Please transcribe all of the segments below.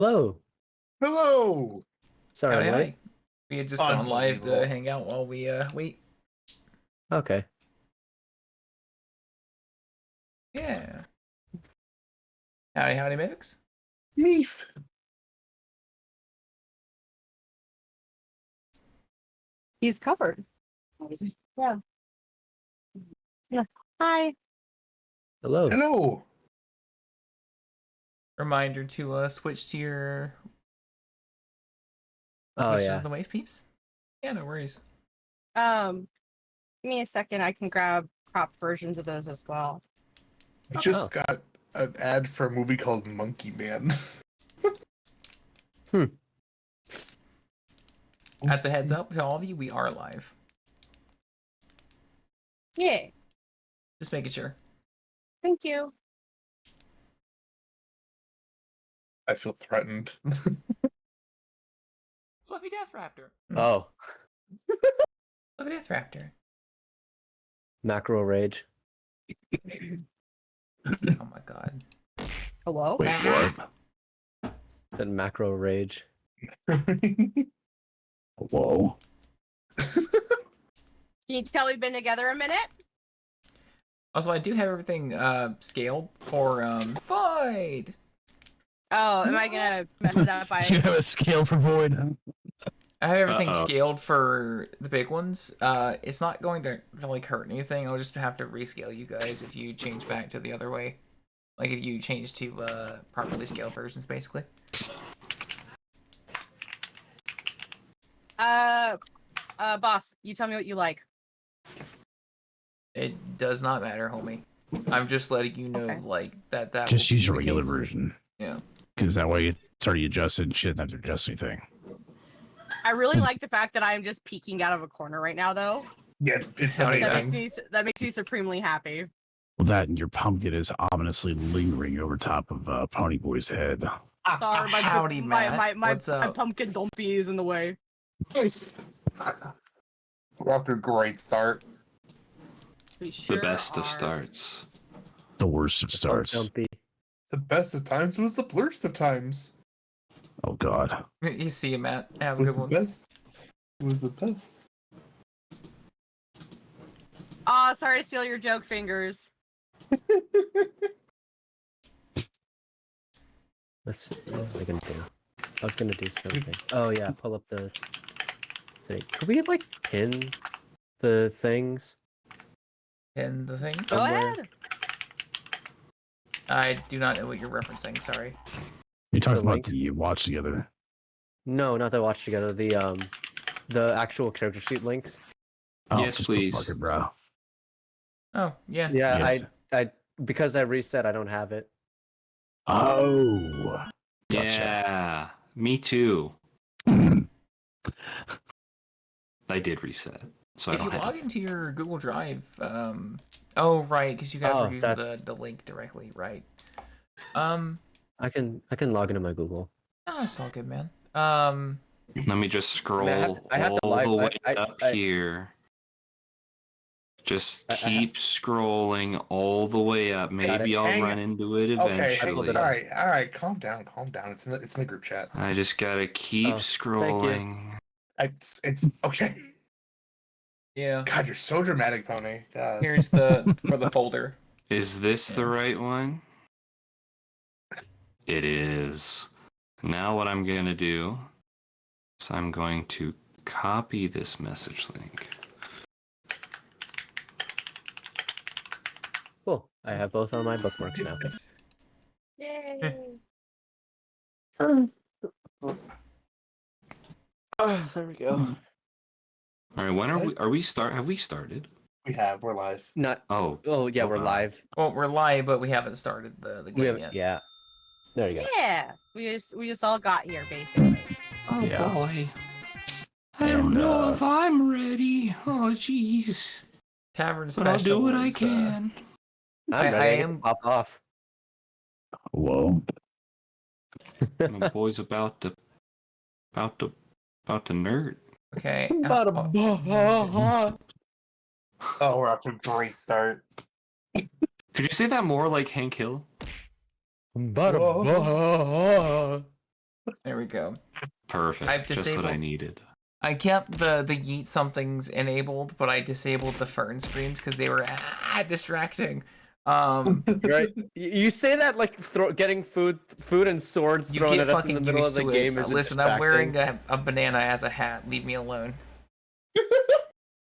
Hello. Hello. Sorry, Howdy, I'm late. howdy. We had just gone live to Unbelievable. hang out while we wait. Okay. Yeah. Howdy, howdy, Mavix. Meef. He's covered. Yeah. Yeah. Hi. Hello. Hello. Reminder to switch to your Oh wishes yeah. of the waste peeps. Yeah, no worries. Give me a second. I can grab crop versions of those as well. I just got an ad for a movie called Monkey Man. As a heads up to all of you, we are live. Yeah. Just making sure. Thank you. I feel threatened. Fluffy Death Raptor. Oh, Fluffy Death Raptor. macro rage. Oh my god. Hello. Wait, what? Said macro rage. Whoa. Can you tell we've been together a minute? Also, I do have everything scaled for Void. Oh, am I gonna mess it up by? You have a scale for void. I have everything Uh-oh. scaled for the big ones. It's not going to like hurt anything. I'll just have to rescale you guys if you change back to the other way. Like if you change to properly scaled versions, basically. Boss, you tell me what you like. It does not matter, homie. I'm just letting you know, Okay. like that. Just will use be your the regular case. version. Yeah. Because that way it's already adjusted and shit, not to adjust anything. I really like the fact that I am just peeking out of a corner right now, though. Yeah, it's Howdy, amazing. That makes me supremely happy. Well, that and your pumpkin is ominously lingering over top of Ponyboy's head. Sorry, my howdy, Matt. my What's up? pumpkin dumpy is in the way. We're off to a great start. We sure The best of are. starts. The worst of starts. Dumpy. The best of times was the blurst of times. Oh, God. You see you, Matt. Have a Was good the one. best. It was the best. Ah, sorry to steal your joke, fingers. Let's see. What was I gonna do? I was gonna do something. Oh yeah, pull up the thing. Could we like pin the things? And the thing. Go Somewhere. ahead. I do not know what you're referencing. Sorry. You're talking The about links? the watch together. No, not the watch together. The actual character sheet links. Oh, Yes, just please. Fuck it, bro. Oh yeah. Yeah, Yes. I because I reset, I don't have it. Oh. Gotcha. Yeah, me too. I did reset, so I If you don't have log it. into your Google Drive, oh right, because you guys Oh, were using that's- the link directly, right? I can log into my Google. No, it's all good, man. Let me just scroll I have to all live- the way I- up I- here. Just I ha- keep scrolling all the way up. it. Maybe I'll Hang run into it Okay, eventually. up. all right, calm down. It's in the group chat. I just gotta keep Oh, thank you. scrolling. It's okay. Yeah. God, you're so dramatic, Pony. God. Here's the for the folder. Is this the right one? It is. Now what I'm going to do is I'm going to copy this message link. Cool. I have both on my bookmarks now. Yay. There we go. All right, when are we have we started? We're live. Not. Oh, Oh yeah, we're wow. live. Well, we're live, but we haven't started the We game have. yet. Yeah. There you go. Yeah, we just all got here basically. Oh Yeah. boy. I don't And, know if I'm ready. Oh jeez. Tavern But special. I'll do what I is, can. I'm I ready. I am- am pop off. Whoa. My boy's about to nerd. Okay. Oh, we're off to a great start. Could you say that more like Hank Hill? Bada There we go. Perfect. I've Just what I disabled- needed. I kept the yeet somethings enabled, but I disabled the fern screams because they were distracting. Right? You say that like getting food and swords You thrown get at us in the fucking middle of used the to game it. is Listen, I'm wearing a banana as a hat. Leave me alone.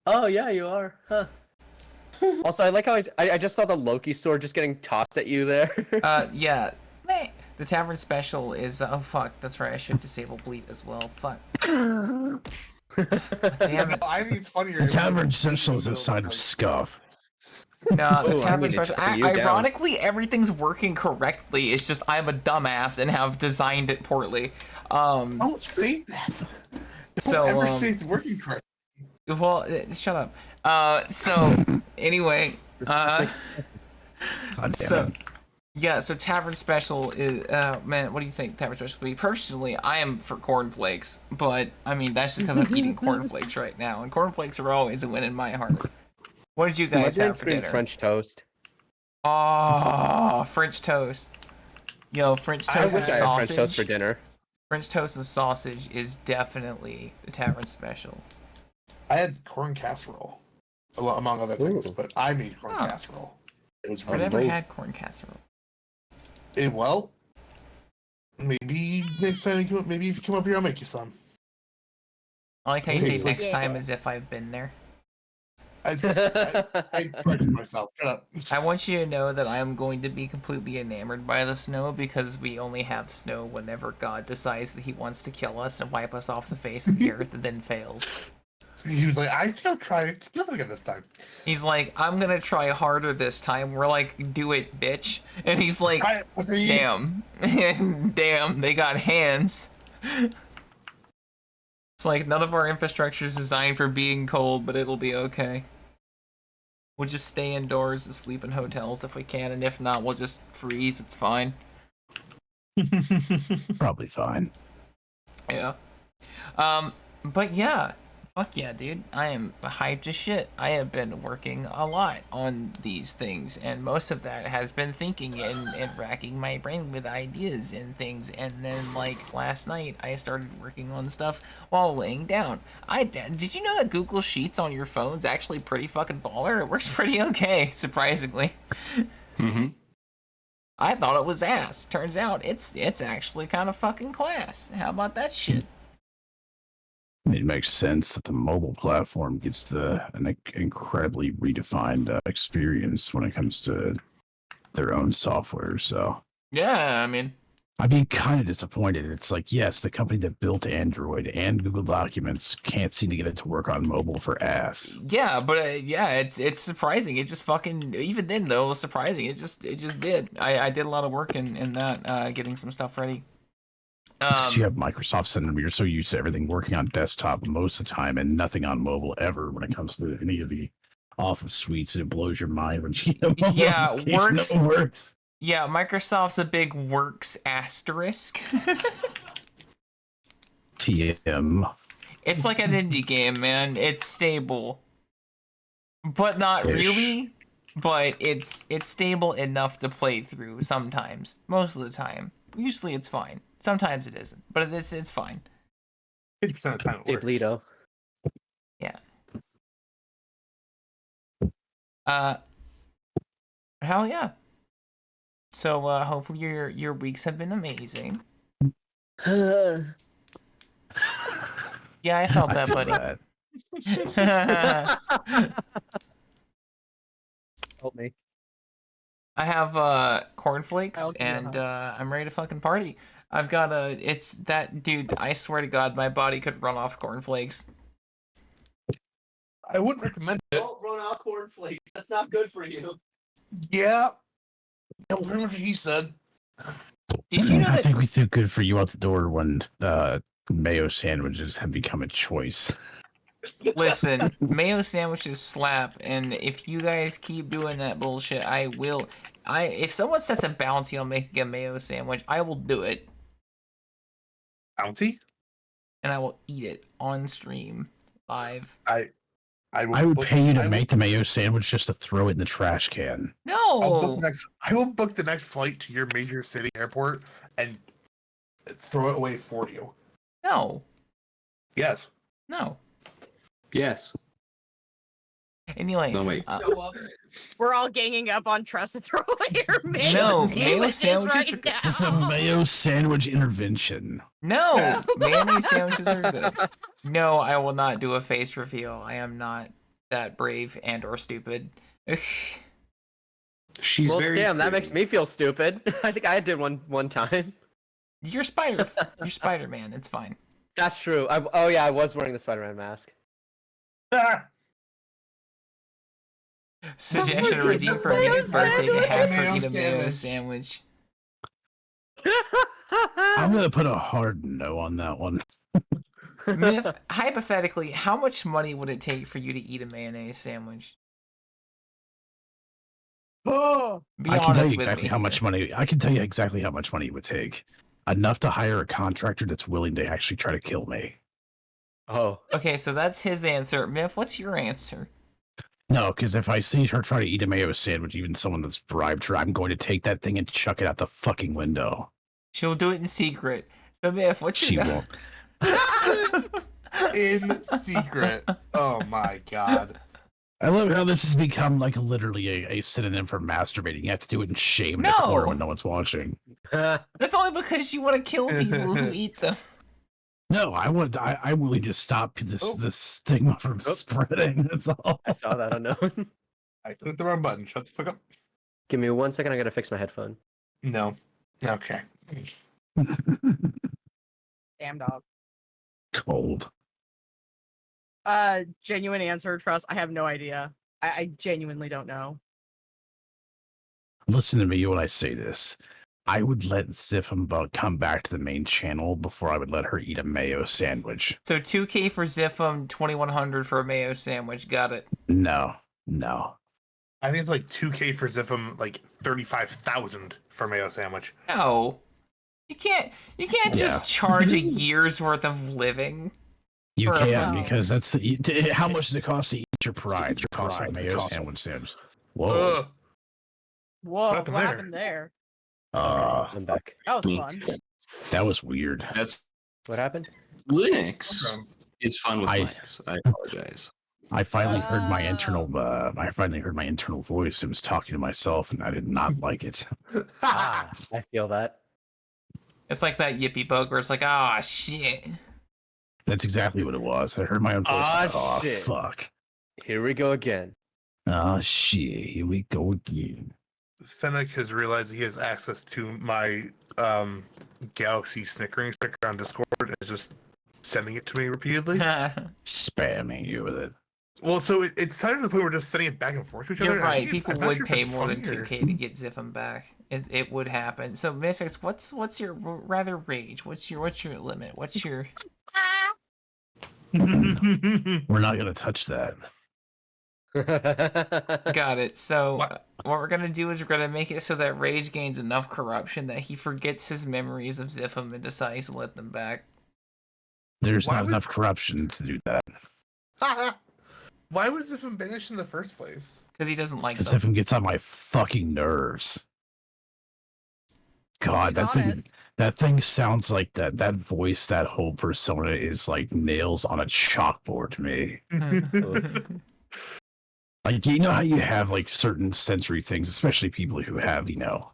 Oh yeah, you are. Huh. Also, I like how I just saw the Loki sword just getting tossed at you there. Yeah. Meh. The tavern special is oh fuck. That's right. I should disable bleat as well. Fuck. Damn it. I think it's funnier. The if, like, tavern it's in the essential is a middle of, sign of like- scuff. No, the Ooh, I tavern need to special. chop you down. Ironically, everything's working correctly. It's just I'm a dumbass and have designed it poorly. Don't say that. So, Don't ever say it's working correct. Well, shut up. So anyway, God damn so it. yeah, so tavern special is man, what do you think tavern special will be? Personally, I am for cornflakes, but I mean that's just because I'm eating cornflakes right now, and cornflakes are always a win in my heart. What did you My guys brain have for screamed dinner? French toast. Oh, French toast. Yo, French I toast wish and I had sausage. French toast for dinner. French toast and sausage is definitely the tavern special. I had corn casserole, among other things, Ooh. but I made corn Huh. casserole. It was I've really never good. had corn casserole. Well, maybe next time you come, maybe if you come up here, I'll make you some. I like how you Okay, say so- next time Yeah. as if I've been there. I corrected myself. Shut up. I want you to know that I am going to be completely enamored by the snow because we only have snow whenever God decides that he wants to kill us and wipe us off the face of the earth and then fails. He was like, I think I'll try it again this time. He's like, I'm gonna try harder this time. We're like, do it, bitch. And he's like, Try it, pussy. damn. Damn, they got hands. It's like none of our infrastructure is designed for being cold, but it'll be okay. We'll just stay indoors and sleep in hotels if we can, and if not, we'll just freeze. It's fine. Probably fine. Yeah. But yeah. Fuck yeah, dude. I am hyped as shit. I have been working a lot on these things, and most of that has been thinking and racking my brain with ideas and things. And then, like, last night, I started working on stuff while laying down. Did you know that Google Sheets on your phone's actually pretty fucking baller? It works pretty okay, surprisingly. Mm-hmm. I thought it was ass. Turns out it's actually kind of fucking class. How about that shit? It makes sense that the mobile platform gets an incredibly redefined experience when it comes to their own software. So Yeah, I mean, I'd be kind of disappointed. It's like, yes, the company that built Android and Google Documents can't seem to get it to work on mobile for ass. yeah, but yeah, it's surprising. It just fucking even then though, it was surprising. It just did. I did a lot of work in that getting some stuff ready. It's because you have Microsoft Syndrome. You're so used to everything working on desktop most of the time and nothing on mobile ever when it comes to any of the Office suites. It blows your mind when you get a mobile Yeah, application that works. Yeah, Microsoft's a big works asterisk. TM. It's like an indie game, man. It's stable, but not Ish. really. But it's stable enough to play through sometimes. Most of the time, usually it's fine. Sometimes it isn't, but it's fine. 50% of the time it works. Diblito. Yeah. Hell yeah. So hopefully your weeks have been amazing. Yeah, I felt that, feel buddy. that. Help me. I have cornflakes I'll do and that. I'm ready to fucking party. I've got it's that dude, I swear to God, my body could run off cornflakes. I wouldn't recommend it. Don't run out cornflakes. That's not good for you. Yeah. Yeah, pretty much what he said. Did you know I that think we threw good for you out the door when mayo sandwiches have become a choice. listen, mayo sandwiches slap, and if you guys keep doing that bullshit, I will if someone sets a bounty on making a mayo sandwich, I will do it. Bounty? And I will eat it on stream live. I I would pay you to I will- make the mayo sandwich just to throw it in the trash can. I'll book No. the next. I will book the next flight to your major city airport and throw it away for you. No. Yes. No. Yes. Anyway. No, wait. We're all ganging up on Trust to throw away her No, mayo sandwiches sandwiches right are- It's a now. mayo sandwich intervention. No. Mayonnaise sandwiches are good. No, I will not do a face reveal. I am not that brave and or stupid. She's Well, very damn, that pretty. makes me feel stupid. I think I did one time. You're Spider-Man. It's fine. That's true. Oh yeah, I was wearing the Spider-Man mask. Suggestion look, redeemed it's for mayo Nick's birthday to have her sandwich. eat a mayo Sandwich. sandwich. I'm gonna put a hard no on that one. Myth, hypothetically, how much money would it take for you to eat a mayonnaise sandwich? Oh, Be I can honest tell you with exactly me how here. much money. I can tell you exactly how much money it would take. Enough to hire a contractor that's willing to actually try to kill me. Oh. Okay, so that's his answer. Myth, what's your answer? No, because if I see her try to eat a mayo sandwich, even someone that's bribed her, I'm going to take that thing and chuck it out the fucking window. She'll do it in secret. So Myth, what's She your won't. In secret. Oh my god. I love how this has become like literally a synonym for masturbating. You have to do it in shame in a No. corner when no one's watching. That's only because you want to kill people who eat them. No, I'm willing to stop this stigma from spreading. That's all. I saw that unknown. I clicked the wrong button. Shut the fuck up. Give me 1 second. I gotta fix my headphone. No. Okay. damn dog. Cold. Genuine answer, Trust. I have no idea. I genuinely don't know. Listen to me when I say this. I would let Ziffum come back to the main channel before I would let her eat a mayo sandwich. So 2K for Ziffum, 2100 for a mayo sandwich. Got it. No. I think it's like 2K for Ziffum, like 35,000 for mayo sandwich. No. You can't just charge a year's worth of living. You For a can, phone. because that's how much does it cost to eat your pride? It costs a mayo sandwich. Whoa. Ugh. Whoa, what happened there? happened there? I'm back. That was fun. That was weird. That's What happened? Linux Um, is fun with I- Linux. I apologize. I finally heard my internal. I finally heard my internal voice. It was talking to myself, and I did not like it. Ah, I feel that. It's like that yippee bug where it's like, ah, shit. That's exactly what it was. I heard my own voice. Ah, Oh shit. fuck. Here we go again. Oh shit. Here we go again. Fennec has realized he has access to my Galaxy snickering sticker on Discord and is just sending it to me repeatedly. Spamming you with it. Well, so it's time to the point where we're just sending it back and forth to each You're other. and I right. think People I'm not would sure if pay it's more than funnier. 2K to get Ziffum back. It would happen. So Mythix, what's your rather rage? What's your limit? What's your We're not gonna touch that. got it? So What? what we're gonna do is we're gonna make it so that Rage gains enough corruption that he forgets his memories of Ziffum and decides to let them back. There's Why not was- enough corruption to do that. Why was Ziffum banished in the first place? Because he doesn't like Because them. Ziffum gets on my fucking nerves. God, He's that thing. honest. That thing sounds like that voice, that whole persona is like nails on a chalkboard to me. Like, you know how you have like certain sensory things, especially people who have,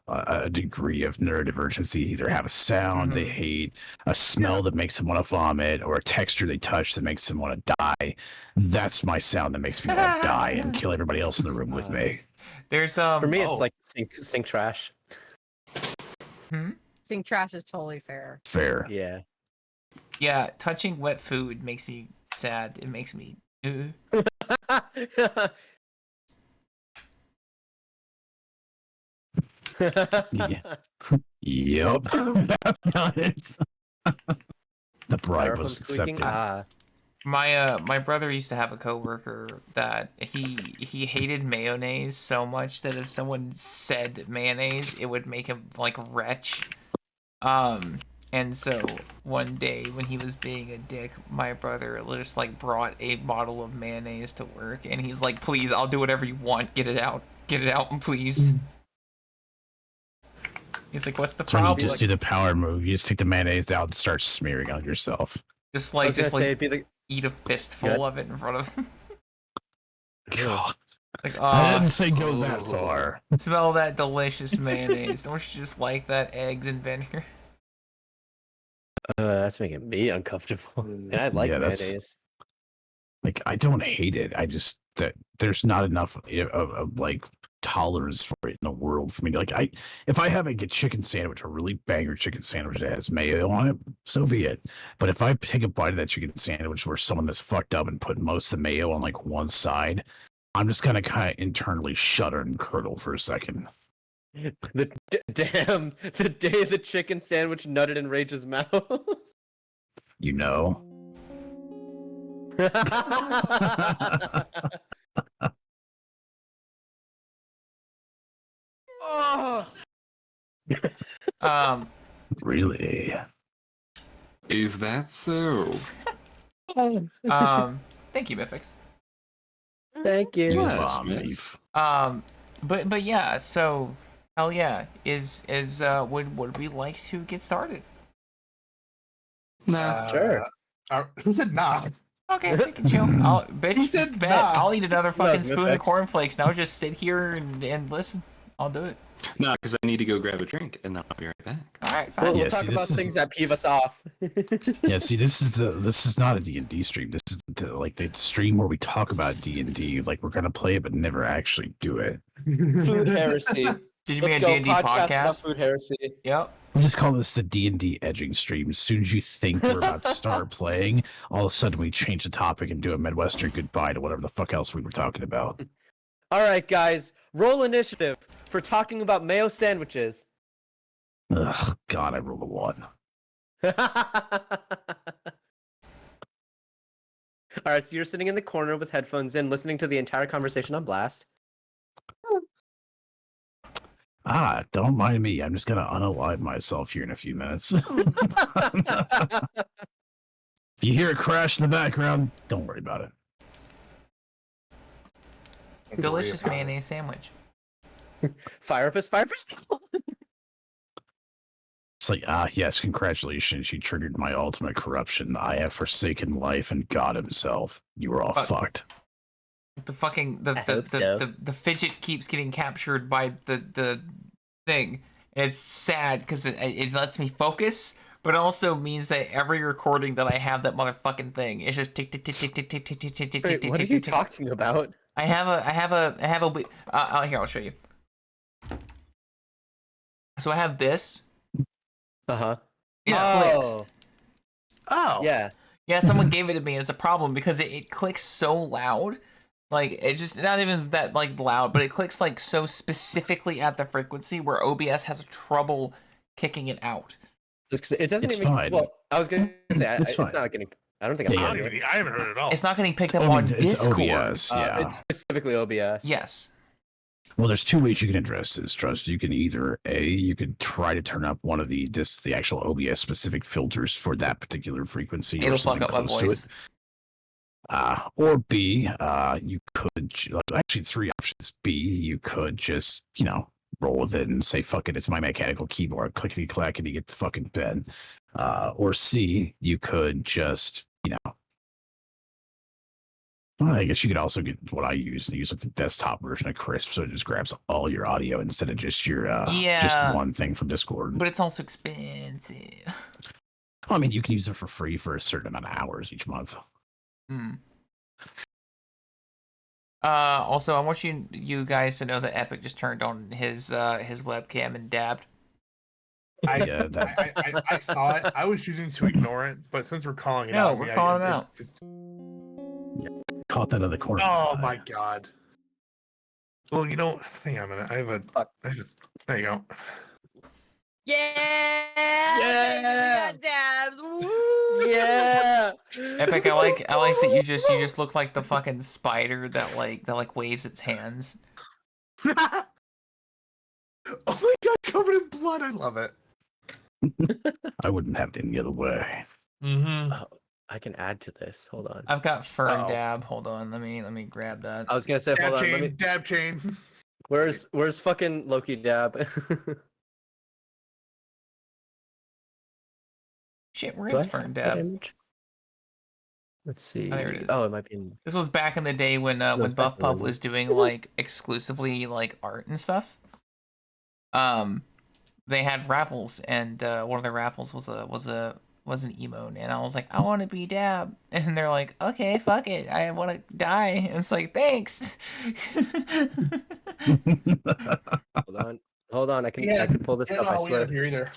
a degree of neurodivergency, either have a sound they hate, a smell that makes them want to vomit, or a texture they touch that makes them want to die. That's my sound that makes me want to die and kill everybody else in the room with me. There's For me, it's Oh. like sink trash. Sink trash is totally fair. Fair. Yeah. yeah, touching wet food makes me sad. It makes me Yeah. Yep. Got it. The bribe Styrofoam was squeaking? accepted. Ah. My brother used to have a coworker that he hated mayonnaise so much that if someone said mayonnaise, it would make him like retch. And so one day when he was being a dick, my brother just like brought a bottle of mayonnaise to work, and he's like, "Please, I'll do whatever you want. Get it out, please." He's like, what's the That's when you problem? just do the power move. You just take the mayonnaise out and start smearing on yourself. Just I like was gonna just say like it'd be the eat a fistful of it in front of him. God, Like, I oh, didn't say go that far. smell that delicious mayonnaise. Don't you just like that eggs and vinegar? that's making me uncomfortable. And I like Yeah, that's- mayonnaise. Like, I don't hate it. I just that there's not enough of like tolerance for it in the world for me. Like, if I have a chicken sandwich, a really banger chicken sandwich that has mayo on it, so be it. But if I take a bite of that chicken sandwich where someone is fucked up and put most of the mayo on like one side, I'm just gonna kind of internally shudder and curdle for a second. Damn, the day the chicken sandwich nutted in Rage's mouth. You know. Oh! Really? Is that so? Thank you, Mythix. Thank You you. Yes, bomb Myth. leaf. But yeah, so hell yeah, would we like to get started? Nah. Sure. Who said nah? Okay, we can chill. I'll He said bet nah. I'll eat another That was fucking spoon of Mythix. cornflakes. Now just sit here and listen. I'll do it. No, because I need to go grab a drink, and then I'll be right back. All right, fine. We'll Yeah, talk see, about this is- things that peeve us off. Yeah, see, this is not a D&D stream. This is like the stream where we talk about D&D. Like, we're gonna play it, but never actually do it. Food heresy. Did you Let's mean a go D&D podcast about podcast? food heresy. Yep. We just call this the D&D edging stream. As soon as you think we're about to start playing, all of a sudden we change the topic and do a Midwestern goodbye to whatever the fuck else we were talking about. All right, guys, roll initiative for talking about mayo sandwiches. Ugh, God, I rolled a 1. All right, so you're sitting in the corner with headphones in, listening to the entire conversation on blast. Don't mind me. I'm just gonna unalive myself here in a few minutes. If you hear a crash in the background, don't worry about it. Delicious mayonnaise sandwich. Fire fist, fire fist. It's like, yes, congratulations. You triggered my ultimate corruption. I have forsaken life and God himself. You were all Fuck. fucked. The fucking the I the hope the, so. the fidget keeps getting captured by the thing. It's sad because it lets me focus, but it also means that every recording that I have that motherfucking thing, it's just tick tick tick tick tick tick tick tick tick tick Wait, tick what are tick you tick. talking about? I have a here, I'll show you. So I have this. Uh-huh. It Oh, clicks. Oh. yeah. Yeah, someone gave it to me. And it's a problem because it clicks so loud. Like, it just, not even that, like, loud, but it clicks, like, so specifically at the frequency where OBS has trouble kicking it out. It doesn't It's even. fine. Well, I was gonna say It's it's fine. not getting. I don't think Yeah, I'm. yeah. hearing it. I haven't heard it at all. It's not getting picked up I mean, on it's Discord. OBS, yeah. It's specifically OBS. Yes. Well, there's two ways you can address this, Trust. You can either you could try to turn up one of the actual OBS specific filters for that particular frequency or It'll fuck something up my close to voice. it. Or B, you could actually 3 options. B, you could just roll with it and say fuck it, it's my mechanical keyboard, clickety clackety, get the fucking pen. Or C, you could just well, I guess you could also get what I use. I use like the desktop version of Crisp, so it just grabs all your audio instead of just your just Yeah. one thing from Discord. But it's also expensive. Well, I mean, you can use it for free for a certain amount of hours each month. Also, I want you guys to know that Epic just turned on his webcam and dabbed. Yeah, I saw it. I was choosing to ignore it, but since we're calling it No, out, we're calling it out. Caught that other corner. Oh my god. Well, hang on a minute. I have a. There you go. Yeah! Yeah! We got dabs! Woo! Yeah. Epic, I like that you just look like the fucking spider that waves its hands. Oh my god, covered in blood. I love it. I wouldn't have it any other way. Mm-hmm. I can add to this. Hold on. I've got fern Uh-oh. dab. Hold on, let me grab that. I was gonna say, Dab hold on. chain. Let me. Dab chain. Where's fucking Loki dab? Shit, where Do I is Fern have that Dab? image? Let's see. Oh, there it is. Oh, it might be in. This was back in the day when it's Buff back in Pup the was doing like exclusively like art and stuff. They had raffles, and one of the raffles was an emote, and I was like, I want to be Dab, and they're like, okay, fuck it, I want to die, and it's like, thanks. Hold on. I can pull this up. I swear. Here either.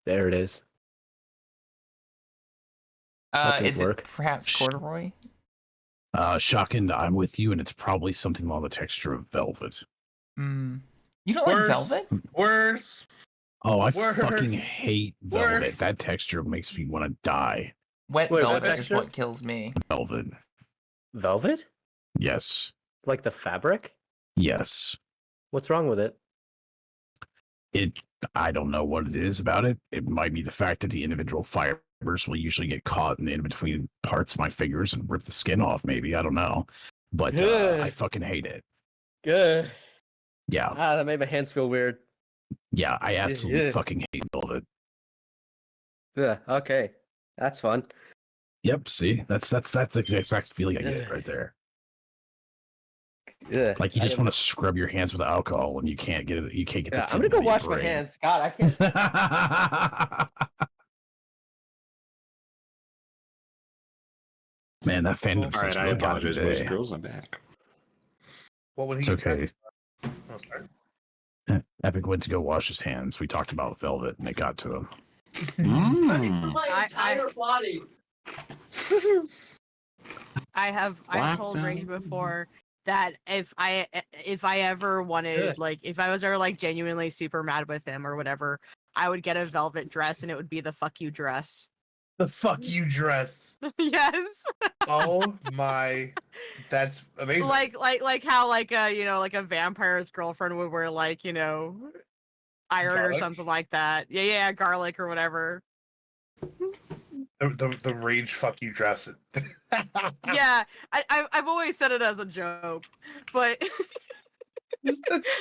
There it is. That didn't Is work. it perhaps corduroy? Shocking, I'm with you, and it's probably something along the texture of velvet. You don't like velvet? Worse. Oh, I Worse. fucking hate velvet. Worse. That texture makes me want to die. Wet Wait, what velvet is texture? what kills me. Velvet. Velvet? Yes. Like the fabric? Yes. What's wrong with it? I don't know what it is about it. It might be the fact that the individual fibers will usually get caught in between parts of my fingers and rip the skin off, maybe. I don't know. But I fucking hate it. Good. Yeah. That made my hands feel weird. Yeah, I absolutely Yeah. fucking hate velvet. Yeah. Okay. That's fun. Yep, see? That's the exact feeling I get right there. Yeah. Like you just want to scrub your hands with alcohol and you can't get it. You can't get the Yeah, I'm feeling gonna go in your wash my brain. hands. God, I can't. Man, that fandom All stuff's right, I really got me apologize, boys and today. girls. I'm back. What would he? It's okay. Oh, sorry. Epic went to go wash his hands. We talked about velvet and it got to him. My entire body. I've Black told Rage belt. before that if I ever wanted, Yeah. like, if I was ever like genuinely super mad with him or whatever, I would get a velvet dress and it would be the fuck you dress. The fuck you dress. Yes. Oh my, that's amazing. like how like like a vampire's girlfriend would wear, like, iron or Garlic? something like that. Yeah, garlic or whatever. The rage fuck you dress. Yeah, I've always said it as a joke, but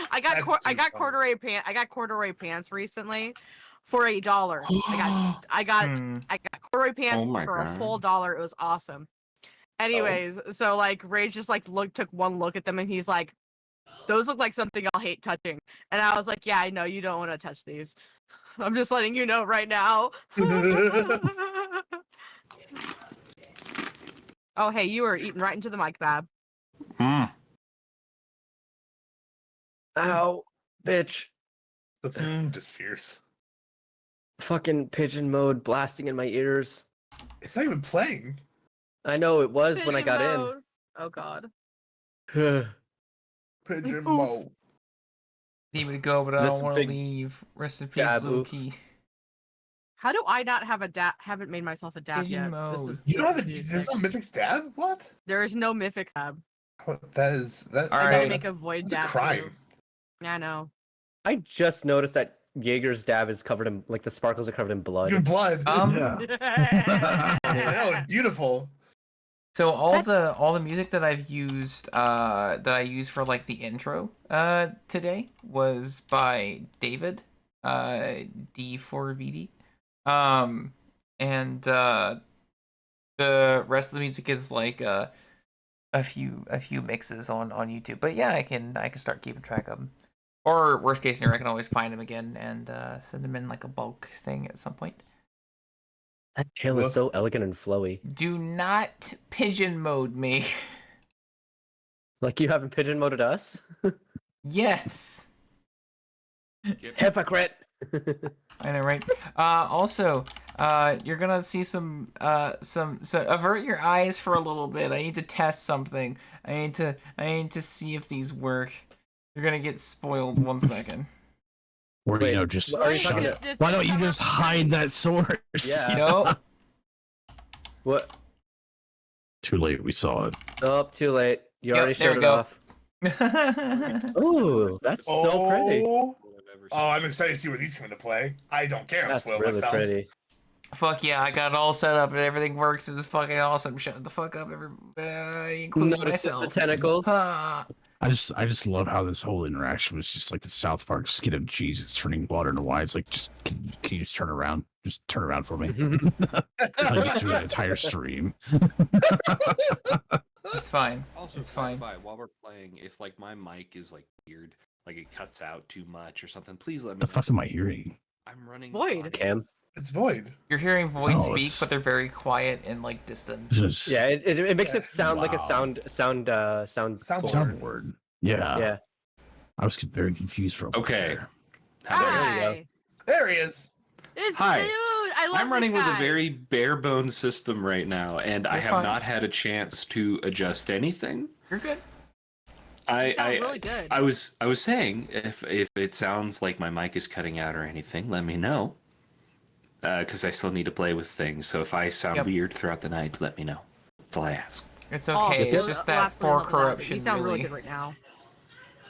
I got That's too funny. corduroy pants recently for $1. I got corduroy pants Oh my for a God. full $1. It was awesome. Anyways, so like Rage just like took one look at them and he's like, "Those look like something I'll hate touching." And I was like, "Yeah, I know you don't want to touch these. I'm just letting you know right now." Oh, hey, you were eating right into the mic, Bab. Ow, bitch! Just fierce. Fucking pigeon mode blasting in my ears. It's not even playing. I know it was when I Pigeon got mode. Oh God. in. Pigeon Oof. mode. Need me to go, but I That's don't a want to big leave. Rest in peace, dab little oof. P. How do I not have a dab? Haven't made myself a dab Pigeon yet. This mode. is. You don't have a. this is There's no mythic stab. What? There is no mythic dab. That is that. All I right. gotta make a void That's a dab. crime. Too. Yeah, I know. I just noticed that Jaeger's dab is covered in, like, the sparkles are covered in blood. Your blood. Yeah. I know it's beautiful. So all the music that I've used that I used for like the intro today was by David D4VD. And the rest of the music is like a few mixes on YouTube. But yeah, I can start keeping track of them. Or worst case scenario, I can always find them again and send them in like a bulk thing at some point. That tail is so elegant and flowy. Do not pigeon mode me. Like you haven't pigeon moded us? Yes. Hypocrite! I know, right? Also, you're gonna see some so avert your eyes for a little bit. I need to test something. I need to see if these work. You're gonna get spoiled 1 second. Or, Wait, just are you shut talking it. to- Why don't you just hide that source? Yeah. You know? What? Too late. We saw it. Oh, too late. You Yep, already there showed we it go. off. Ooh, that's so pretty. Oh, I'm excited to see where these come into play. I don't care. I'm That's spoiled really myself. pretty. Fuck yeah, I got it all set up and everything works. It's fucking awesome. Shut the fuck up, everybody, including Notices myself. the tentacles. Ah. I just love how this whole interaction was just like the South Park skit of Jesus turning water into wine. It's like, just can you just turn around? Just turn around for me. Like just do that entire stream. It's fine. Also, It's fine. while we're playing, if like my mic is like weird, like it cuts out too much or something, please let me The know. fuck am I hearing? I'm running Void. audio. Cam. It's void. You're hearing Void No, speak, it's- but they're very quiet and like distant. Just Yeah, it makes it sound like a Wow. soundboard. soundboard. Yeah. Yeah. I was very confused for a moment Okay. there. How about There you go. Hi. There he is. It's Hi. dude. I love I'm running this with a guy. very bare bones system right now, and I You're have fine. not had a chance to adjust anything. You're good. You sound I really good. I was saying if it sounds like my mic is cutting out or anything, let me know. Because I still need to play with things. So if I sound Yep. weird throughout the night, let me know. That's all I ask. It's Oh, okay. It's we'll- just we'll that absolutely for help with that, but corruption. You sound really really. good right now.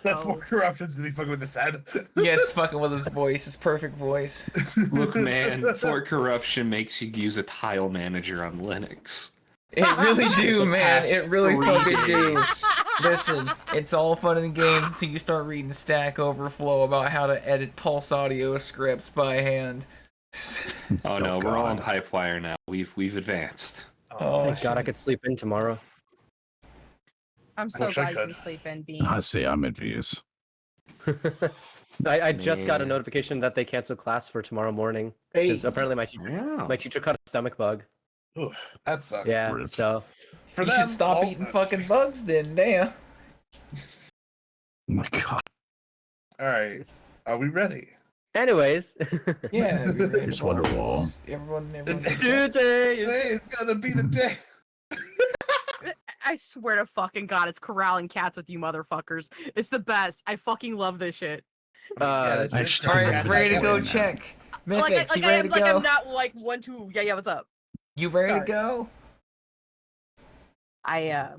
That Oh. for corruptions. Did he fucking with his head? Yeah, it's fucking with his voice. His perfect voice. Look, man, for corruption makes you use a tile manager on Linux. It really do, The man. past It really 3 fucking do. days. Listen, it's all fun and games until you start reading Stack Overflow about how to edit Pulse audio scripts by hand. Oh no, we're all on God. Pipewire now. We've advanced. Oh, Thank God I shit. could sleep in tomorrow. I'm so wish I glad you could. can sleep in, Bean. I say I'm envious. I just got a Man. notification that they canceled class for tomorrow morning Hey. because apparently Yeah. my teacher caught a stomach bug. Oof, that sucks. Yeah, Rip. so For You them, should stop all- eating fucking bugs then, damn. Oh my God. All right. Are we ready? anyways. Yeah, be ready Here's to roll. Wonderwall. Everyone. Today is Today is gonna be the day. I swear to fucking God, it's corralling cats with you motherfuckers. It's the best. I fucking love this shit. Uh, I should All Yeah, right, yeah, ready to yeah. go Yeah. check. Like, Mythics, like, you ready to go? I'm not like 1, 2. Yeah, what's up? You ready to Sorry. go? I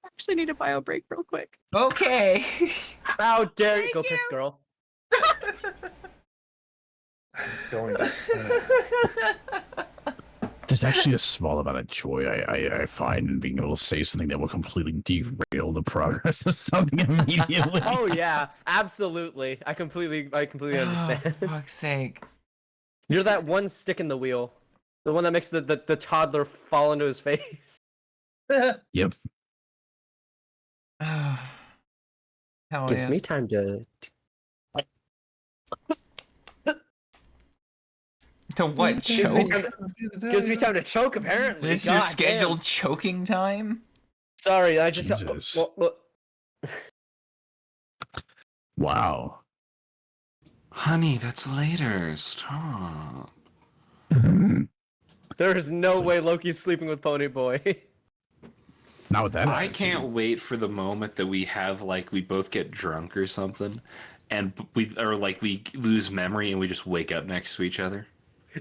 actually need a bio break real quick. Okay. how dare you Thank go piss you. girl. Going to. There's actually a small amount of joy I find in being able to say something that will completely derail the progress of something immediately. Oh yeah, absolutely. I completely Oh, understand. for fuck's sake. You're that one stick in the wheel. The one that makes the toddler fall into his face. Yep. Hell Gives yeah. me time to To what, Gives me choke? time gives me time to choke apparently. This is your God scheduled damn. choking time? Sorry, I just Jesus. well, Wow. Honey, that's later. Stop. there is no So- way Loki's sleeping with Pony Boy. Not with that. I attitude. can't wait for the moment that we have like we both get drunk or something, and we lose memory and we just wake up next to each other.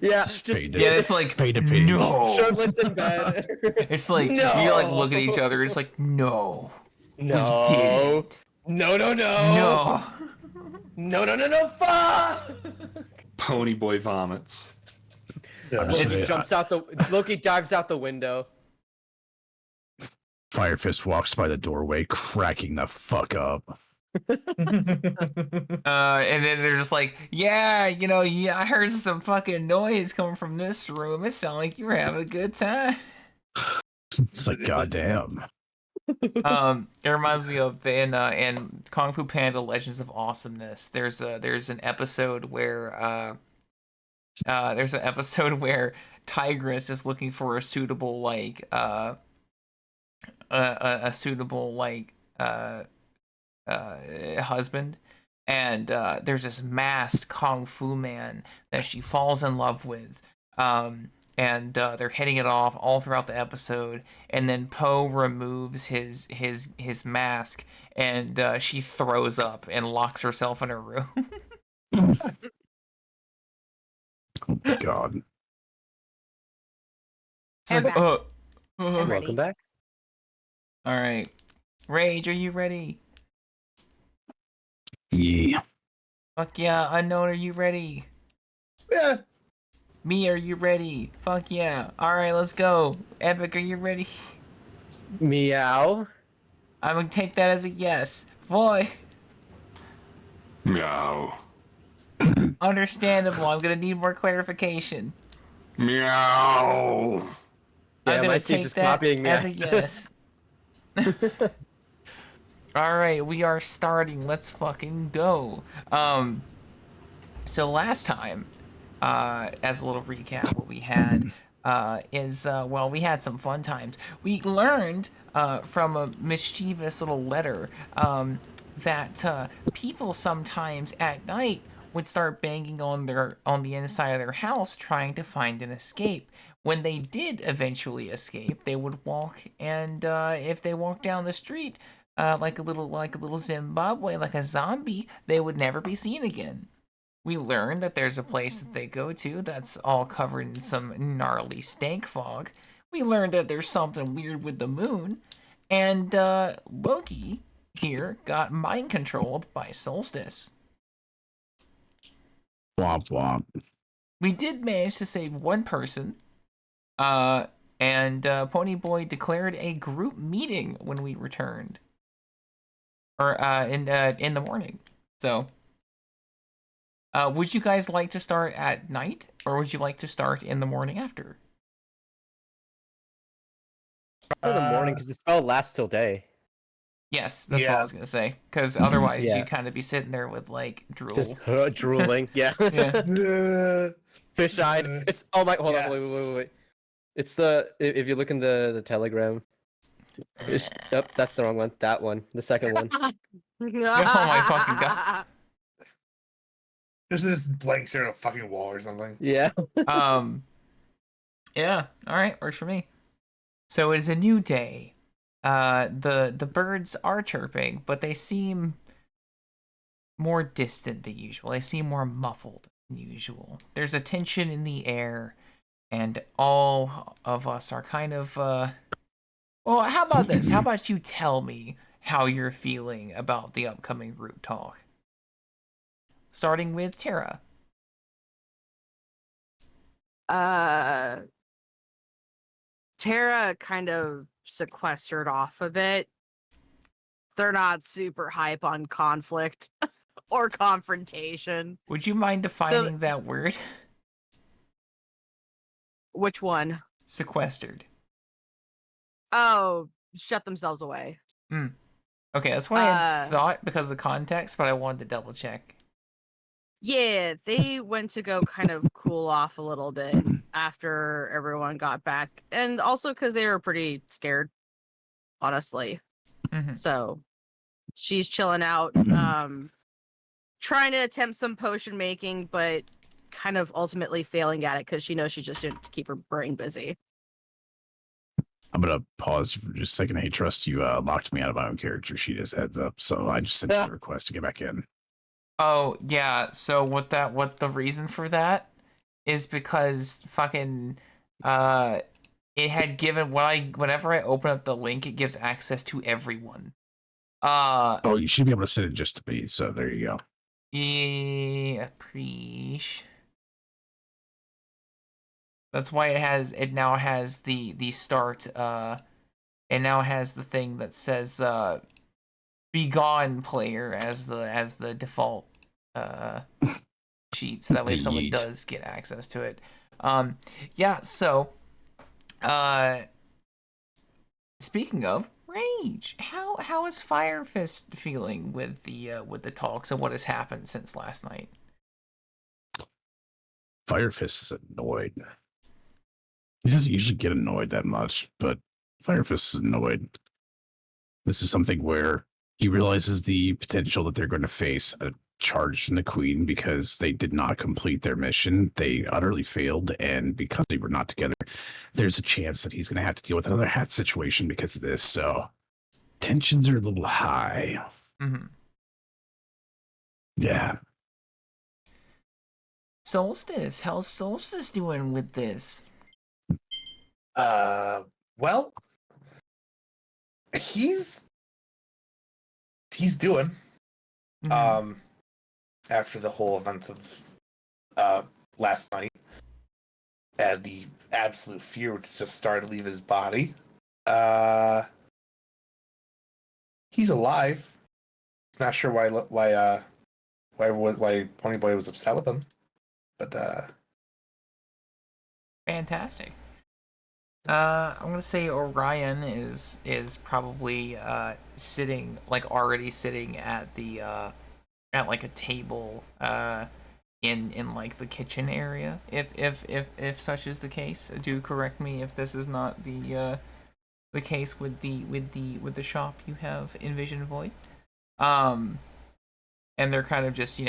Yeah, Just just fade to- Yeah, it's like, Fade to pink. no. shirtless in bed. It's like, you like look at each other, it's like, no. No. We didn't. No, no, No. no, fuck! Pony Boy vomits. Yeah. just- Loki Yeah. jumps out the Loki dives out the window. Fire Fist walks by the doorway, cracking the fuck up. And then they're just like, yeah, yeah, I heard some fucking noise coming from this room. It sounded like you were having a good time. It's like, Is it- goddamn. It reminds me of in Kung Fu Panda: Legends of Awesomeness. There's an episode where Tigress is looking for a suitable husband, and there's this masked kung fu man that she falls in love with, and they're hitting it off all throughout the episode, and then Poe removes his mask, and she throws up and locks herself in her room. Oh my god. It's And like, back. all Welcome back. right, Rage, are you ready? Yeah. Fuck yeah, Unknown, are you ready? Yeah. Me, are you ready? Fuck yeah. Alright, let's go. Epic, are you ready? Meow. I'm gonna take that as a yes. Boy, Meow. understandable. I'm gonna need more clarification. Meow. I'm Yeah, gonna my seat take just that copying me. as a yes. All right, we are starting. Let's fucking go. So last time, as a little recap, what we had is well, we had some fun times. We learned from a mischievous little letter that people sometimes at night would start banging on the inside of their house trying to find an escape. When they did eventually escape, they would walk, and if they walked down the street like a little Zimbabwe, like a zombie, they would never be seen again. We learned that there's a place that they go to that's all covered in some gnarly stank fog. We learned that there's something weird with the moon. And Loki here got mind controlled by Solstice. Womp womp. We did manage to save one person. And Ponyboy declared a group meeting when we returned. Or in the morning. So would you guys like to start at night, or would you like to start in the morning after? For the morning, because the spell lasts till day. Yes, that's what I Yeah. was gonna say. Because otherwise, Yeah. you'd kind of be sitting there with like drool. Just drooling. Yeah. Yeah. Fish-eyed. It's oh my. Hold Yeah. on. Wait. It's the if you look in the telegram. Yep, that's the wrong one. That one. The second one. Oh my fucking God. There's this blank stare at a fucking wall or something. Yeah. Yeah. All right, works for me. So it is a new day. The birds are chirping, but they seem more distant than usual. They seem more muffled than usual. There's a tension in the air, and all of us are kind of well, how about this? How about you tell me how you're feeling about the upcoming group talk? Starting with Tara. Tara kind of sequestered off a bit. They're not super hype on conflict or confrontation. Would you mind defining that word? Which one? Sequestered. Oh, shut themselves away. Okay, that's what I had thought because of context, but I wanted to double check. Yeah, they went to go kind of cool off a little bit after everyone got back. And also because they were pretty scared, honestly. Mhm. So she's chilling out, trying to attempt some potion making, but kind of ultimately failing at it because she knows she just didn't keep her brain busy. I'm gonna pause for just a second. Hey, Trust, you locked me out of my own character sheet as heads up, so I just sent you a request to get back in. Oh, yeah, so what the reason for that is because fucking it had given whenever I open up the link, it gives access to everyone. Oh, you should be able to send it just to me, so there you go. Yeah, appreciate. That's why it now has the start it now has the thing that says be gone player as the default sheet, so that way if someone does get access to it. Yeah, so speaking of rage, how is Fire Fist feeling with the talks and what has happened since last night? Fire Fist is annoyed. He doesn't usually get annoyed that much, but Fire Fist is annoyed. This is something where he realizes the potential that they're going to face a charge from the Queen because they did not complete their mission. They utterly failed, and because they were not together, there's a chance that he's going to have to deal with another hat situation because of this. So tensions are a little high. Mm-hmm. Yeah. Solstice, how's Solstice doing with this? Well, he's doing after the whole events of last night and the absolute fear which just started to leave his body. he's alive. He's not sure why Ponyboy was upset with him, but Fantastic. I'm gonna say Orion is probably sitting already sitting at the at like a table in like the kitchen area. If such is the case, do correct me if this is not the case with the shop you have in Vision Void. And they're kind of just,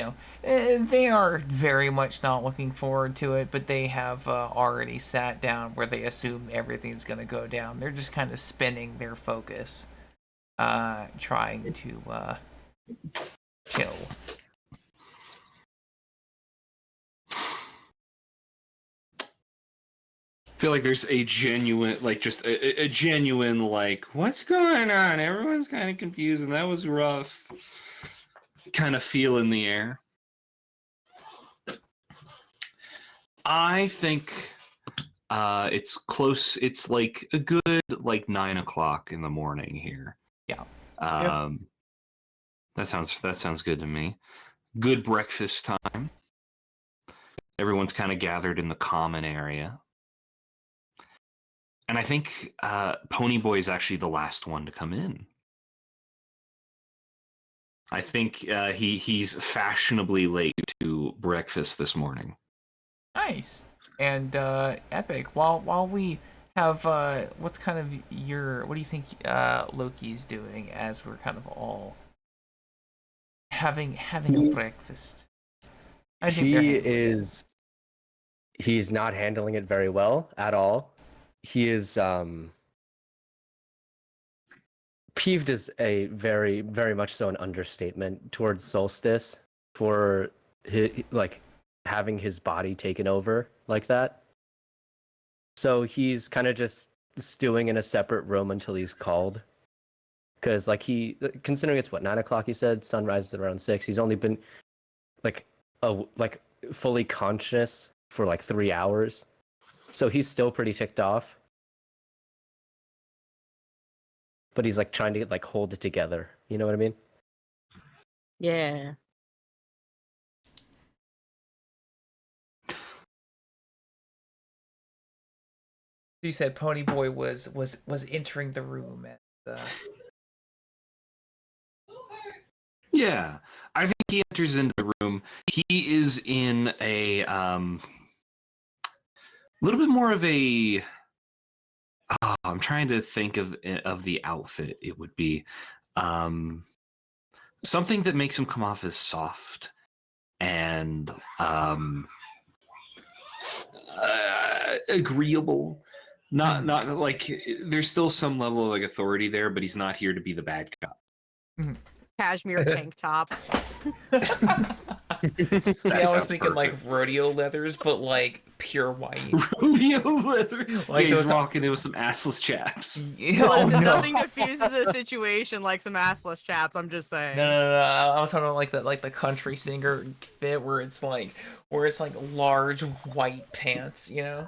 they are very much not looking forward to it, but they have already sat down where they assume everything's going to go down. They're just kind of spinning their focus, trying to chill. I feel like there's a genuine, just a genuine, what's going on? Everyone's kind of confused, and that was rough kind of feel in the air. I think it's close. It's like a good 9 o'clock in the morning here. Yeah. That sounds good to me. Good breakfast time. Everyone's kind of gathered in the common area. And I think Ponyboy is actually the last one to come in. I think he's fashionably late to breakfast this morning. Nice. And Epic, while we have what do you think Loki's doing as we're kind of all having a breakfast? He's not handling it very well at all. He is peeved is a very, very much so an understatement towards Solstice for having his body taken over like that. So he's kind of just stewing in a separate room until he's called. Because considering it's 9 o'clock, he said, sun rises at around 6. He's only been fully conscious for 3 hours. So he's still pretty ticked off. But he's trying to hold it together. You know what I mean? Yeah. You said Ponyboy was entering the room and Yeah, I think he enters into the room. He is in a little bit more of a. I'm trying to think of the outfit. It would be something that makes him come off as soft and agreeable. Not there's still some level of authority there, but he's not here to be the bad cop. Cashmere tank top. See, I was thinking rodeo leathers, but pure white. Rodeo leather. He's those walking in with some assless chaps. Listen, nothing diffuses a situation like some assless chaps. I'm just saying. No. I was talking about the country singer fit where it's large white pants, All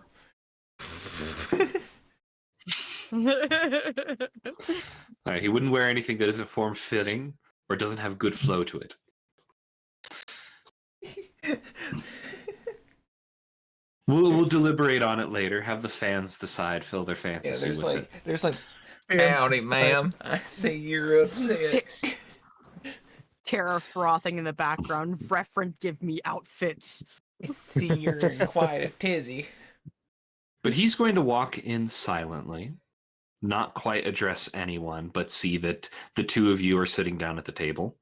right, he wouldn't wear anything that isn't form-fitting or doesn't have good flow to it. We'll deliberate on it later. Have the fans decide, fill their fantasy with it. There's howdy, ma'am. I say you're upset. Terror frothing in the background. Referent, give me outfits. See, you're in quite a tizzy. But he's going to walk in silently, not quite address anyone, but see that the two of you are sitting down at the table.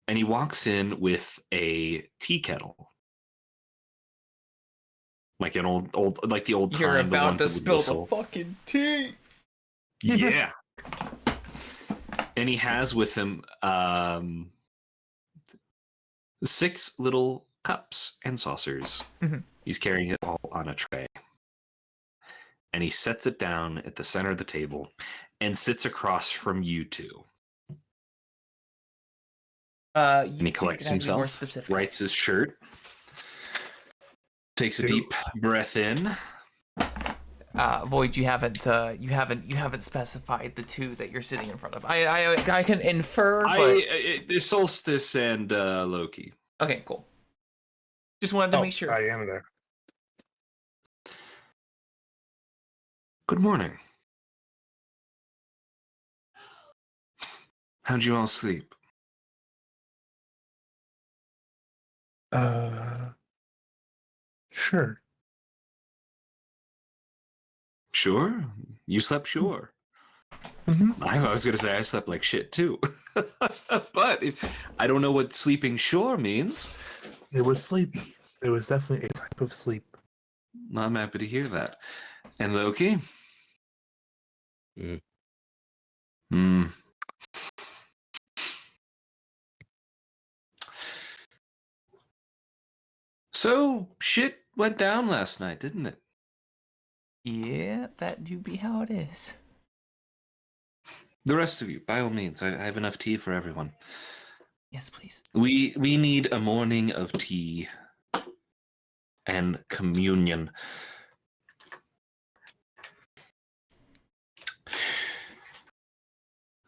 And he walks in with a tea kettle. Like an old like the old time. You're about to spill whistle. the fucking tea. Yeah. And he has with him 6 little cups and saucers. Mhm. He's carrying it all on a tray. And he sets it down at the center of the table and sits across from you two. And he collects himself, writes his shirt, takes a deep breath in. Void, you haven't specified the two that you're sitting in front of. I can infer, but There's Solstice and Loki. okay, cool. Just wanted to make sure. I am there. Good morning. How'd you all sleep? Sure. Sure. You slept sure. Mm-hmm. I was gonna say I slept like shit too. But I don't know what sleeping sure means. It was sleepy. It was definitely a type of sleep. I'm happy to hear that. And Loki? Mm. Hmm. So shit went down last night, didn't it? Yeah, that do be how it is. The rest of you, by all means, I have enough tea for everyone. Yes, please. We need a morning of tea and communion.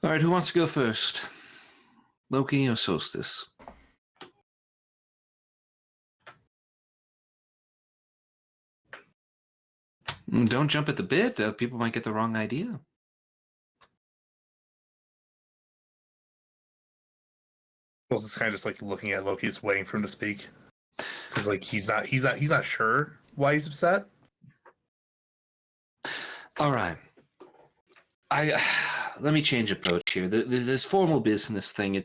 All right, who wants to go first? Loki or Solstice? Don't jump at the bit. People might get the wrong idea. Well, it's kind of just like looking at Loki, just waiting for him to speak, because like he's not sure why he's upset. All right. I let me change approach here. This formal business thing, I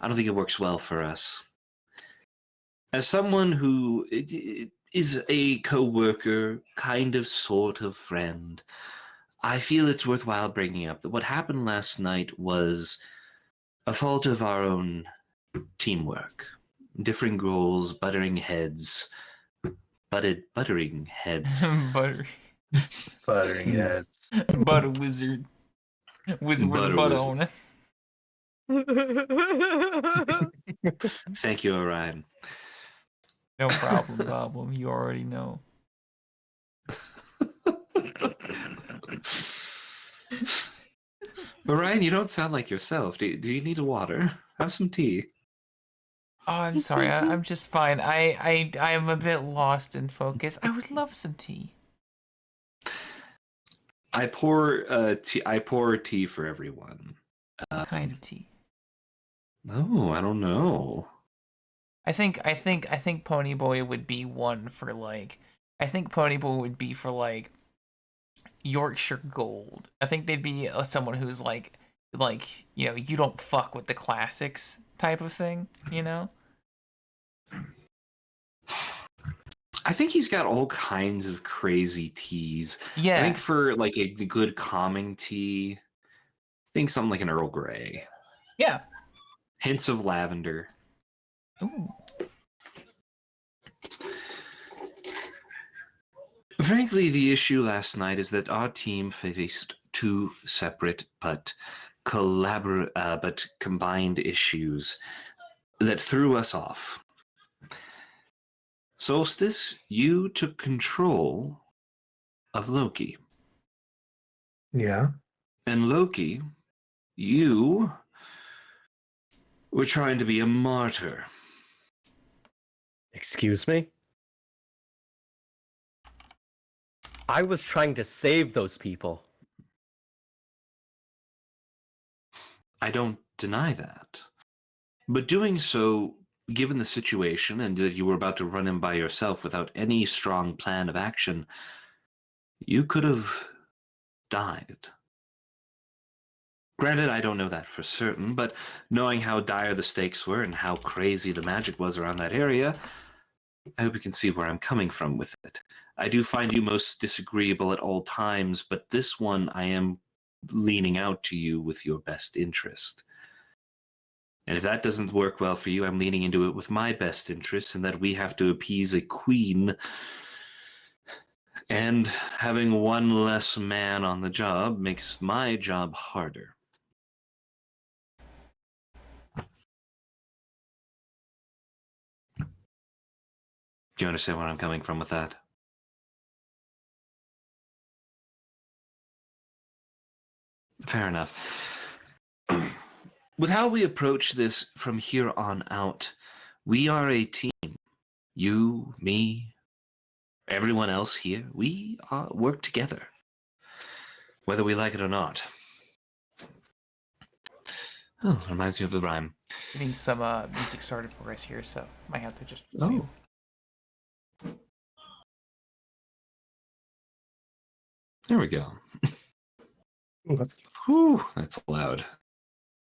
don't think it works well for us. As someone who is a co-worker, kind of sort of friend, I feel it's worthwhile bringing up that what happened last night was a fault of our own teamwork. Differing goals, buttering heads. Buttering heads. Butter. Buttering heads. Butter wizard. Wizard with a Butter butter wizard. on it. Thank you, Orion. No problem. You already know. Orion, you don't sound like yourself. Do you need water? Have some tea. Oh, I'm sorry. I'm just fine. I am a bit lost in focus. I would love some tea. I pour tea for everyone. What kind of tea? No, I don't know. I think Ponyboy would be one for like. I think Ponyboy would be for like Yorkshire Gold. I think they'd be someone who's like you don't fuck with the classics type of thing. You know. I think he's got all kinds of crazy teas. Yeah. I think for like a good calming tea, I think something like an Earl Grey. Yeah. Hints of lavender. Ooh. Frankly, the issue last night is that our team faced two separate but combined issues that threw us off. Solstice, you took control of Loki. Yeah. And Loki, you were trying to be a martyr. Excuse me? I was trying to save those people. I don't deny that. But doing so, given the situation and that you were about to run him by yourself without any strong plan of action, you could have died. Granted, I don't know that for certain, but knowing how dire the stakes were and how crazy the magic was around that area, I hope you can see where I'm coming from with it. I do find you most disagreeable at all times, but this one I am leaning out to you with your best interest. And if that doesn't work well for you, I'm leaning into it with my best interest, and that we have to appease a queen. And having one less man on the job makes my job harder. Do you understand where I'm coming from with that? Fair enough. With how we approach this from here on out, we are a team. You, me, everyone else here, we work together, whether we like it or not. Oh, reminds me of a rhyme. Getting some music started for us here, so might have to just. Oh. There we go. Ooh, that's, Whew, that's loud.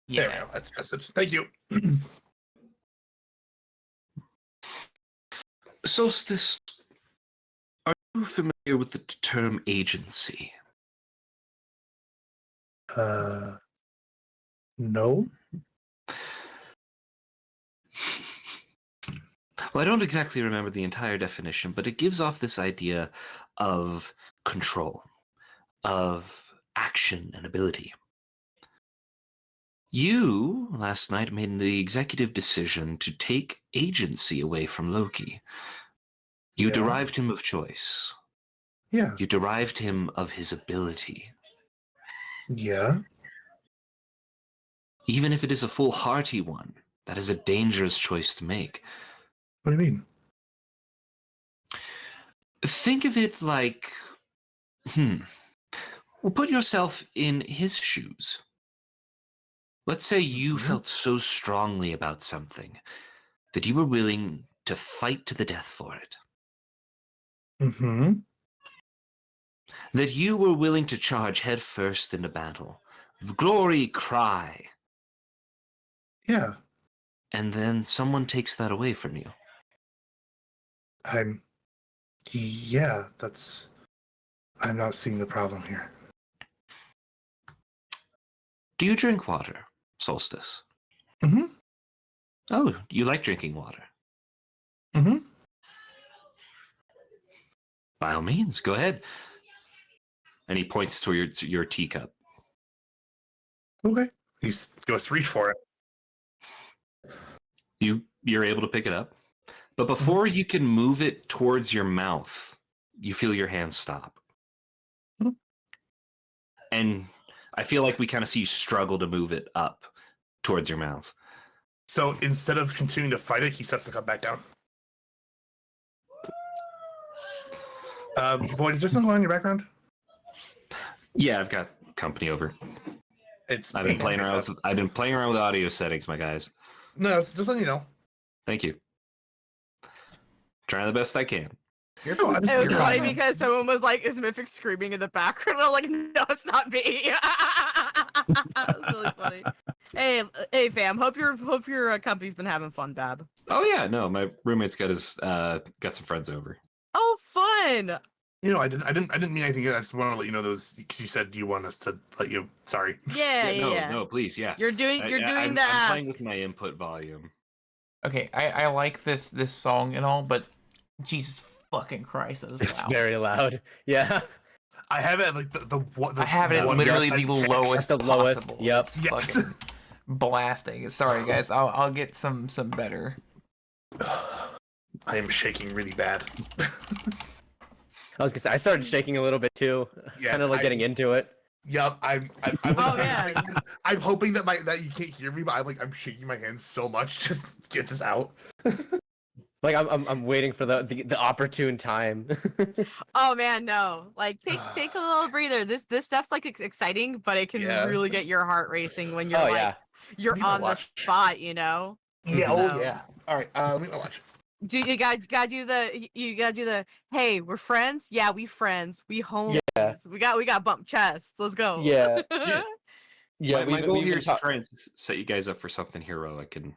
There we Yeah. go. That's message. Thank you. Solstice, are you familiar with the term agency? No. Well, I don't exactly remember the entire definition, but it gives off this idea of control, of action and ability. You, last night, made the executive decision to take agency away from Loki. You Yeah. derived him of choice. Yeah. You derived him of his ability. Yeah. Even if it is a foolhardy one, that is a dangerous choice to make. What do you mean? Think of it like, well, put yourself in his shoes. Let's say you felt so strongly about something that you were willing to fight to the death for it. Mm-hmm. That you were willing to charge headfirst into battle. Glory cry. Yeah. And then someone takes that away from you. Yeah, I'm not seeing the problem here. Do you drink water, Solstice? Mm-hmm. Oh, you like drinking water. Mm-hmm. By all means, go ahead. And he points to your teacup. Okay. He goes to reach for it. You're able to pick it up. But before you can move it towards your mouth, you feel your hand stop. Mhm. And I feel like we kind of see you struggle to move it up towards your mouth. So instead of continuing to fight it, he sets the cup back down. Void, is there something going on in your background? Yeah, I've got company over. I've been playing around with audio settings, my guys. No, it's just letting you know. Thank you. Trying the best I can. No, It was you're funny fine. because someone was like, "Is Mythic screaming in the background?" I'm like, "No, it's not me." That's really funny. Hey, fam. Hope your company's been having fun, Bab. Oh yeah, no, my roommate's got some friends over. Oh, fun. You know, I didn't mean anything. I just want to let you know those because you said you want us to let you. Sorry. Yeah. No, please, yeah. You're doing I'm the ask. playing with my input volume. Okay, I like this song and all, but Jesus fucking Christ, that is It's loud. very loud. Yeah. I have it at like the I have it at one literally percent the tick. lowest At the lowest, possible. yep. It's Yes. fucking blasting. Sorry guys, I'll get some better. I am shaking really bad. I was gonna say I started shaking a little bit too. Yeah, Kind of like getting into it. Yep, I'm Oh, yeah. I'm hoping that you can't hear me, but I'm shaking my hands so much to get this out. Like I'm waiting for the opportune time. Oh man, no. Like take a little breather. This stuff's like exciting, but it can Yeah. really get your heart racing when you're Oh like yeah. you're Need to on the watch. spot, you know? Yeah, So- oh yeah. All right, let me watch. Do you gotta do the hey, we're friends? Yeah, we friends. We homies. We got bump chests. Let's go. Yeah. Yeah. Yeah. my goal we've here been is to ta- try and set you guys up for something heroic and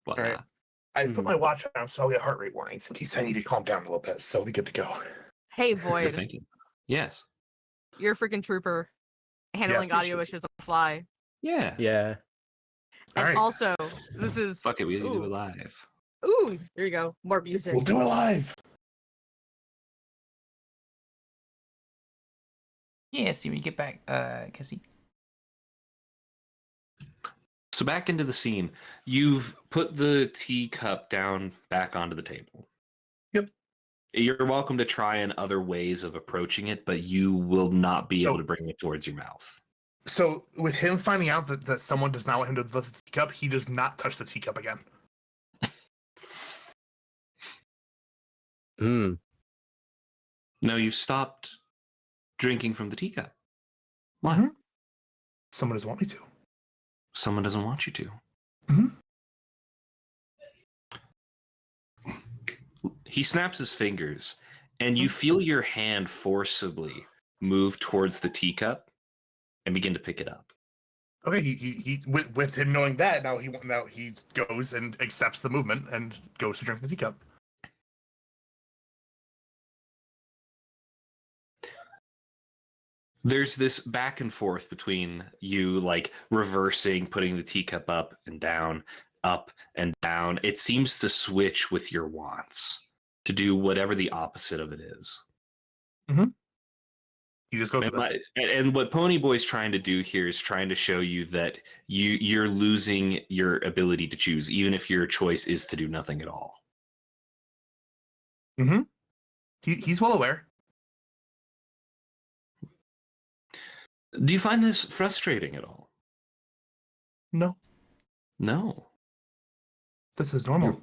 whatnot. Alright. I put Mhm. my watch on, so I'll get heart rate warnings in case I need to calm down a little bit. So we good to go. Hey You're Void, thinking. Yes. you're a freaking trooper. Handling Yes, audio issues on the fly. Yeah. Yeah. And Alright. also, this is Fuck it, we do Ooh. it live. ooh, there you go. More music. We'll do it live. Yeah, see when you get back, Cassie. So back into the scene. You've put the teacup down back onto the table. Yep. You're welcome to try in other ways of approaching it, but you will not be able So- to bring it towards your mouth. So with him finding out that someone does not want him to lift the teacup, he does not touch the teacup again. Hmm. No, you've stopped drinking from the teacup. Why? Mhm. Someone doesn't want me to. Someone doesn't want you to. Mhm. He snaps his fingers, and you feel your hand forcibly move towards the teacup and begin to pick it up. Okay, he with him knowing that now he goes and accepts the movement and goes to drink the teacup. There's this back and forth between you, like reversing, putting the teacup up and down, up and down. It seems to switch with your wants to do whatever the opposite of it is. He just goes with it. And what Ponyboy's trying to do here is trying to show you that you're losing your ability to choose, even if your choice is to do nothing at all. Mm-hmm. He's well aware. Do you find this frustrating at all? No, No. this is normal.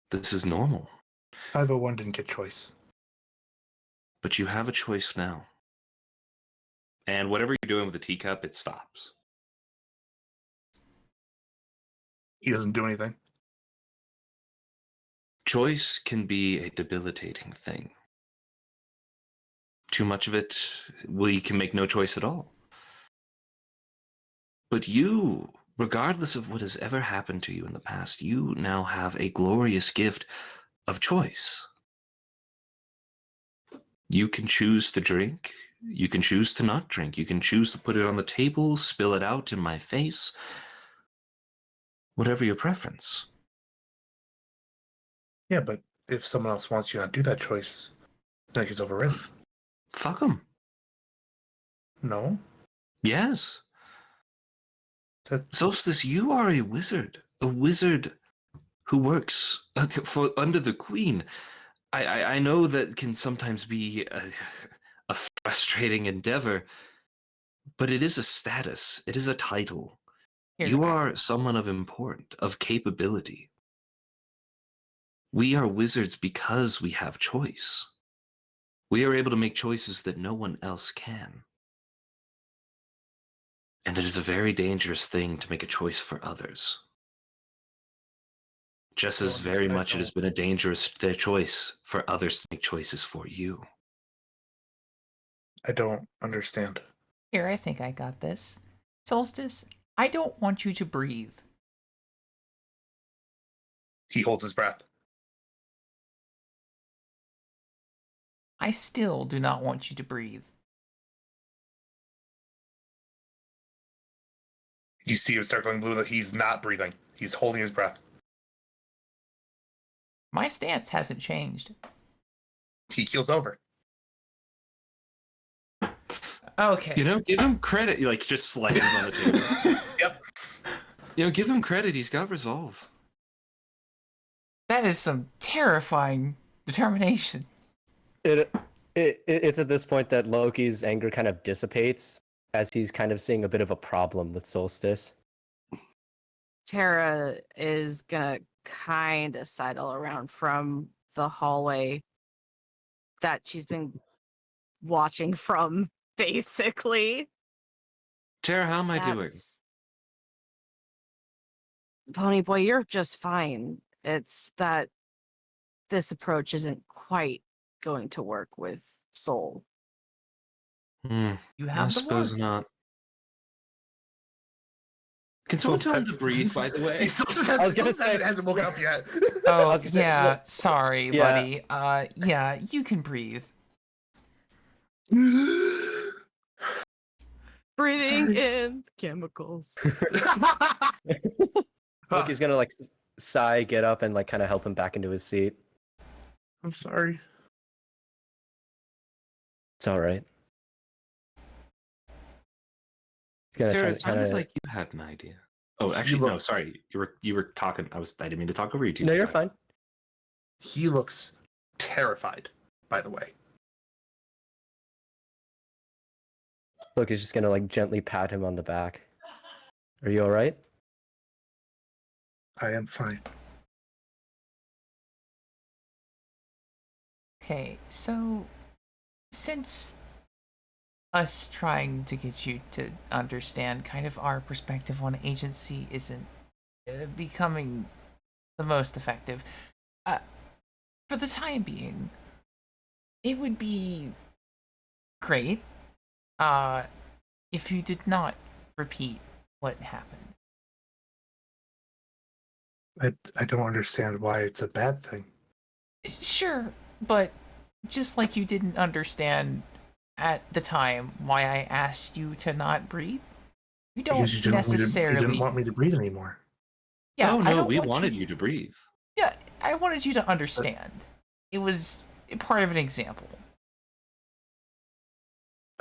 This is normal. 501 didn't get choice. But you have a choice now. And whatever you're doing with the teacup, it stops. He doesn't do anything. Choice can be a debilitating thing. Too much of it, we can make no choice at all. But you, regardless of what has ever happened to you in the past, you now have a glorious gift of choice. You can choose to drink. You can choose to not drink. You can choose to put it on the table, spill it out in my face. Whatever your preference. Yeah, but if someone else wants you to not do that choice, then it gets overridden. Fuck them. No, Yes. that Solstice, you are a wizard who works under the queen. I know that can sometimes be a frustrating endeavor, but it is a status. It is a title. You are someone of importance, of capability. We are wizards because we have choice. We are able to make choices that no one else can. And it is a very dangerous thing to make a choice for others. Just as very much it has been a dangerous choice for others to make choices for you. I don't understand. Here, I think I got this. Solstice, I don't want you to breathe. He holds his breath. I still do not want you to breathe. You see him start going blue. That he's not breathing. He's holding his breath. My stance hasn't changed. He keels over. Okay. You know, give him credit. Like, just slams on the table. Yep. You know, give him credit. He's got resolve. That is some terrifying determination. It's at this point that Loki's anger kind of dissipates as he's kind of seeing a bit of a problem with Solstice. Tara is gonna kind of sidle around from the hallway that she's been watching from, basically. Tara, how am I doing? That's- Pony boy, you're just fine. It's that this approach isn't quite going to work with Soul. Hmm, You I have the suppose one. not. Can someone tell him to Solstice- breathe, by the way? I was gonna say- hasn't woken up yet. Oh, was gonna say, yeah. what- Sorry, Yeah. buddy. Yeah, you can breathe. Breathing Sorry. in chemicals. Loki's gonna like sigh, get up, and like kind of help him back into his seat. I'm sorry. It's all right. He's gonna Tara, try it to sounded kind of. like you had an idea. Oh, He actually, no. looks- Sorry, you were talking. I didn't mean to talk over you. No, you're Go fine. He looks terrified, by the way. Look, is just gonna like gently pat him on the back. Are you all right? I am fine. Okay, so since us trying to get you to understand kind of our perspective on agency isn't becoming the most effective, for the time being, it would be great if you did not repeat what happened. I don't understand why it's a bad thing. Sure, but just like you didn't understand at the time why I asked you to not breathe, you don't Because you didn't necessarily. you didn't want me to breathe anymore. Yeah, oh I no, don't we want wanted you to breathe. Yeah, I wanted you to understand. It was part of an example.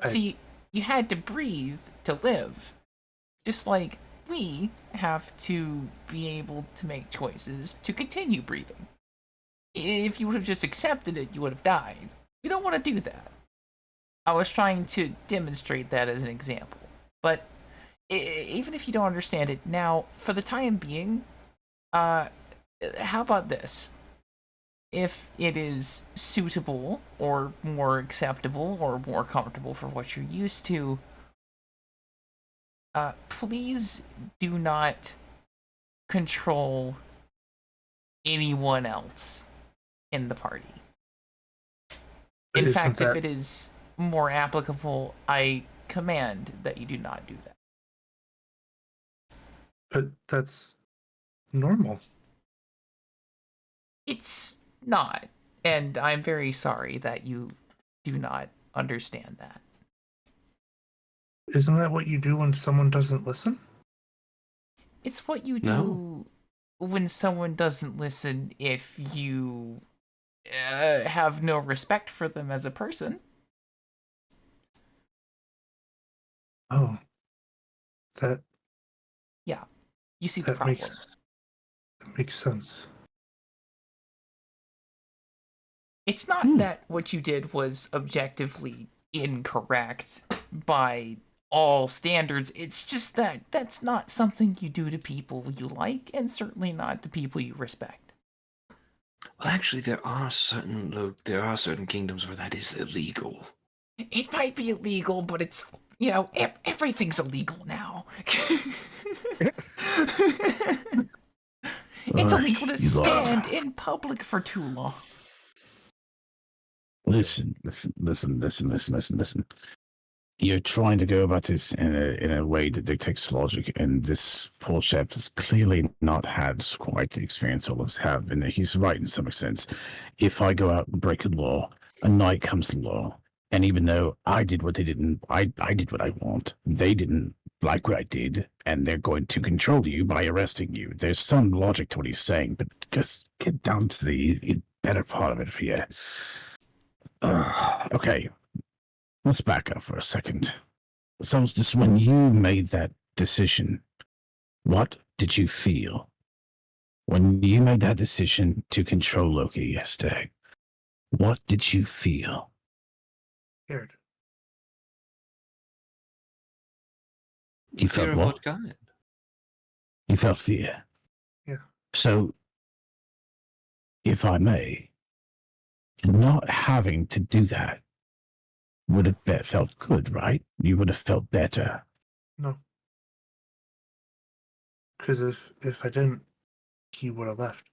See, you had to breathe to live. Just like we have to be able to make choices to continue breathing. If you would have just accepted it, you would have died. You don't want to do that. I was trying to demonstrate that as an example. But even if you don't understand it now, for the time being, how about this? If it is suitable or more acceptable or more comfortable for what you're used to, please do not control anyone else in the party. In Isn't fact, if that- it is more applicable, I command that you do not do that. But that's normal. It's not, and I'm very sorry that you do not understand that. Isn't that what you do when someone doesn't listen? It's what you No. do when someone doesn't listen if you have no respect for them as a person. Oh, that Yeah, you see the that problem. makes sense. It's not that what you did was objectively incorrect by all standards. It's just that that's not something you do to people you like, and certainly not to people you respect. Well, actually, there are certain kingdoms where that is illegal. It might be illegal, but it's, you know, everything's illegal now. It's illegal to stand in public for too long. Listen. You're trying to go about this in a way that dictates logic, and this poor chap has clearly not had quite the experience all of us have, and he's right in some extent. If I go out and break a law, a knight comes to law, and even though I did what they didn't, I did what I want. They didn't like what I did, and they're going to control you by arresting you. There's some logic to what he's saying, but just get down to the better part of it for you. Okay. Let's back up for a second. So, just when you made that decision, what did you feel? When you made that decision to control Loki yesterday, what did you feel? Scared. You Fear felt of what? what kind? You felt fear. Yeah. So, if I may, not having to do that would have felt good, right? You would have felt better. No. Because if I didn't, he would have left.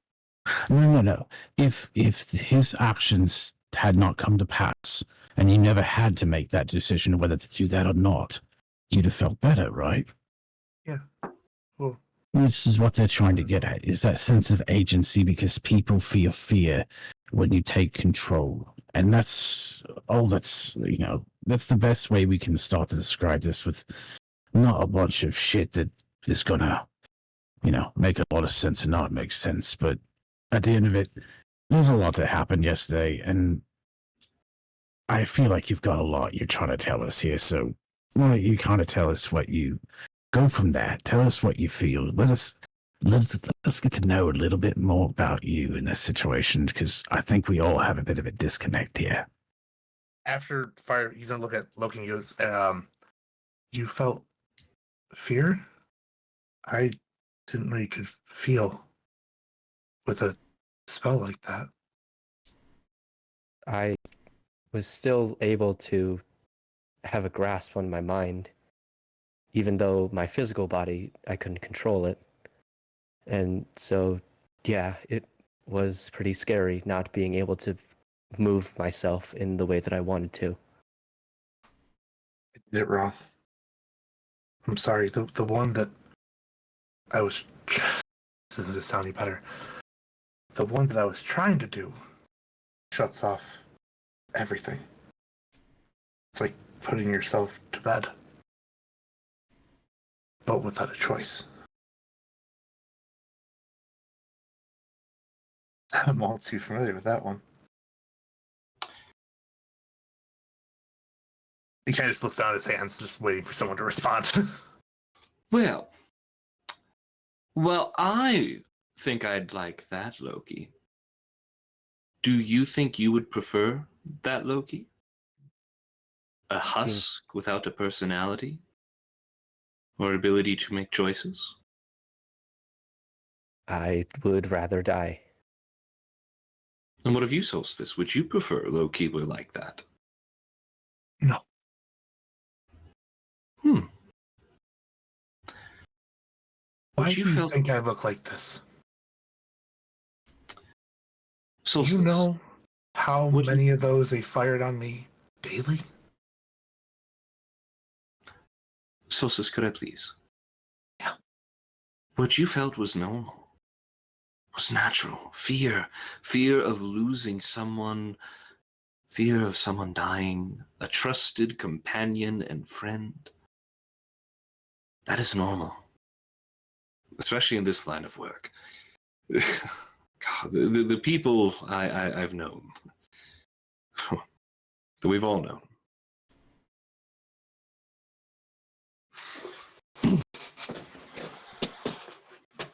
No. If his actions had not come to pass, and you never had to make that decision whether to do that or not, you'd have felt better, right? Yeah. Well, This is what they're trying to get at, is that sense of agency, because people feel fear when you take control. And that's that's the best way we can start to describe this, with not a bunch of shit that is gonna, make a lot of sense and not make sense. But at the end of it, there's a lot that happened yesterday, and I feel like you've got a lot you're trying to tell us here. So why don't you kind of tell us what you go from that? Tell us what you feel. Let's get to know a little bit more about you in this situation, because I think we all have a bit of a disconnect here. after fire, he's gonna look at Loki and goes, You felt fear? I didn't know you could feel with a spell like that. I was still able to have a grasp on my mind, even though my physical body, I couldn't control it. And so, yeah, it was pretty scary not being able to move myself in the way that I wanted to. I did it wrong. I'm sorry. The one that I was... This isn't sounding better. The one that I was trying to do shuts off everything. It's like putting yourself to bed, but without a choice. I'm all too familiar with that one. He kind of just looks down at his hands, just waiting for someone to respond. Well, I think I'd like that, Loki. Do you think you would prefer that, Loki? A husk without a personality? Or ability to make choices? I would rather die. And what of you, Solstice? Would you prefer Loki were like that? No. Why do you think I look like this? Solstice, You know how many of those they fired on me daily? Solstice, could I please? Yeah. What you felt was normal, was natural. Fear of losing someone, fear of someone dying, a trusted companion and friend. That is normal, especially in this line of work. God, the people I've known, that we've all known.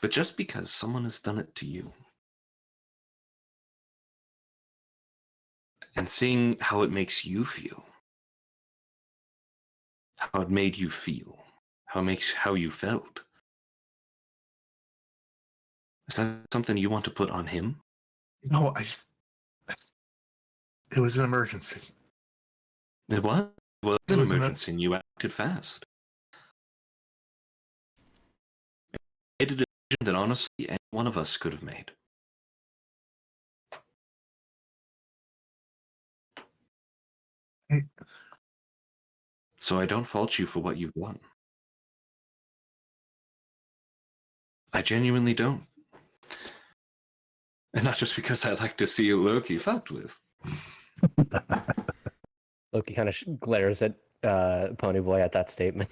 But just because someone has done it to you, and seeing how it makes you feel, how it made you feel, how you felt, is that something you want to put on him? No, it was an emergency. It was. Well, it It was was an an emergency, and you acted fast. You made a decision that honestly any one of us could have made. So I don't fault you for what you've done. I genuinely don't. And not just because I like to see Loki fucked with. Loki kind of glares at Ponyboy at that statement.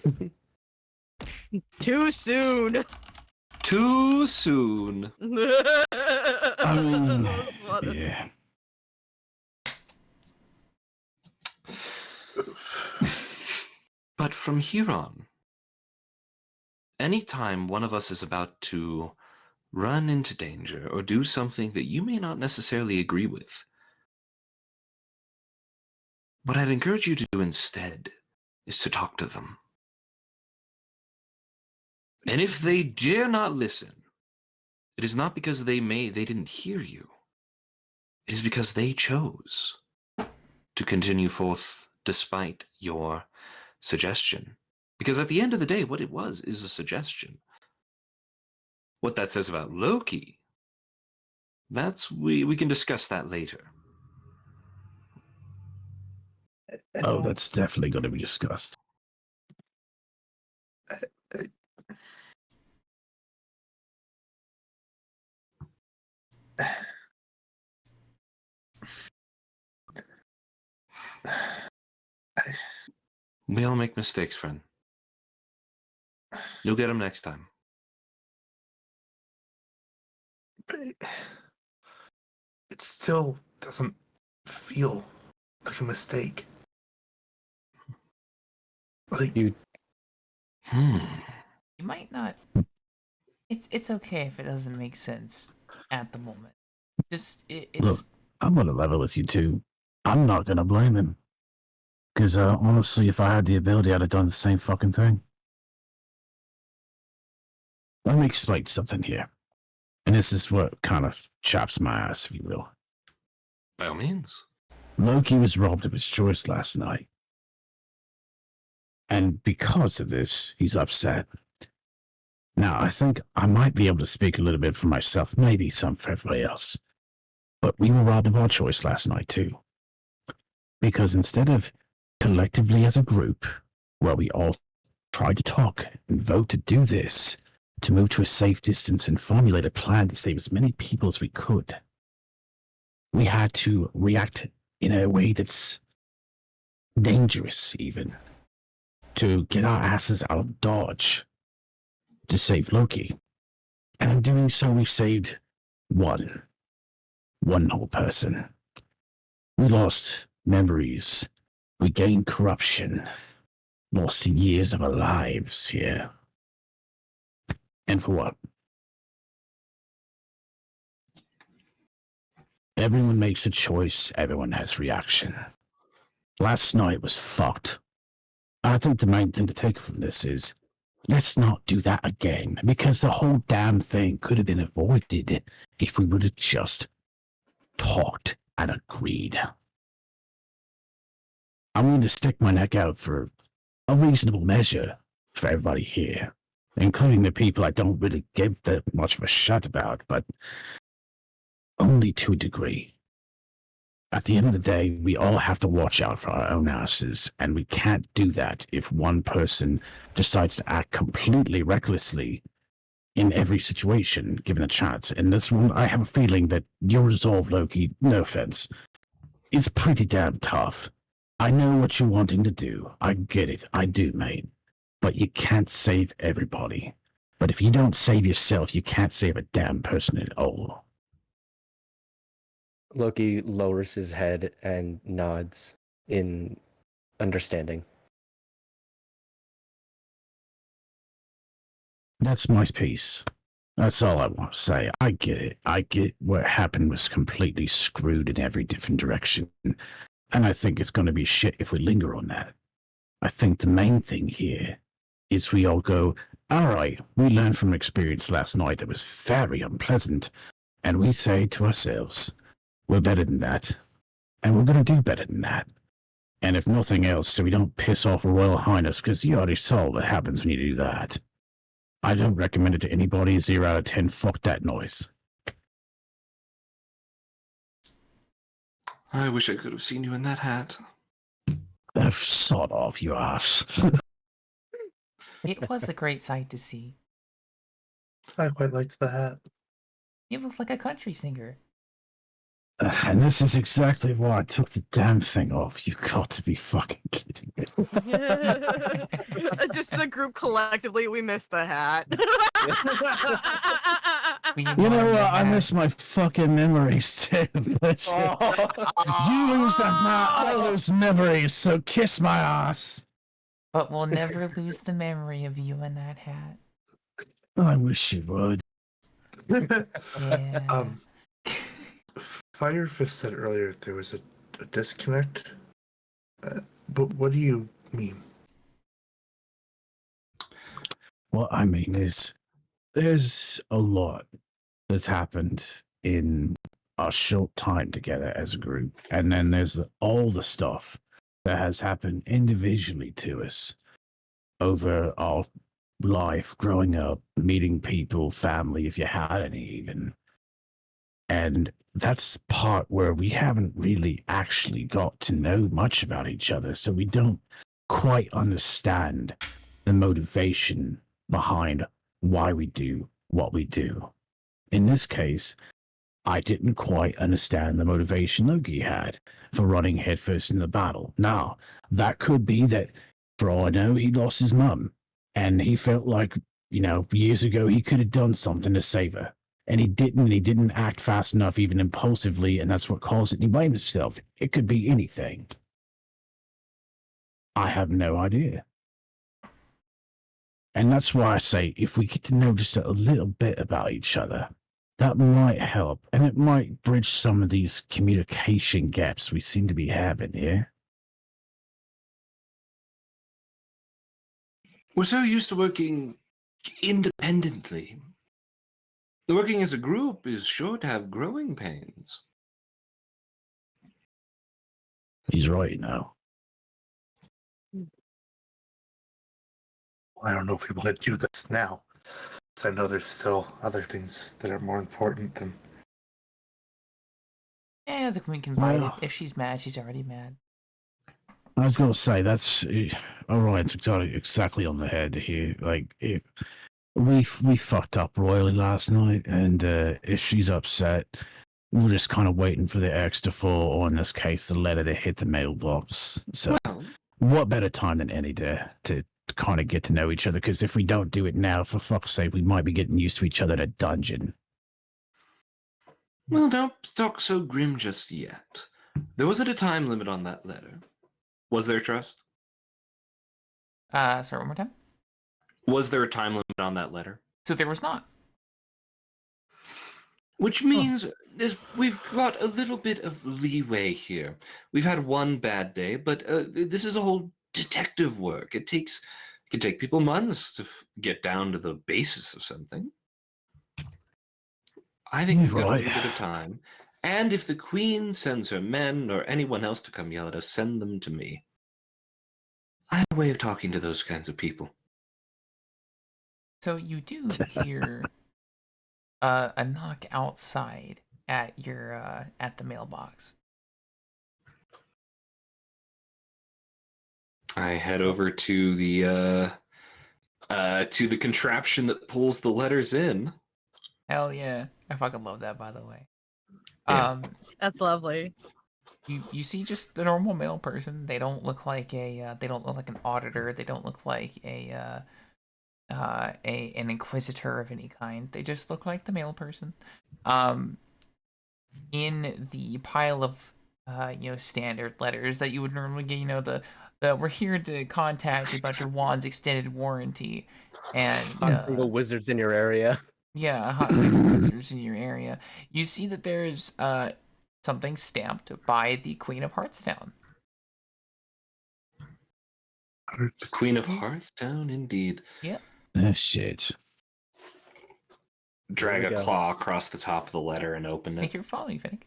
Too soon. Too soon. I mean, yeah. But from here on, anytime one of us is about to run into danger or do something that you may not necessarily agree with, what I'd encourage you to do instead is to talk to them. And if they dare not listen, it is not because they didn't hear you. It is because they chose to continue forth despite your suggestion. Because at the end of the day, what it was is a suggestion. What that says about Loki, we can discuss that later. Oh, that's definitely going to be discussed. We all make mistakes, friend. You'll get them next time. It still doesn't feel like a mistake. Like You You might not. It's okay if it doesn't make sense at the moment. Just it's Look, I'm going to level with you too. I'm not going to blame him. Because honestly, if I had the ability, I'd have done the same fucking thing. Let me explain something here. And this is what kind of chaps my ass, if you will. By all means. Loki was robbed of his choice last night. And because of this, he's upset. Now, I think I might be able to speak a little bit for myself, maybe some for everybody else. But we were robbed of our choice last night, too. Because instead of collectively as a group, where we all tried to talk and vote to do this, to move to a safe distance and formulate a plan to save as many people as we could, we had to react in a way that's dangerous, even, to get our asses out of Dodge to save Loki. And in doing so, we saved one whole person. We lost memories. We gained corruption. Lost years of our lives here. And for what? Everyone makes a choice. Everyone has reaction. Last night was fucked. I think the main thing to take from this is let's not do that again, because the whole damn thing could have been avoided if we would have just talked and agreed. I'm going to stick my neck out for a reasonable measure for everybody here, including the people I don't really give that much of a shit about, but only to a degree. At the end of the day, we all have to watch out for our own asses, and we can't do that if one person decides to act completely recklessly in every situation, given a chance. And this one, I have a feeling that your resolve, Loki, no offense, is pretty damn tough. I know what you're wanting to do. I get it. I do, mate. But you can't save everybody. But if you don't save yourself, you can't save a damn person at all. Loki lowers his head and nods in understanding. That's my piece. That's all I want to say. I get it. I get what happened was completely screwed in every different direction. And I think it's going to be shit if we linger on that. I think the main thing here is we all go, all right, we learned from experience last night that was very unpleasant. And we say to ourselves, we're better than that. And we're going to do better than that. And if nothing else, so we don't piss off a Royal Highness, because you already saw what happens when you do that. I don't recommend it to anybody. 0 out of 10. Fuck that noise. I wish I could have seen you in that hat. Sod off, you ass. It was a great sight to see. I quite liked the hat. You look like a country singer. And this is exactly why I took the damn thing off. You've got to be fucking kidding me. Just the group collectively, we missed the hat. We You won know the what? I hat. miss my fucking memories too. But you lose a hat, I lose memories, so kiss my ass. But we'll never lose the memory of you in that hat. I wish you would. Yeah. Fire Fist said earlier there was a disconnect. But what do you mean? What I mean is, there's a lot that's happened in our short time together as a group, and then there's all the stuff that has happened individually to us over our life, growing up, meeting people, family, if you had any even. And that's part where we haven't really actually got to know much about each other, so we don't quite understand the motivation behind why we do what we do. In this case, I didn't quite understand the motivation Loki had for running headfirst in the battle. Now, that could be that, for all I know, he lost his mum, and he felt like, years ago he could have done something to save her. And he didn't act fast enough, even impulsively, and that's what caused it, and he blamed himself. It could be anything. I have no idea. And that's why I say, if we get to know just a little bit about each other, that might help, and it might bridge some of these communication gaps we seem to be having here. We're so used to working independently. The working as a group is sure to have growing pains. He's right, you know. I don't know if we want to do this now. So I know there's still other things that are more important than. The queen can bite it. Well- If she's mad, she's already mad. I was gonna say that's Orion's exactly on the head here. Like we fucked up royally last night, and if she's upset, we're just kind of waiting for the X to fall, or in this case, the letter to hit the mailbox. So, Well, what better time than any to kind of get to know each other? Because if we don't do it now, for fuck's sake, we might be getting used to each other in a dungeon. well, don't talk so grim just yet. There wasn't a time limit on that letter. Was there, Trust? Sorry, one more time. Was there a time limit on that letter? So there was not. Which means we've got a little bit of leeway here. We've had one bad day, but this is a whole detective work. It can take people months to get down to the basis of something. I think we've got a Right. little bit of time. And if the Queen sends her men or anyone else to come yell at us, send them to me. I have a way of talking to those kinds of people. So you do hear a knock outside at your at the mailbox. I head over to the contraption that pulls the letters in. Hell yeah. I fucking love that, by the way. Yeah. That's lovely. You see just the normal mail person. They don't look like they don't look like an auditor. They don't look like an inquisitor of any kind. They just look like the mail person. In the pile of standard letters that you would normally get, the we're here to contact you about your wand's extended warranty, and Hot single wizards in your area. yeah, hot single wizards in your area. You see that there's something stamped by the Queen of Hearthstown. The Queen of Hearthstown, indeed. Yep. Ah, shit. Drag There we a go. claw across the top of the letter and open Thank it. you for following, Finnick.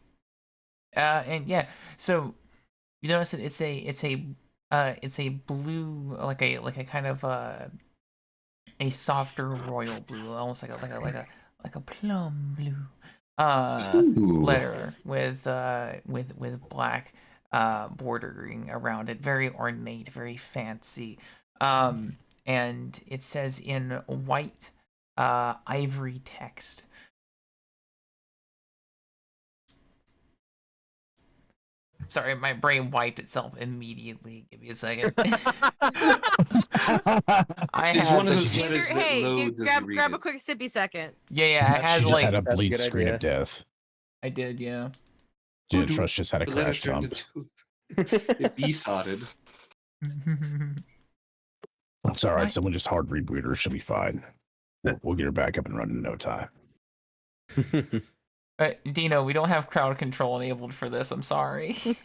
And yeah, so you notice that it's a blue, like a kind of a softer royal blue, almost like a plum blue Ooh. letter with black bordering around it, very ornate, very fancy. And it says in white ivory text. Sorry, my brain wiped itself immediately. Give me a second. I It's had one of the those shit- letters that loads as you read grab a it. quick sippy second. Yeah, I had She just had a That's a bleed good screen idea. of death. I did, yeah. Yeah, Trust just had a The letter crash turned dump. into it besotted. It's all right. Right. Someone just hard reboot her. She'll be fine. We'll get her back up and running in no time. Dino, we don't have crowd control enabled for this. I'm sorry. That's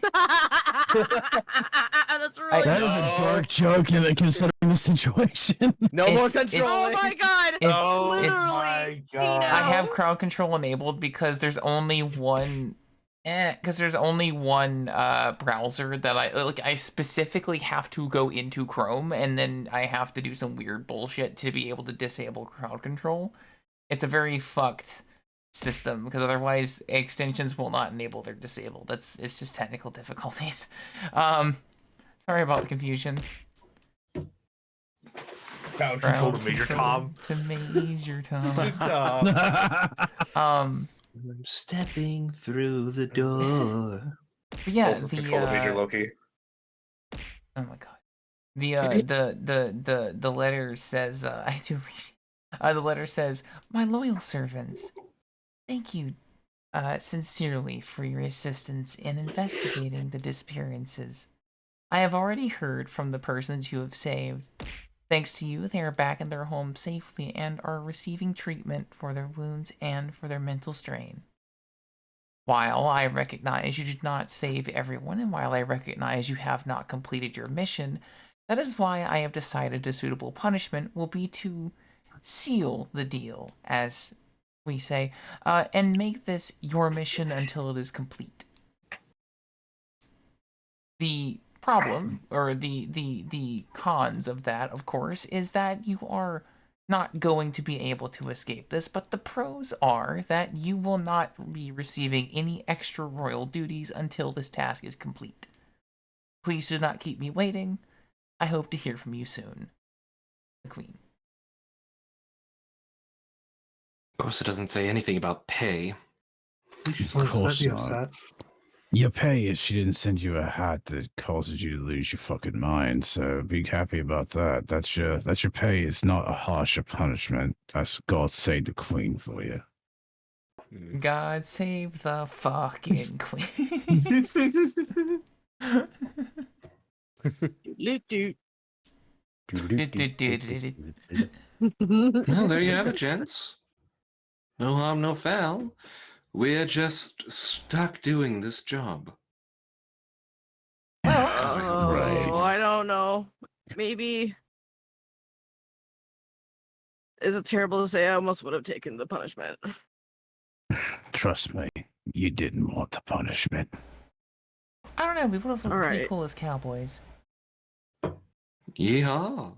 really That is good. a dark joke, considering the situation. No more It's- controlling. Oh my god! Literally, Dino. I have crowd control enabled because there's only one. Browser that I specifically have to go into Chrome, and then I have to do some weird bullshit to be able to disable crowd control. It's a very fucked system because otherwise extensions will not enable their disabled. It's just technical difficulties. Sorry about the confusion. Crowd control to Major Tom. To Major Tom. I'm stepping through the door. But yeah, Hold the control of Major Loki. Oh my god. The letter says I do appreciate the letter says, "My loyal servants, thank you sincerely for your assistance in investigating the disappearances. I have already heard from the persons you have saved. Thanks to you, they are back in their home safely and are receiving treatment for their wounds and for their mental strain. While I recognize you did not save everyone, and while I recognize you have not completed your mission, That is why I have decided a suitable punishment will be to seal the deal, as we say, and make this your mission until it is complete. The problem, or the cons of that, of course, is that you are not going to be able to escape this, but the pros are that you will not be receiving any extra royal duties until this task is complete. Please do not keep me waiting. I hope to hear from you soon. The Queen. Of course, it doesn't say anything about pay. She's Of slightly course not. upset. Your pay is she didn't send you a hat that causes you to lose your fucking mind, so be happy about that. That's your pay. It's not a harsher punishment. That's God save the Queen for you. God save the fucking Queen. Well, there you have it, gents. No harm, no foul. We're just stuck doing this job. Oh, Right. I don't know. Maybe. Is it terrible to say I almost would have taken the punishment? Trust me, you didn't want the punishment. I don't know, we would have looked pretty Alright. cool as cowboys. Yeehaw.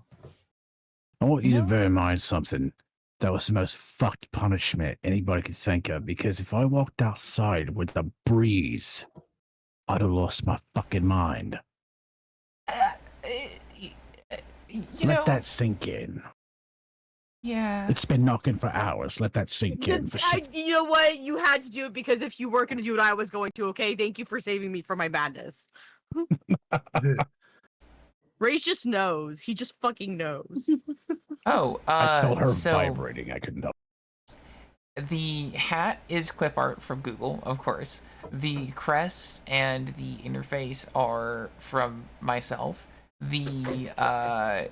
I want you to No. bear in mind something. That was the most fucked punishment anybody could think of, because if I walked outside with a breeze, I'd have lost my fucking mind. You Let know, that sink in. yeah. It's been knocking for hours. Let that sink in. For shit. You know what? You had to do it because if you weren't going to do it, I was going to. Okay, thank you for saving me from my madness. Rage just knows. He just fucking knows. Oh, I felt her so vibrating. I couldn't help. the hat is clip art from Google, of course. The crest and the interface are from myself. The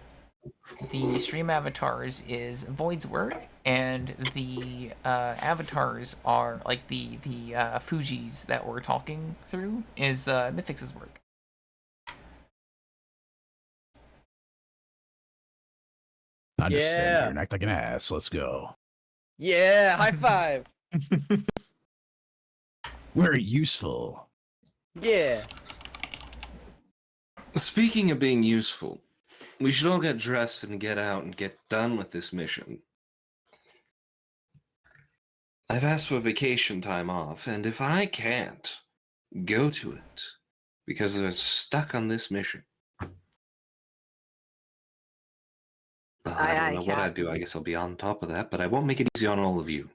stream avatars is Void's work, and the avatars are like the Fujis that we're talking through is Mythix's work. I just stand Yeah. here and act like an ass. Let's go. Yeah, high five. We're useful. Yeah. Speaking of being useful, we should all get dressed and get out and get done with this mission. I've asked for vacation time off, and if I can't go to it because they're stuck on this mission, well, I Aye, don't aye, know what Cap. I'd do. I guess I'll be on top of that, but I won't make it easy on all of you.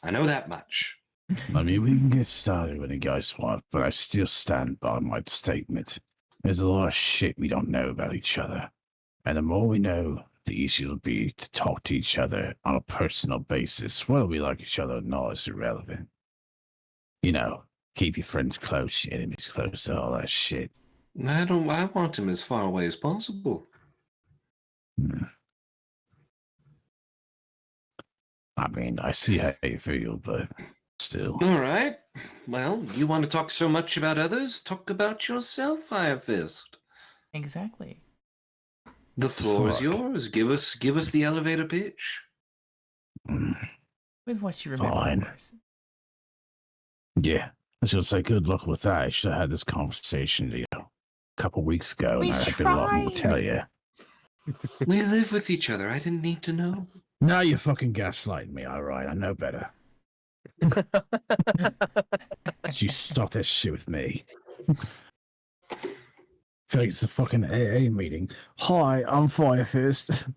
I know that much. I mean, we can get started when you guys want, but I still stand by my statement. There's a lot of shit we don't know about each other. And the more we know, the easier it'll be to talk to each other on a personal basis. Whether we like each other or not is irrelevant. You know, keep your friends close, your enemies close, all that shit. I want him as far away as possible. Hmm. I mean, I see how you feel, but still. All right. Well, you want to talk so much about others? Talk about yourself, Fire Fist. Exactly. The floor is Fuck. yours. Give us the elevator pitch. Mm, With what you remember, Fine. of course. yeah, I should say good luck with that. I should have had this conversation, a couple weeks ago, We and I had a lot more to tell tried. you. We live with each other. I didn't need to know. Now you're fucking gaslighting me, alright? I know better. You stop that shit with me. Feel like it's a fucking AA meeting. Hi, I'm Fire Fist.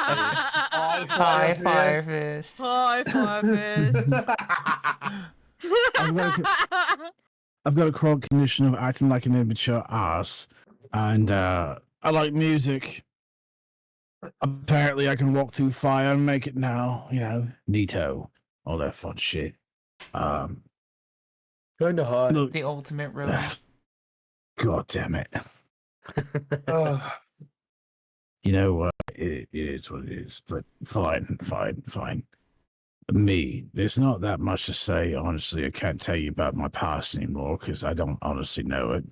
Hi, Fire Fist. High five fist. I've got a chronic condition of acting like an immature ass, and I like music. Apparently, I can walk through fire and make it now. You know, neato, all that fun shit. Kinda hot. Look, The ultimate road. God damn it. Oh, You know what? It is what it is, but fine. Me, there's not that much to say. Honestly, I can't tell you about my past anymore because I don't honestly know it.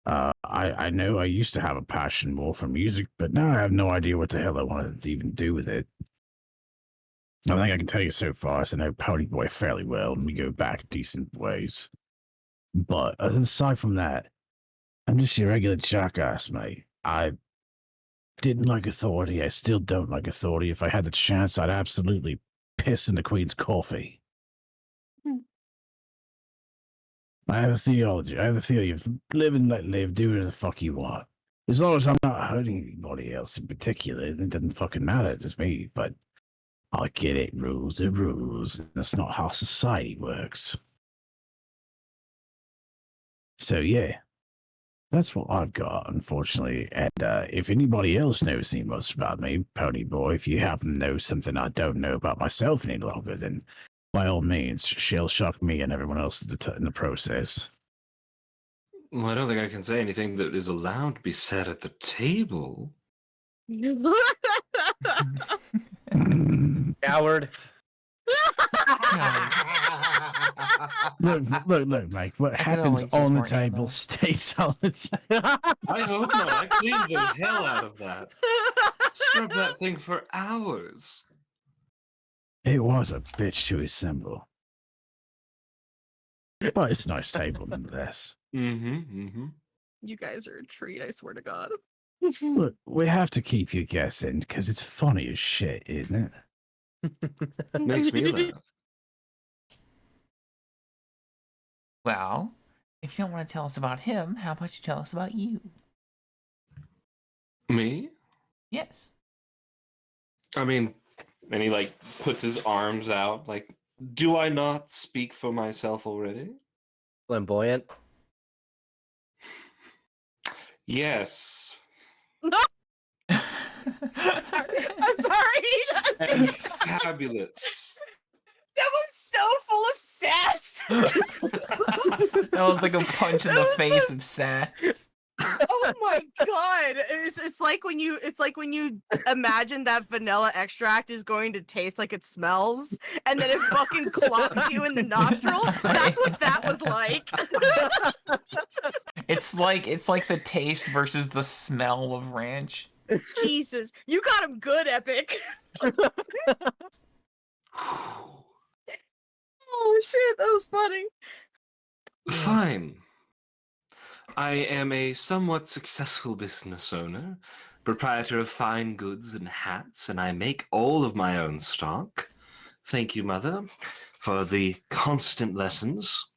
I know I used to have a passion more for music, but now I have no idea what the hell I wanted to even do with it. I think I can tell you so far as I know Pony Boy fairly well, and we go back decent ways. But aside from that, I'm just your regular jackass, mate. I didn't like authority. I still don't like authority. If I had the chance, I'd absolutely piss in the Queen's coffee. I have a theology. I have a theory of live and let live, do whatever the fuck you want. As long as I'm not hurting anybody else in particular, it doesn't fucking matter to me, but I get it, rules are rules. That's not how society works. So yeah, that's what I've got, unfortunately. And if anybody else knows any much about me, Pony Boy, if you happen to know something I don't know about myself any longer, then by all means, shell shock me and everyone else in the process. Well, I don't think I can say anything that is allowed to be said at the table. Coward. Look, Mike. What I could happens always use on the more table ammo. stays on the table. I hope not. I cleaned the hell out of that. Scrub that thing for hours. It was a bitch to assemble, but it's a nice table nonetheless. You guys are a treat, I swear to God. Look, we have to keep you guessing because it's funny as shit, isn't it? Makes me laugh. Well, if you don't want to tell us about him, how about you tell us about you? Me? Yes. I mean, and he like puts his arms out. Like, do I not speak for myself already? Flamboyant. Yes. I'm sorry. And fabulous. That was so full of sass. That was like a punch in the face of sass. Oh my god! It's like when you imagine that vanilla extract is going to taste like it smells, and then it fucking clocks you in the nostril. That's what that was like. It's like the taste versus the smell of ranch. Jesus, you got him good, Epic. Oh shit, that was funny. Fine. I am a somewhat successful business owner, proprietor of fine goods and hats, and I make all of my own stock. Thank you, Mother, for the constant lessons.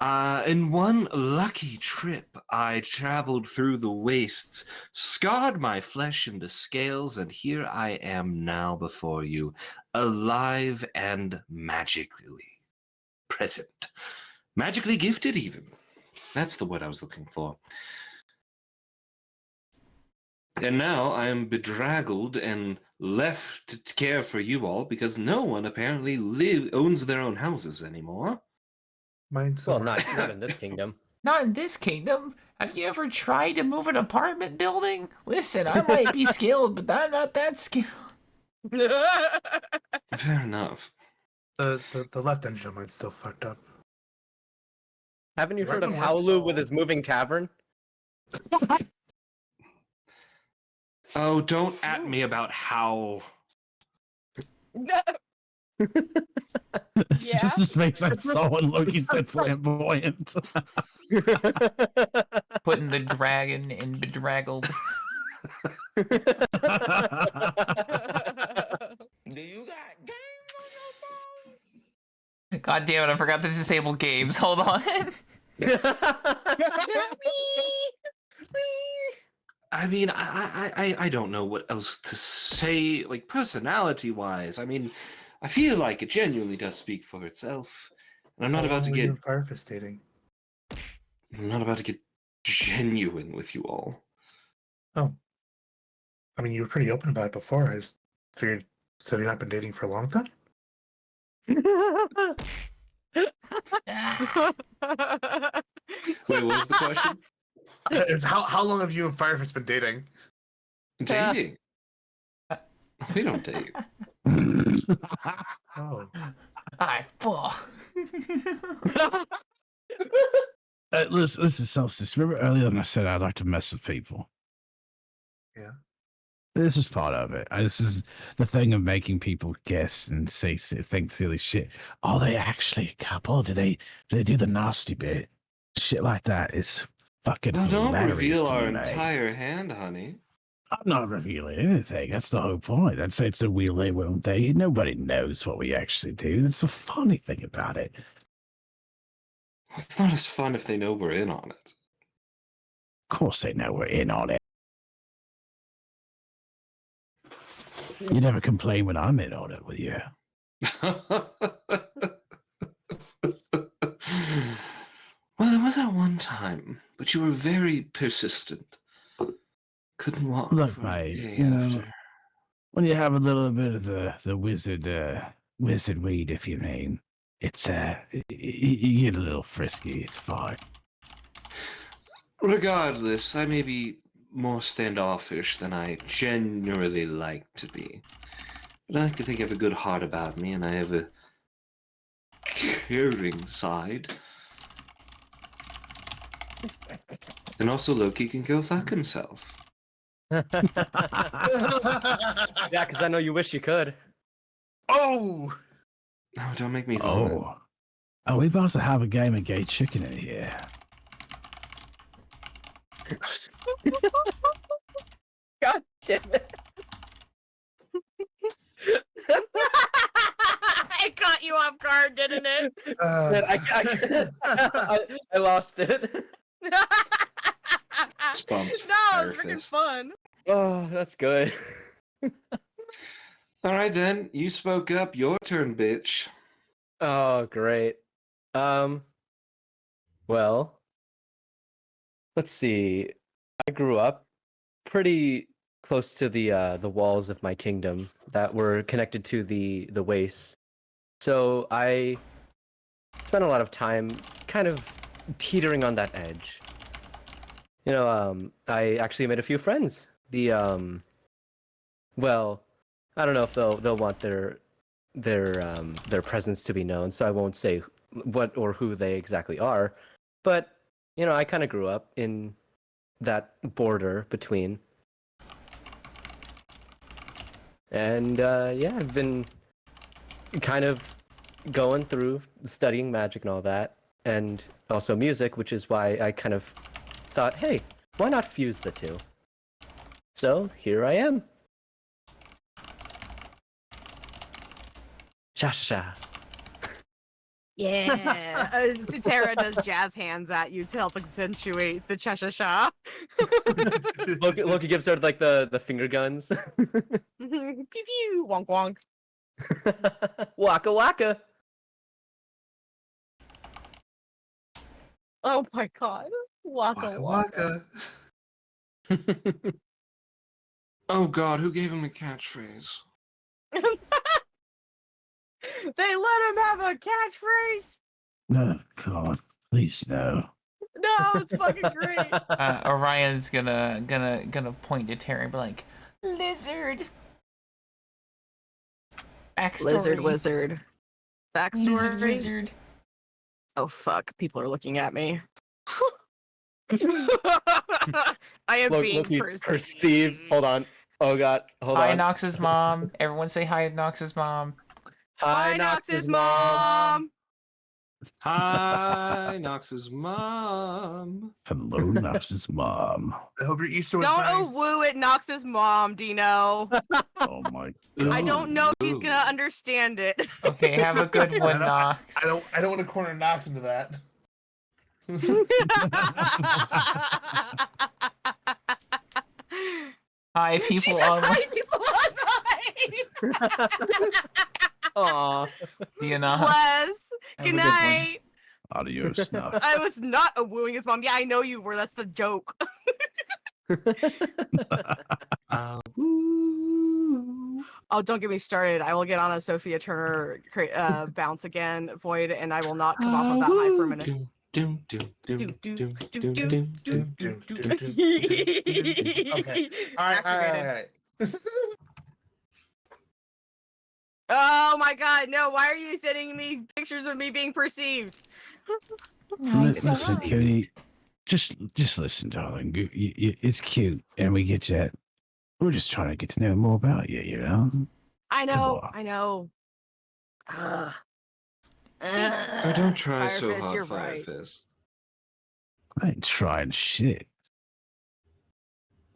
In one lucky trip, I traveled through the wastes, scarred my flesh into scales, and here I am now before you, alive and magically present. Magically gifted, even. That's the word I was looking for. And now I am bedraggled and left to care for you all because no one apparently owns their own houses anymore. Mine's Well, somewhere. not in this kingdom. Not in this kingdom. Have you ever tried to move an apartment building? Listen, I might be skilled, but I'm not that skilled. Fair enough. The left engine of mine's still fucked up. Haven't you Right heard of one Howlu works. with his moving tavern? Oh, don't at me about how. It's just the face I saw when Loki said flamboyant. Putting the dragon in bedraggled. Do you got game on your phone? God damn it, I forgot to disable games. Hold on. I mean, I don't know what else to say, like, personality-wise. I mean, I feel like it genuinely does speak for itself. And I'm not How about to long were you get... and Firefist dating? I'm not about to get genuine with you all. Oh. I mean, you were pretty open about it before. I just figured, so have you not been dating for long then? Wait, what was the question? It's how long have you and Firefist been dating? Dating? We don't date. Oh. I fall. Listen, Solstice. Remember earlier when I said I'd like to mess with people? Yeah. This is part of it. This is the thing of making people guess and think silly shit. Are they actually a couple? Do they do the nasty bit? Shit like that is fucking Well, don't hilarious reveal to our me, mate. entire hand, honey. I'm not revealing anything. That's the whole point. That's it's a will they, won't they. Nobody knows what we actually do. That's the funny thing about it. It's not as fun if they know we're in on it. Of course they know we're in on it. You never complain when I'm in on it with you. Well, there was that one time, but you were very persistent. Couldn't walk Look, for mate, a day you know, after. when you have a little bit of the wizard weed, if you mean, it's you get a little frisky. It's fine. Regardless, I may be more standoffish than I generally like to be. But I like to think I have a good heart about me, and I have a caring side. And also, Loki can go fuck himself. Yeah, because I know you wish you could. Oh! Oh, don't make me vomit. Oh, are we about to have a game of gay chicken in here? God damn it. It caught you off guard, didn't it? Man, I lost it. This bomb's No, it was fire freaking fist. fun. Oh, that's good. All right, then. You spoke up. Your turn, bitch. Oh, great. Well, let's see. I grew up pretty close to the walls of my kingdom that were connected to the wastes. So I spent a lot of time kind of teetering on that edge. You know, I actually made a few friends. Well, I don't know if they'll want their presence to be known, so I won't say what or who they exactly are. But you know, I kind of grew up in that border between, and yeah, I've been kind of going through studying magic and all that, and also music, which is why I kind of thought, hey, why not fuse the two? So here I am. Sha sha sha. Yeah. Tara does jazz hands at you to help accentuate the cha-cha-cha. Loki gives her like the finger guns. Pew pew, wonk wonk. Waka waka. Oh my god. Waka Waka waka. waka. Oh, God. Who gave him a catchphrase? They let him have a catchphrase? No, God, please no. No, it's fucking great. Orion's gonna point to Terry and be like, "Lizard." Backstory. Lizard wizard. Backstory. Lizard wizard. Oh fuck, people are looking at me. I am being Loki perceived. perceived. Hold on. Oh god. Hold Hi, on. Nox's mom. Everyone say hi to Nox's mom. Hi, Nox's mom. Hi, Nox's mom. Hello, Nox's mom. I hope your Easter was Don't nice. woo at Nox's mom, Dino. Oh my I don't know if she's Ooh. gonna understand it. Okay, have a good one, Nox. I don't want to corner Knox into that. Hi, She people says online. hi, people online. Aw. You know. Bless. Have a Good good one. night. Adios, Nox. I was not a wooing his mom. Yeah, I know you were. That's the joke. Oh, don't get me started. I will get on a Sophia Turner bounce again, Void, and I will not come off of that high for a minute. Doom, doom, doom, Do, doom, do, doom, do, doom, do, doom. do, do, do. Okay. All right, Activated. all right. Oh my god, no, why are you sending me pictures of me being perceived? Nice. Listen, Alright. Cutie, just listen, darling. It's cute, and we get that. We're just trying to get to know more about you, you know? I Come know, on. I know. Ugh. Oh, don't try Fire so Fist, hard, you're Fire right. Fist. I ain't trying shit.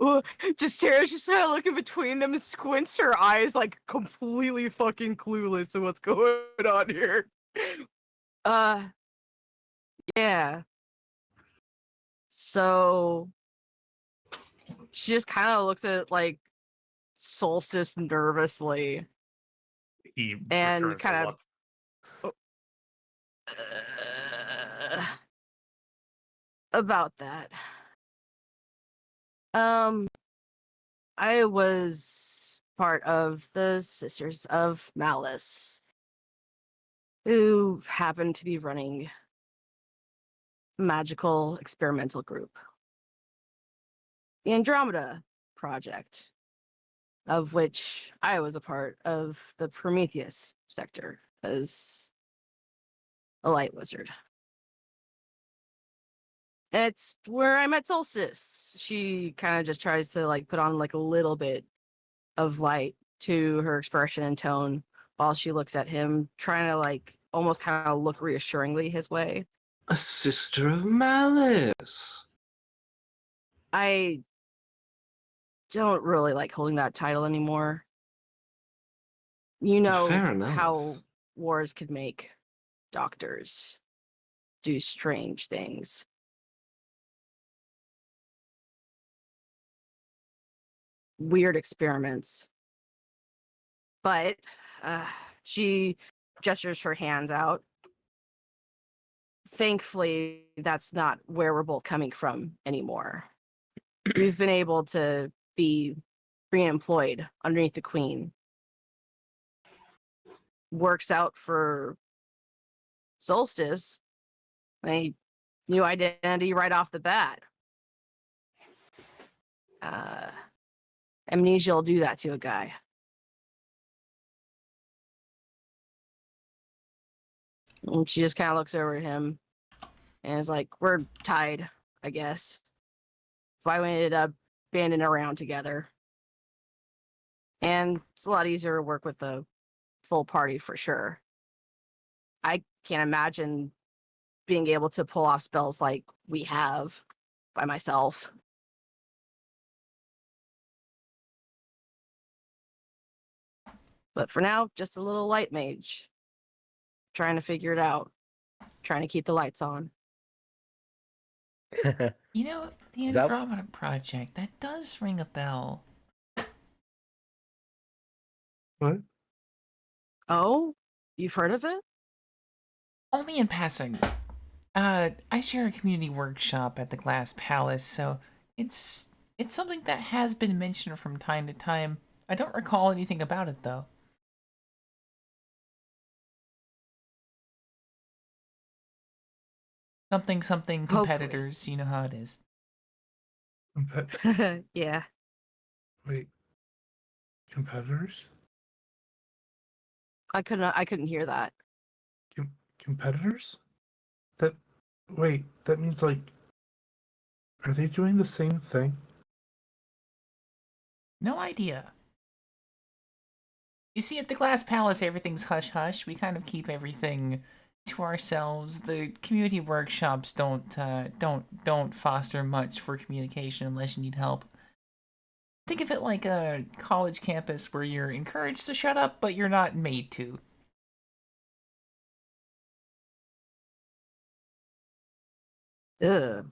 Ooh, just Tara's just kind of looking between them and squints her eyes like completely fucking clueless to what's going on here. Uh, yeah. So she just kind of looks at like Solstice nervously He and returns the kind look. of about that. Um, I was part of the Sisters of Malice, who happened to be running a magical experimental group, the Andromeda Project, of which I was a part of the Prometheus sector as a light wizard. It's where I met Solstice. She kind of just tries to like put on like a little bit of light to her expression and tone while she looks at him, trying to like almost kind of look reassuringly his way. A sister of malice. I don't really like holding that title anymore. You know Fair enough. how wars could make doctors do strange things. Weird experiments. But she gestures her hands out. Thankfully, that's not where we're both coming from anymore. We've been able to be re-employed underneath the Queen. Works out for Solstice. A new identity right off the bat. Amnesia will do that to a guy. And she just kind of looks over at him and is like, we're tied, I guess. Why we ended up banding around together. And it's a lot easier to work with the full party for sure. I can't imagine being able to pull off spells like we have by myself. But for now, just a little light mage. Trying to figure it out. Trying to keep the lights on. You know, the Is that- Andromeda Project, that does ring a bell. What? Oh? You've heard of it? Only in passing. I share a community workshop at the Glass Palace, so it's something that has been mentioned from time to time. I don't recall anything about it though. Something Hopefully. competitors, you know how it is. Yeah. Wait. Competitors? I couldn't hear that. Competitors? That. Wait, that means like. Are they doing the same thing? No idea. You see, at the Glass Palace, everything's hush hush. We kind of keep everything to ourselves. The community workshops don't foster much for communication unless you need help. Think of it like a college campus where you're encouraged to shut up, but you're not made to. Ugh.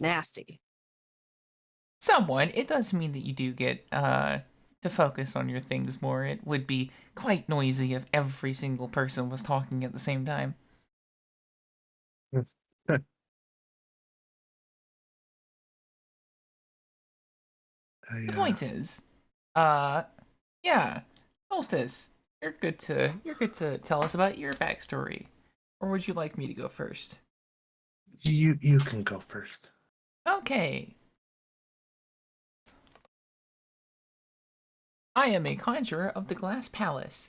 Nasty. Somewhat. It does mean that you do get to focus on your things more. It would be quite noisy if every single person was talking at the same time. The point is, yeah, Solstice, you're good to tell us about your backstory. Or would you like me to go first? You can go first. Okay. I am a conjurer of the Glass Palace.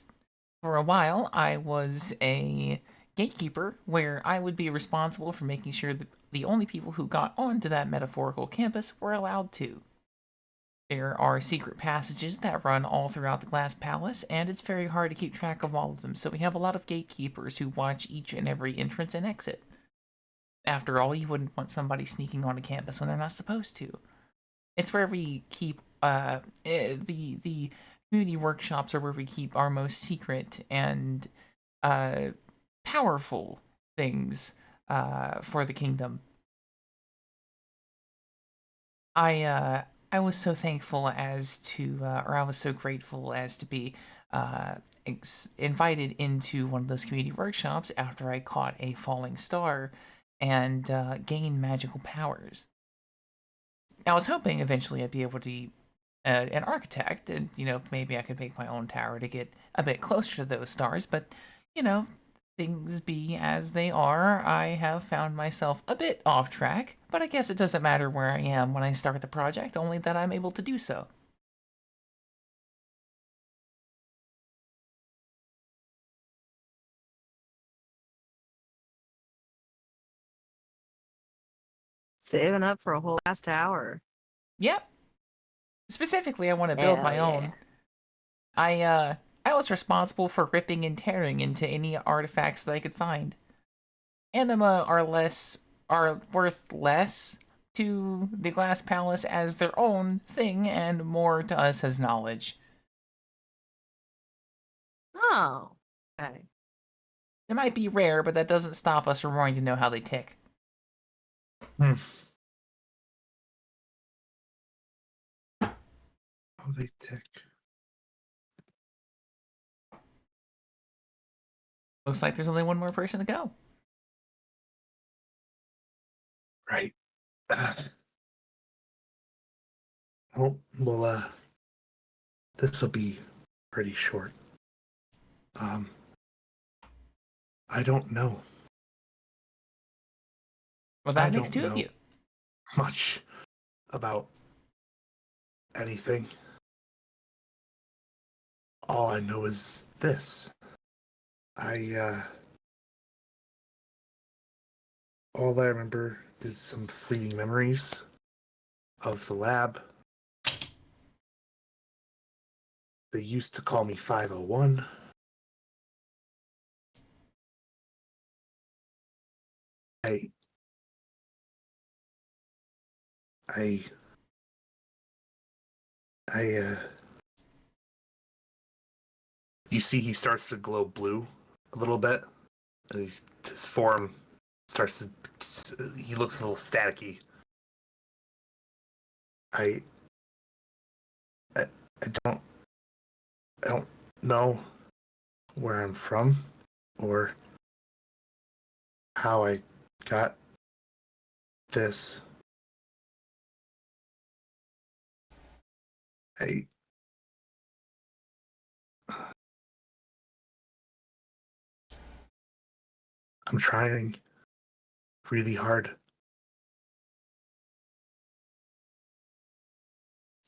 For a while, I was a gatekeeper, where I would be responsible for making sure that the only people who got onto that metaphorical campus were allowed to. There are secret passages that run all throughout the Glass Palace, and it's very hard to keep track of all of them, so we have a lot of gatekeepers who watch each and every entrance and exit. After all, you wouldn't want somebody sneaking onto campus when they're not supposed to. It's where we keep the community workshops are where we keep our most secret and powerful things for the kingdom. I was so thankful as to, or I was so grateful as to be invited into one of those community workshops after I caught a falling star and gained magical powers. I was hoping eventually I'd be able to be an architect, and maybe I could make my own tower to get a bit closer to those stars. But things be as they are. I have found myself a bit off track, but I guess it doesn't matter where I am when I start the project, only that I'm able to do so. Saving up for a whole last tower. Yep. Specifically, I want to build my own. I was responsible for ripping and tearing into any artifacts that I could find. Anima are worth less to the Glass Palace as their own thing and more to us as knowledge. Oh, okay. It might be rare, but that doesn't stop us from wanting to know how they tick. Oh, they tick. Looks like there's only one more person to go. Right. Well, this will be pretty short. I don't know. Well, I that makes don't two of know you. much about anything. All I know is this. All I remember is some fleeting memories of the lab. They used to call me 501. I I I You see he starts to glow blue a little bit, and his form starts to he looks a little staticky. I I, I don't know where I'm from or how I got this. I I'm trying really hard.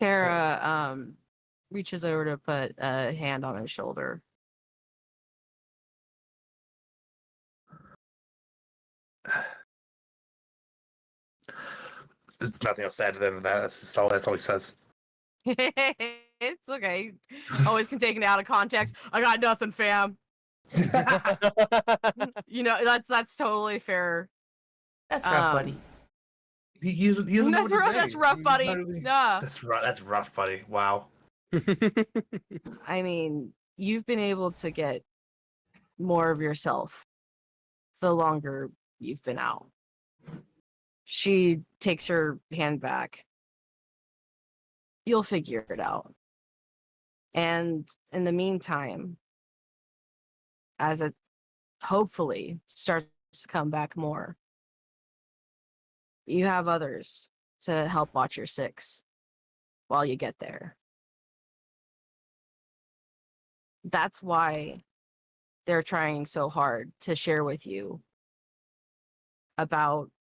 Tara reaches over to put a hand on his shoulder. There's nothing else to add to that. That's all he says. It's okay. Always can take it out of context. I got nothing, fam. That's totally fair. That's rough, buddy. He doesn't know what to say. That's rough, He's buddy. not really- Yeah. That's rough, buddy. Wow. I mean, you've been able to get more of yourself the longer you've been out. She takes her hand back. You'll figure it out. And in the meantime, as it hopefully starts to come back more, you have others to help watch your six while you get there. That's why they're trying so hard to share with you about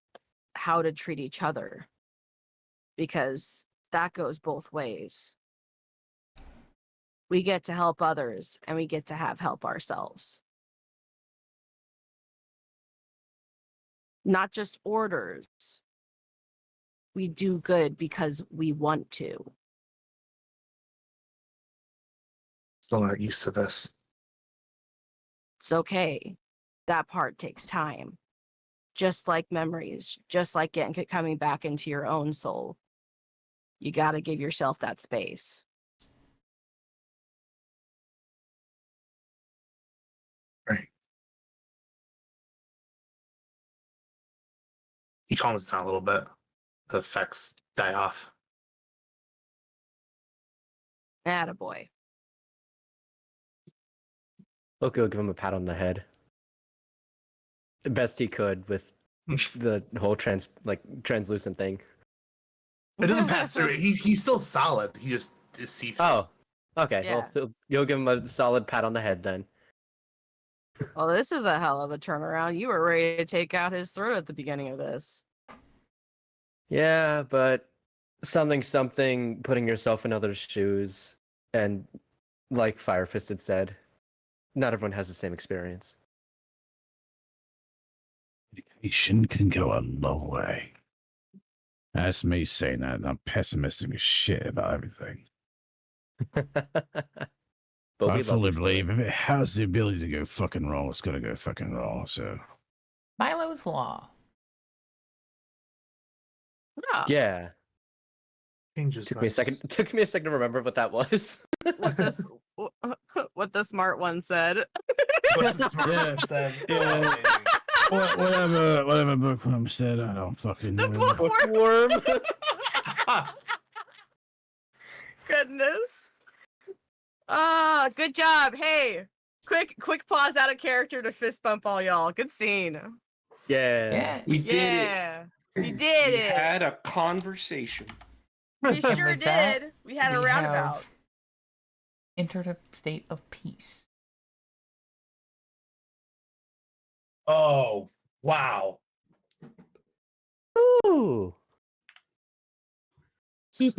how to treat each other, because that goes both ways. We get to help others and we get to have help ourselves. not just orders. We do good because we want to. Still not used to this. It's okay. That part takes time. Just like memories, just like coming back into your own soul. You got to give yourself that space. Right. He calms down a little bit. The effects die off. Attaboy. Loki will give him a pat on the head. The best he could with the whole translucent thing. It doesn't pass through. He's still solid. He just is see-through. Oh, okay. Yeah. Well, you'll give him a solid pat on the head then. Well, this is a hell of a turnaround. You were ready to take out his throat at the beginning of this. Yeah, but something, putting yourself in others' shoes, and like Fire Fisted said, not everyone has the same experience. Education can go a long way. That's me saying that, and I'm pessimistic as shit about everything. But I we love fully you for believe it. if it has the ability to go fucking wrong, it's gonna go fucking wrong. So Milo's Law. Yeah. Yeah. Changes. Took me a second. Took me a second to remember what that was. What the smart one said. What's the smart Yeah. said? Yeah. Whatever Bookworm said, I don't fucking The know. bookworm. Worm. Goodness. Good job. Hey, quick pause out of character to fist bump all y'all. Good scene. Yeah. Yeah. We did it. Yeah, we did We it. had a conversation. We And sure with that, did. We had a we roundabout. have entered a state of peace. Oh, wow. Ooh. Thank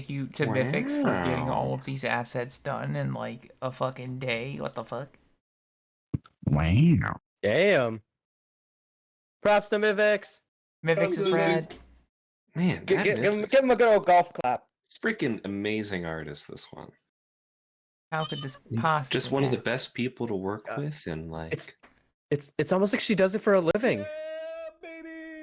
you to Mifix for getting all of these assets done in like a fucking day. What the fuck? Wow. Damn. Props to Mivix. Mifix is rad. Man, Give that him Mythic's a good old golf clap. freaking amazing artist. This one, How could this possibly just one of the happen? best people to work Yeah. with, and like It's almost like she does it for a living.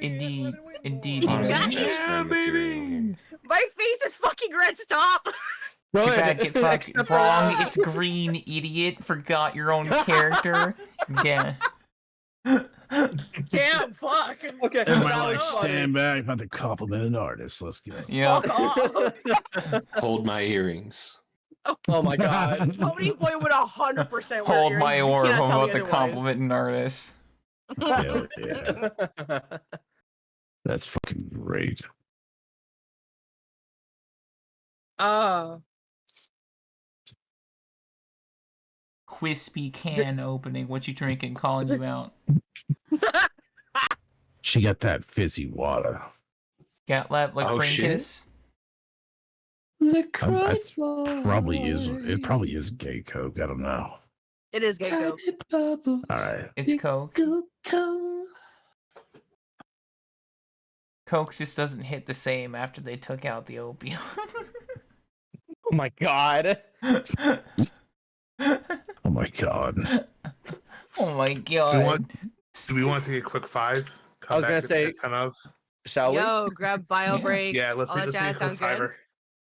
Indeed, indeed. honestly, Nice. best friend material here. My face is fucking red. Stop. Too bad get fucked Except for wrong. that. It's green, idiot. Forgot your own character. Yeah. Damn. Fuck. Okay. Everybody that like was stand back about to compliment an artist. Let's go. Yeah. Fuck off. Hold my earrings. Oh my god. Pony Boy would 100% wear Hold earrings. my You orb. cannot I'm tell me about to otherwise. compliment an artist. Hell yeah. That's fucking great. Crispy can opening. What you drinking? Calling you out. She got that fizzy water. Got that like Oh, shit. Crinkus? It probably is gay coke. I don't know. It is gay coke. All right. It's Coke. Coke just doesn't hit the same after they took out the opium. Oh my god. Oh my god. Oh my god. Do we want to take a quick 5? I was gonna say- 10 of. Shall we? Yo, grab bio Yeah. break. Yeah, let's all take that a jazz quick sound good? 5er.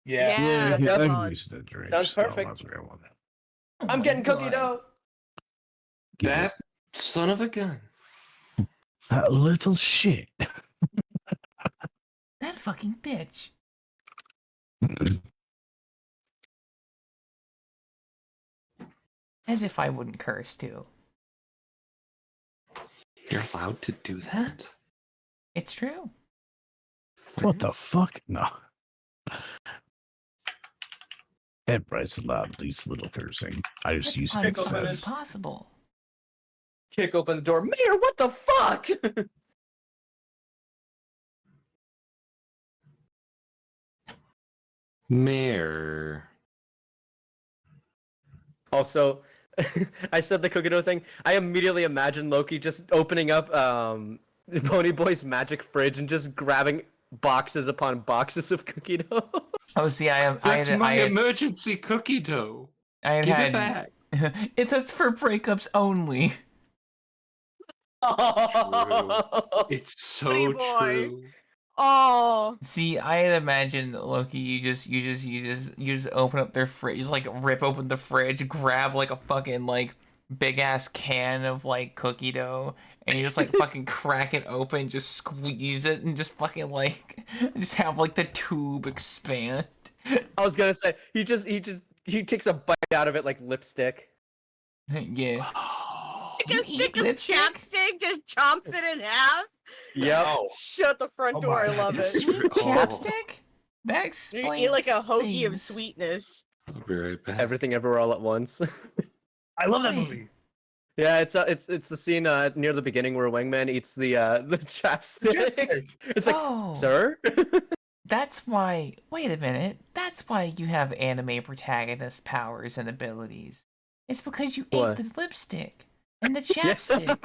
Yeah. Yeah, that's I solid. used to drink. Sounds so perfect. that's what I want. Oh I'm my getting cookie God. dough. That son of a gun. That little shit. That fucking bitch. As if I wouldn't curse too. You're allowed to do that? It's true. What the fuck? No. Everybody's allowed at least little cursing. I just That's use unbelievably excess. possible. Kick open the door. Mayor, what the fuck? Mayor. Also, I said the cookie dough thing. I immediately imagined Loki just opening up Pony Boy's magic fridge and just grabbing boxes upon boxes of cookie dough. Oh, see, That's my emergency cookie dough. Give it back. That's for breakups only. It's so Pretty boy. true. Oh, See, I had imagined Loki. You just open up their fridge, just like rip open the fridge, grab like a fucking like big ass can of like cookie dough, and you just like fucking crack it open, just squeeze it, and just fucking like just have like the tube expand. I was gonna say he takes a bite out of it like lipstick. Yeah. like You a stick eat of lipstick? chapstick, just chomps it in half. Yep. Oh, Shut the front Oh door. my I love goodness. it. You eat Oh. chapstick? That You explains eat like a hoagie of things. sweetness. I'll be right back. Everything Everywhere All at Once. I love that Why? movie. Yeah, it's the scene near the beginning where Wingman eats the chapstick. Chapstick. It's like, Oh. sir. That's why. Wait a minute. That's why you have anime protagonist powers and abilities. It's because you What? ate the lipstick and the chapstick.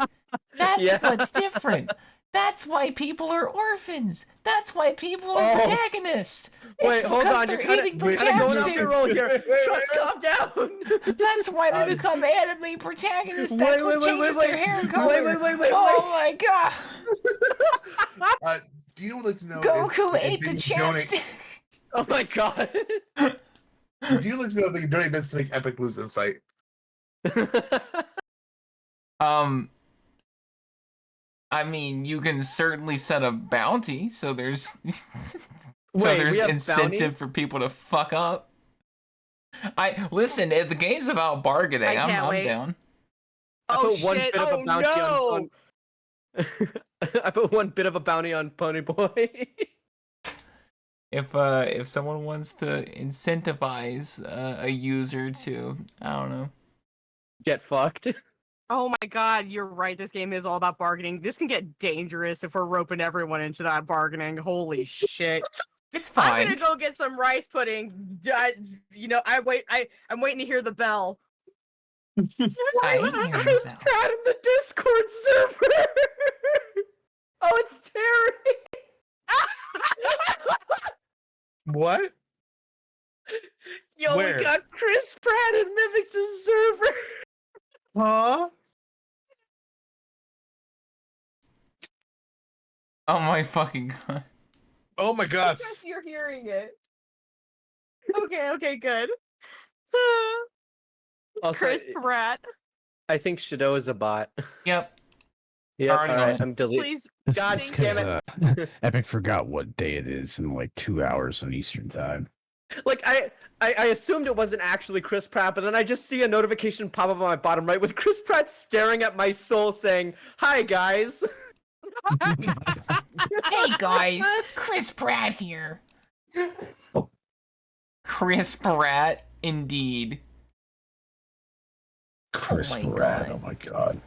That's Yeah. what's different. That's why people are orphans. That's why people are Oh. protagonists. Wait, It's hold because on. they're You're eating the wait, kind of going off chapstick. your roll here. Wait, Trust, calm down. That's why they become anime protagonists. That's what changes their hair color. Wait. Oh my god. Do you like to know? Goku if ate they the can donate- chapstick. Oh my god. Do you like to know if they can donate this to make Epic lose insight? I mean, you can certainly set a bounty, so there's Wait, there's we have incentive bounties? for people to fuck up. I listen. If the game's about bargaining, I can't I'm wait. down. I Oh put one shit! bit of a Oh bounty no! on I put one bit of a bounty on Pony Boy. If someone wants to incentivize a user to, I don't know. Get fucked. Oh my god, you're right. This game is all about bargaining. This can get dangerous if we're roping everyone into that bargaining. Holy shit! It's I'm fine. gonna go get some rice pudding. I'm waiting to hear the bell. I Why is hear the Chris bell. Pratt in the Discord server? Oh, it's Terry. What? Yo, Where? we got Chris Pratt in Mimic's server. Huh? Oh my fucking god. Oh my god. Yes, you're hearing it. Okay, good. Also, Chris Pratt, I think Shadow is a bot. Yep. Yeah, Already on alright, it. I'm deleting. please. God It's damn 'cause, Epic forgot what day it is in like 2 hours on Eastern time. Like, I assumed it wasn't actually Chris Pratt, but then I just see a notification pop up on my bottom right with Chris Pratt staring at my soul saying, "Hi, guys." Hey guys, Chris Pratt here. Chris Pratt, indeed. Chris my Pratt, God. oh my god.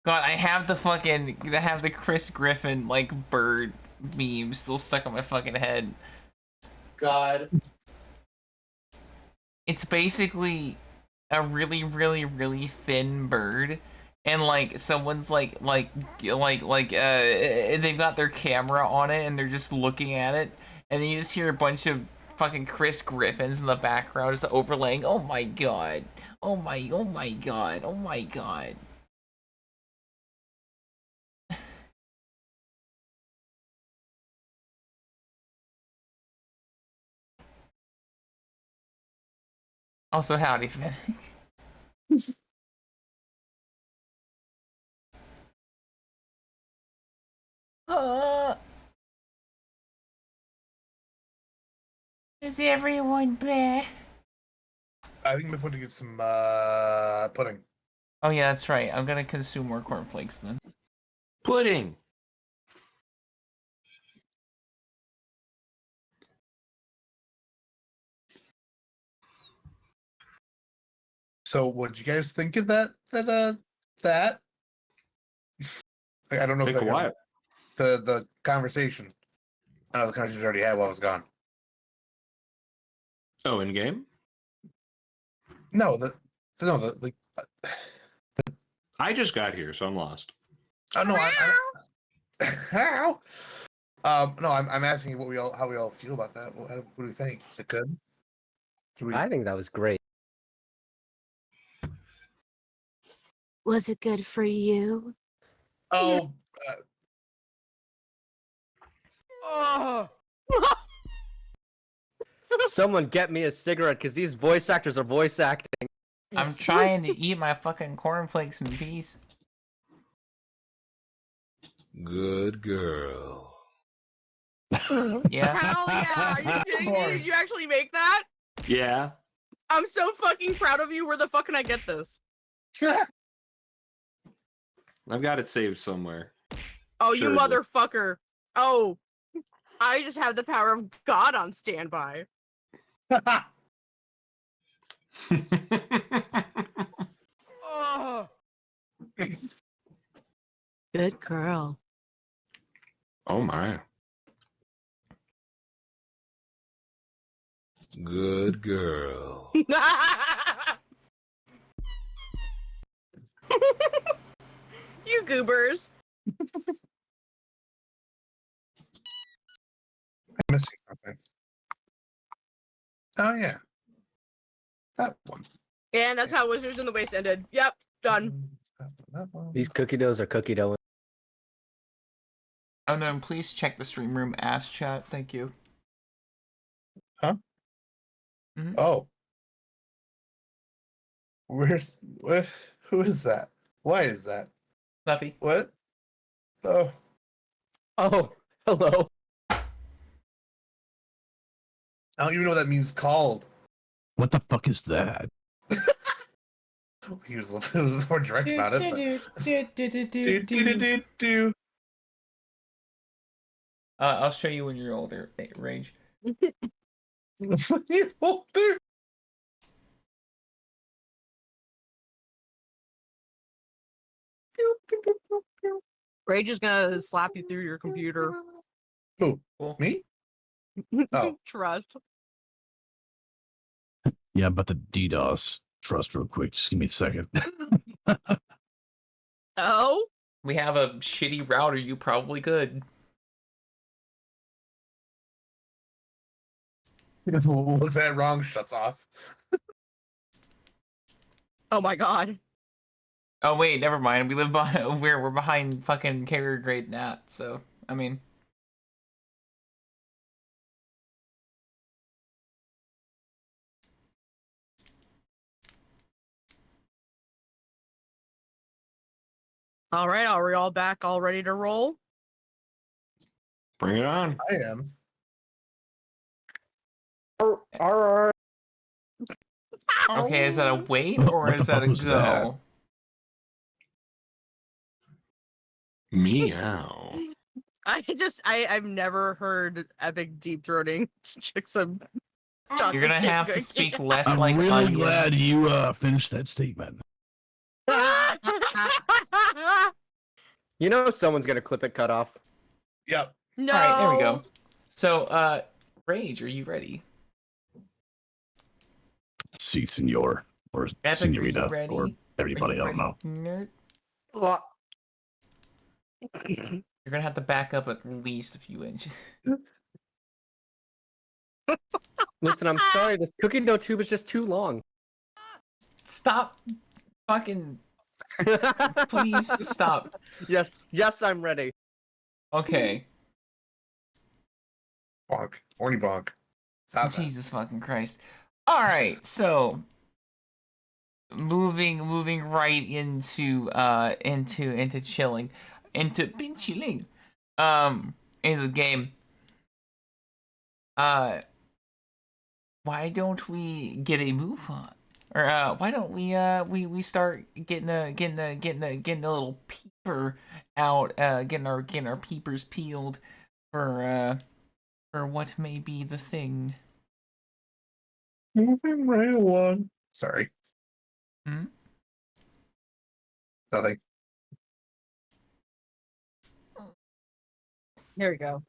God, I have the Chris Griffin like bird meme still stuck on my fucking head. God. It's basically a really, really, really thin bird, and like someone's they've got their camera on it and they're just looking at it, and then you just hear a bunch of fucking Chris Griffins in the background just overlaying. Oh my god. Oh my god. Oh my god. Also, howdy, Fennec. Is everyone back? I think before to get some pudding. Oh yeah, that's right. I'm gonna consume more cornflakes then. Pudding. So, what'd you guys think of that? That? I don't know Think if of I what? the conversation. I know the conversation already had while I was gone. Oh, in game? No, No, I just got here, so I'm lost. oh no, how? No, I'm asking you how we all feel about that. What do you think? Is it good? I think that was great. Was it good for you? Oh, Oh. Someone get me a cigarette because these voice actors are voice acting. I'm trying to eat my fucking cornflakes in peace. Good girl. Yeah. Hell yeah! Are you kidding me? Did you actually make that? Yeah. I'm so fucking proud of you. Where the fuck can I get this? I've got it saved somewhere. Oh, Sure. you motherfucker. Oh, I just have the power of God on standby. Oh. Good girl. Oh my. Good girl. You goobers. I'm missing something. Oh yeah, that one. And that's how Wizards in the Waste ended. Yep, done. That one. These cookie doughs are cookie dough. Oh no, please check the stream room ass chat. Thank you. Oh, what? Who is that? Why is that? Fluffy. What? Oh, Oh, hello. I don't even know what that meme's called. What the fuck is that? He was more direct about it. Do. I'll show you when you're older, Rage. You older. Rage is gonna slap you through your computer. Who? Cool. Me? Oh. Trust. Yeah, about the DDoS. Trust real quick. Just give me a second. Oh? We have a shitty router. You probably could. Was that wrong? Shuts off. Oh my god. Oh wait, never mind. We live behind. We're behind fucking carrier grade NAT. So I mean. All right, are we all back, all ready to roll? Bring it on. I am. Okay, is that a wait or What the is that fuck a was that? go? Meow. I've never heard epic deep throating chicks of chocolate You're gonna chip have to cookie. speak less I'm like really onion. glad you finished that statement. You know someone's gonna clip it cut off. Yep. No. All right, there we go. So, Rage, are you ready? See, senor. Or Epic, are you senorita. ready? Or Are everybody, you I don't know. ready, nerd? You're gonna have to back up at least a few inches. Listen, I'm sorry. This cookie dough tube is just too long. Stop fucking. Please stop. Yes, I'm ready. Okay. Bonk. Horny bonk. Stop that. Jesus fucking Christ. All right, so moving right into chilling, been chilling, into the game. Why don't we get a move on? Or why don't we start getting a little peeper out, getting our peepers peeled for what may be the thing. Moving right along. Sorry. Hmm? Nothing. Here we go.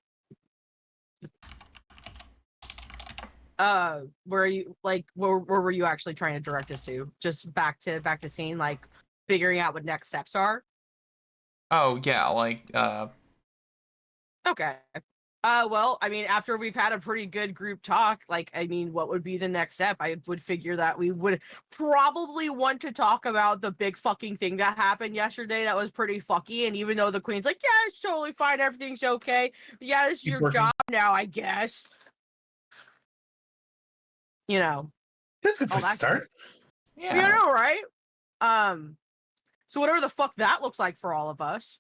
Where are you like where were you actually trying to direct us to? Just back to scene, like figuring out what next steps are? Oh yeah, like Okay. Well, I mean, after we've had a pretty good group talk, like, I mean, what would be the next step? I would figure that we would probably want to talk about the big fucking thing that happened yesterday that was pretty fucky. And even though the queen's like, yeah, it's totally fine, everything's okay. Yeah, this is Keep your working. job now, I guess. You know, That's a good all place to that start. shit. yeah. You know, right? So whatever the fuck that looks like for all of us.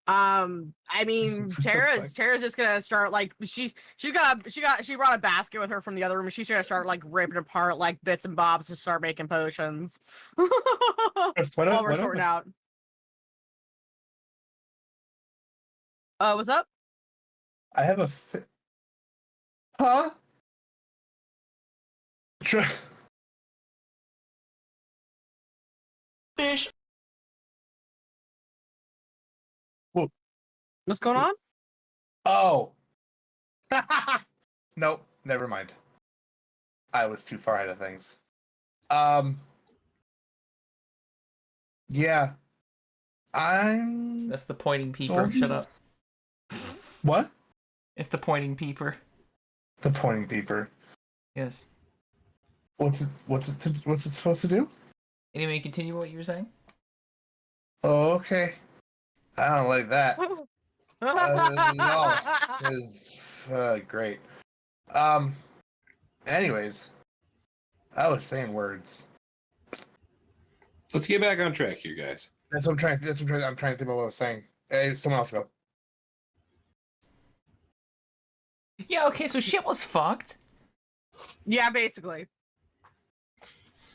I mean, What the Tara's fuck? just gonna start like she brought a basket with her from the other room. And she's gonna start like ripping apart like bits and bobs to start making potions Chris, why while don't, we're why don't sorting I, out. What's up? I have huh? Fish. What's going on? Oh. Nope, never mind. I was too far ahead of things. Yeah. I'm That's the pointing peeper. Shut up. What? It's the pointing peeper. The pointing beeper. Yes. What's it supposed to do? Anyway, continue what you were saying. Oh, okay. I don't like that. No, is great. Anyways, I was saying words. Let's get back on track here, guys. That's what I'm trying. I'm trying to think about what I was saying. Hey, someone else go. Yeah. Okay. So shit was fucked. Yeah, basically.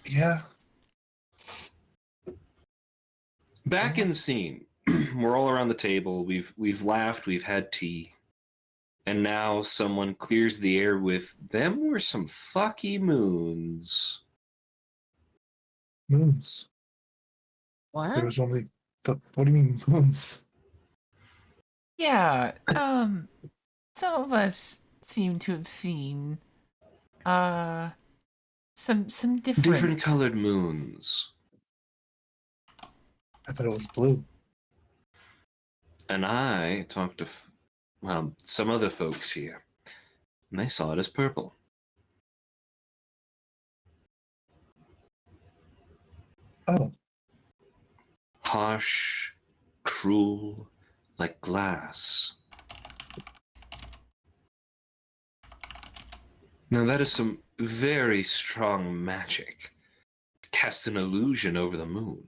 Yeah. Back in the scene, we're all around the table. We've laughed. We've had tea, and now someone clears the air with "Them were some fucky moons." Moons. What? There was only the. What do you mean moons? Yeah. Some of us seem to have seen some Different colored moons. I thought it was blue. And I talked to, some other folks here, and they saw it as purple. Oh. Harsh, cruel, like glass. Now that is some very strong magic. Cast an illusion over the moon.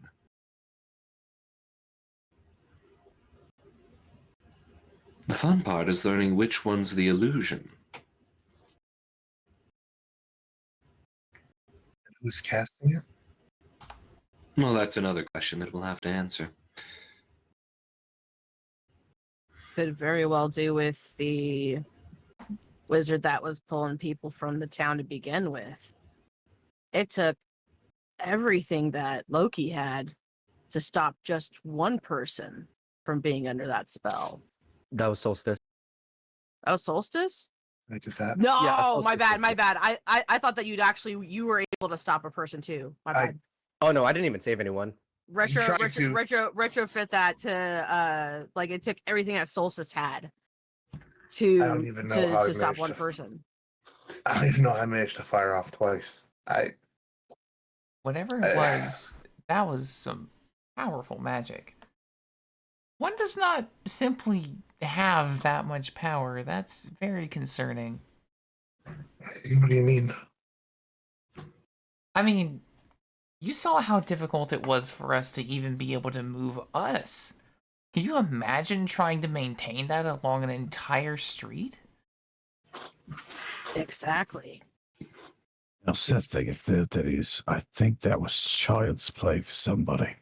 The fun part is learning which one's the illusion. Who's casting it? Well, that's another question that we'll have to answer. Could very well do with the wizard that was pulling people from the town to begin with. It took everything that Loki had to stop just one person from being under that spell. That was Solstice. That was Solstice? I did that. No, Yeah, my Solstice bad, was my it. bad. I thought that you were able to stop a person too. My I- bad. Oh no, I didn't even save anyone. Retrofit that to like it took everything that Solstice had I to don't even know how I to stop managed one to- person. I don't even know how I managed to fire off twice. Whatever it was, that was some powerful magic. One does not simply have that much power. That's very concerning. What do you mean? I mean, you saw how difficult it was for us to even be able to move us. Can you imagine trying to maintain that along an entire street? Exactly. Now, Seth, that is, I think that was child's play for somebody.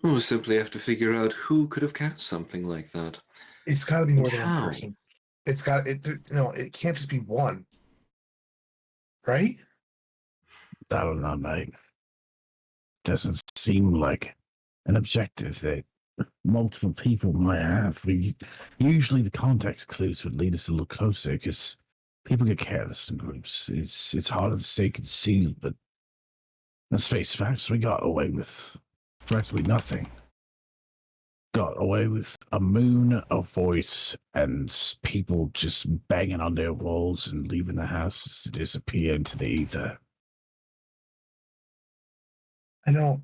We'll simply have to figure out who could have cast something like that. It's got to be more than one How? person. It's got it. No, it can't just be one. Right? I don't know, mate. Doesn't seem like an objective that multiple people might have. Usually the context clues would lead us a little closer because people get careless in groups. It's harder to stay concealed, but let's face facts, we got away with practically nothing. Got away with a moon, a voice, and people just banging on their walls and leaving the houses to disappear into the ether. I don't.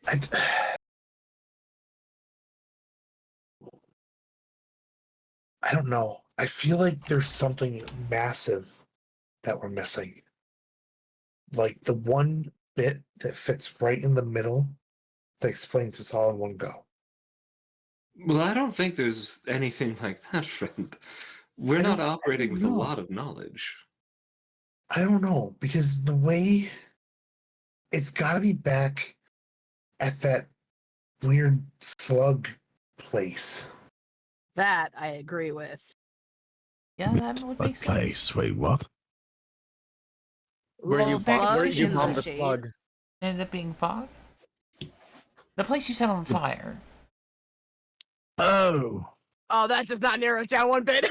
I, I don't know. I feel like there's something massive that we're missing. Like the one bit that fits right in the middle that explains this all in one go. Well, I don't think there's anything like that, friend. We're not operating with a lot of knowledge. I don't know, because the way it's got to be back at that weird slug place. That I agree with. Yeah, that would make sense. Place. Wait, what? Where you Little where slug you in bomb the the shade. slug? Ended up being fog. The place you set on fire. Oh, Oh, that does not narrow it down one bit.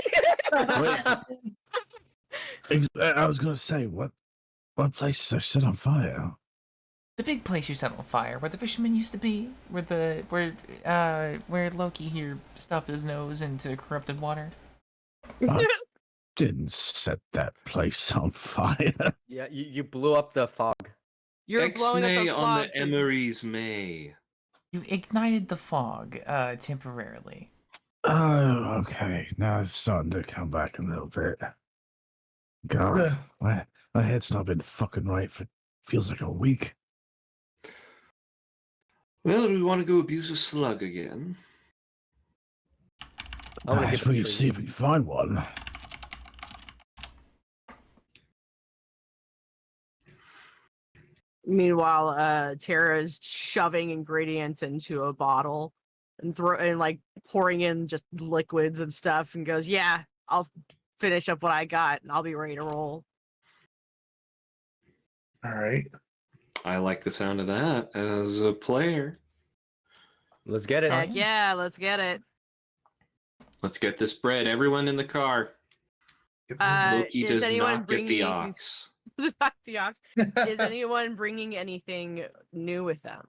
I was gonna say what place I set on fire? The big place you set on fire, where the fishermen used to be, where Loki here stuffed his nose into corrupted water. I didn't set that place on fire. Yeah, you blew up the fog. You're blowing up the Ixnay on fog. the Emery's May. You ignited the fog, temporarily. Oh, okay. Now it's starting to come back a little bit. God, my head's not been fucking right for feels like a week. Well, do we want to go abuse a slug again? I want to If get the we can tree. see if we can find one. Meanwhile, Tara's shoving ingredients into a bottle and like pouring in just liquids and stuff, and goes, "Yeah, I'll finish up what I got, and I'll be ready to roll." All right. I like the sound of that as a player. Let's get it. Heck yeah, let's get it. Let's get this bread. Everyone in the car. Loki Is does anyone not get the bringing ox. the ox? Is anyone bringing anything new with them?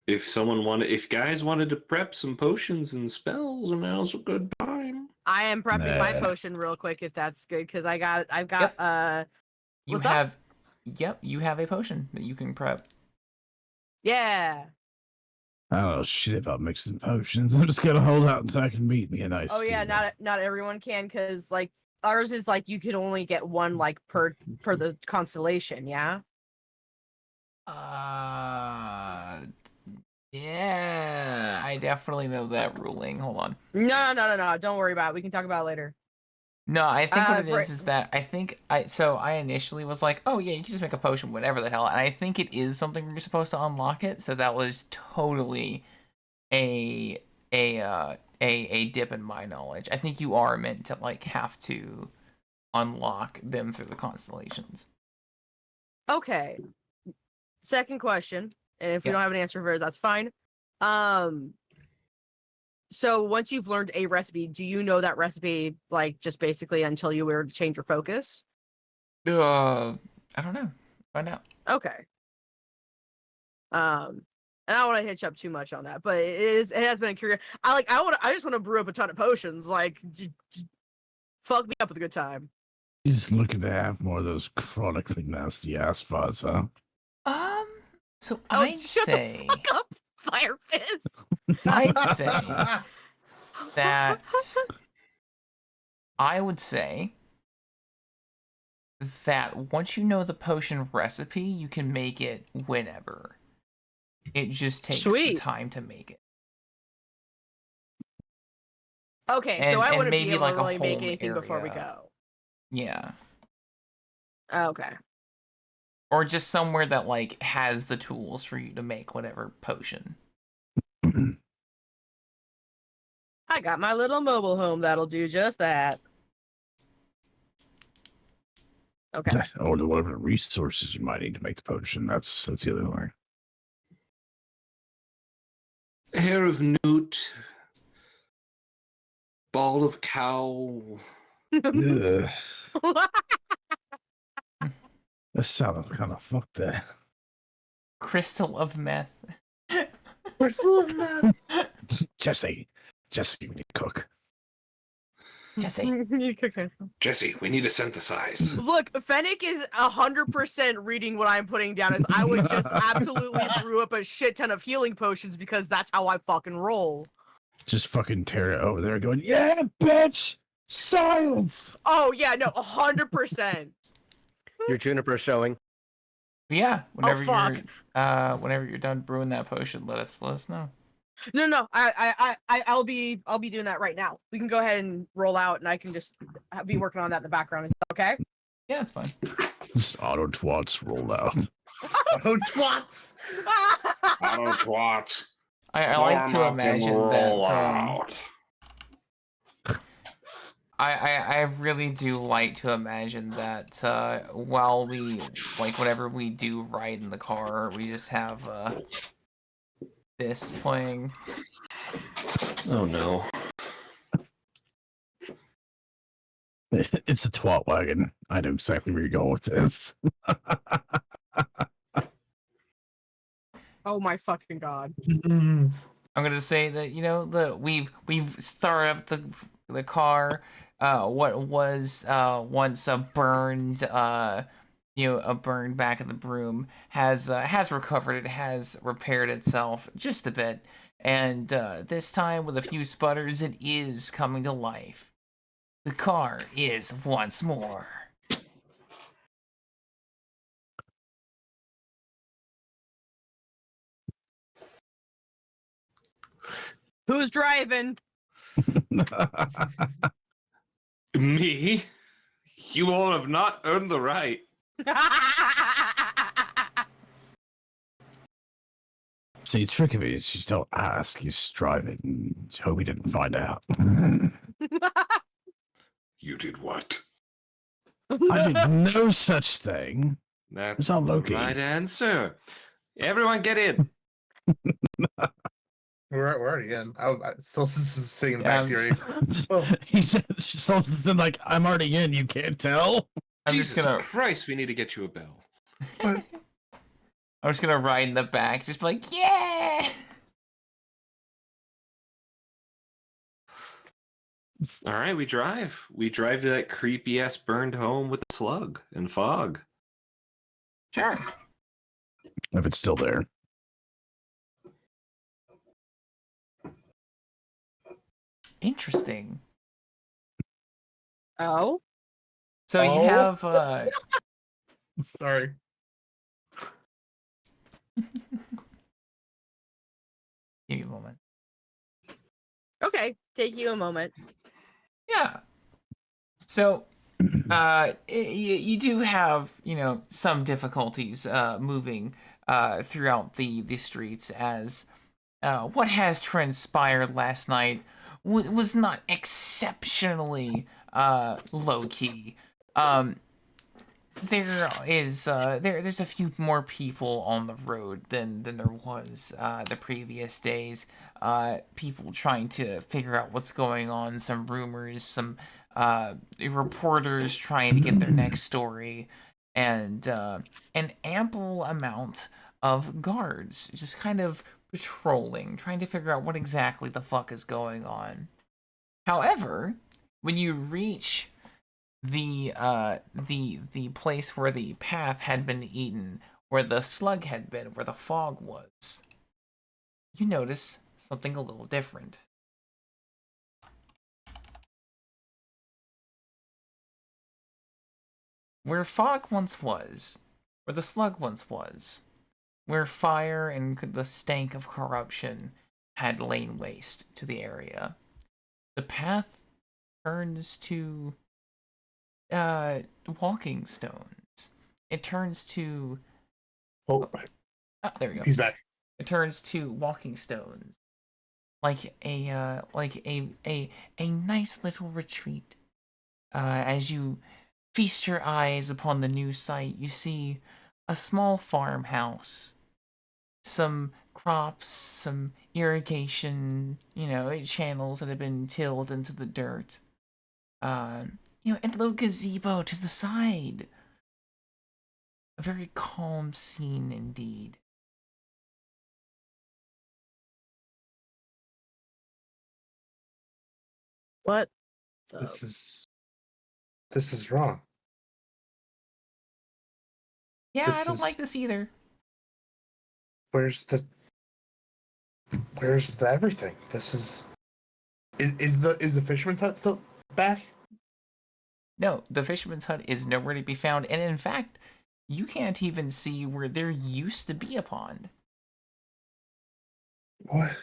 If guys wanted to prep some potions and spells, now's a good time. I am prepping my Nah. potion real quick if that's good, because I've got Yep. You what's up? have, yep, you have a potion that you can prep. Yeah. I don't know shit about mixing potions. I'm just gonna hold out until I can meet me a nice. Oh yeah, deal. not everyone can, because like ours is like you can only get one like per the constellation. Yeah. Yeah, I definitely know that ruling. Hold on. No. Don't worry about it. We can talk about it later. No, I think what it for- is that I initially was like, oh yeah, you can just make a potion, whatever the hell, and I think it is something you're supposed to unlock it. So that was totally a dip in my knowledge. I think you are meant to like have to unlock them through the constellations. Okay. Second question, and if we Yeah. don't have an answer for it, that's fine. So once you've learned a recipe, do you know that recipe like just basically until you were to change your focus? I don't know. Find out. Okay. And I don't want to hitch up too much on that, but it has been a curious. I just want to brew up a ton of potions. Like, fuck me up with a good time. He's looking to have more of those chronically nasty ass fuzz, huh? So Oh, I'd shut say the fuck up, Fire Fist. I'd say that I would say that once you know the potion recipe, you can make it whenever. It just takes the Sweet. time to make it. Okay, And- so I and wouldn't maybe be able like to a really make home anything before we area. go. Yeah. Okay. Or just somewhere that like has the tools for you to make whatever potion. I got my little mobile home that'll do just that. Okay. Or whatever resources you might need to make the potion. That's the other way. Hair of newt, ball of cow. Ugh, that sounded kind of fucked there. Crystal of meth. Crystal of meth. Jesse, we need to cook. Jesse. You cook it. Jesse, we need to synthesize. Look, Fennec is 100% reading what I'm putting down. As I would just absolutely brew up a shit ton of healing potions because that's how I fucking roll. Just fucking tear it over there going, yeah, bitch! Science! Oh yeah, no, 100%. Your juniper showing. Yeah, whenever fuck. whenever you're done brewing that potion, let us know. No, I'll be doing that right now. We can go ahead and roll out, and I can just be working on that in the background. Is that okay? Yeah, it's fine. This auto twats roll out. Oh, twats! Auto twats. I like to imagine that. Out. I really do like to imagine that while we whatever we do ride in the car, we just have this playing. Oh no. It's a twat wagon. I know exactly where you're going with this. Oh my fucking god. I'm gonna say that we've started up the car. What was once a burned a burned back of the broom has recovered. It has repaired itself just a bit, and this time with a few sputters, it is coming to life. The car is once more. Who's driving? Me? You all have not earned the right. See, the trick of it is you just don't ask, you just drive it and hope he didn't find out. You did what? I did no such thing. That's all the Loki. right answer. Everyone get in. We're already in. I still sitting in the Yeah, backseat. Oh. He said, something like, I'm already in, you can't tell. I'm Jesus just gonna Christ, we need to get you a bell. I'm just gonna ride in the back, just be like, yeah. All right, we drive. We drive to that creepy ass burned home with the slug and fog. Sure. If it's still there. Interesting. Oh? So you have Sorry. give me a moment. Okay, take you a moment. Yeah. So you do have, some difficulties moving throughout the streets as what has transpired last night was not exceptionally low key. There is there's a few more people on the road than there was the previous days. People trying to figure out what's going on, some rumors, some reporters trying to get their next story, and an ample amount of guards just kind of patrolling, trying to figure out what exactly the fuck is going on. However, when you reach the place where the path had been eaten, where the slug had been, where the fog was, you notice something a little different. Where fog once was, where the slug once was, where fire and the stank of corruption had lain waste to the area, the path turns to walking stones. It turns to Oh, there we go. he's back. It turns to walking stones, like a nice little retreat. As you feast your eyes upon the new sight, you see a small farmhouse, some crops, some irrigation, channels that have been tilled into the dirt. And a little gazebo to the side. A very calm scene indeed. What? This is wrong. Yeah, This I don't is- like this either. Where's the everything? This is the fisherman's hut still back? No, the fisherman's hut is nowhere to be found, and in fact, you can't even see where there used to be a pond. What?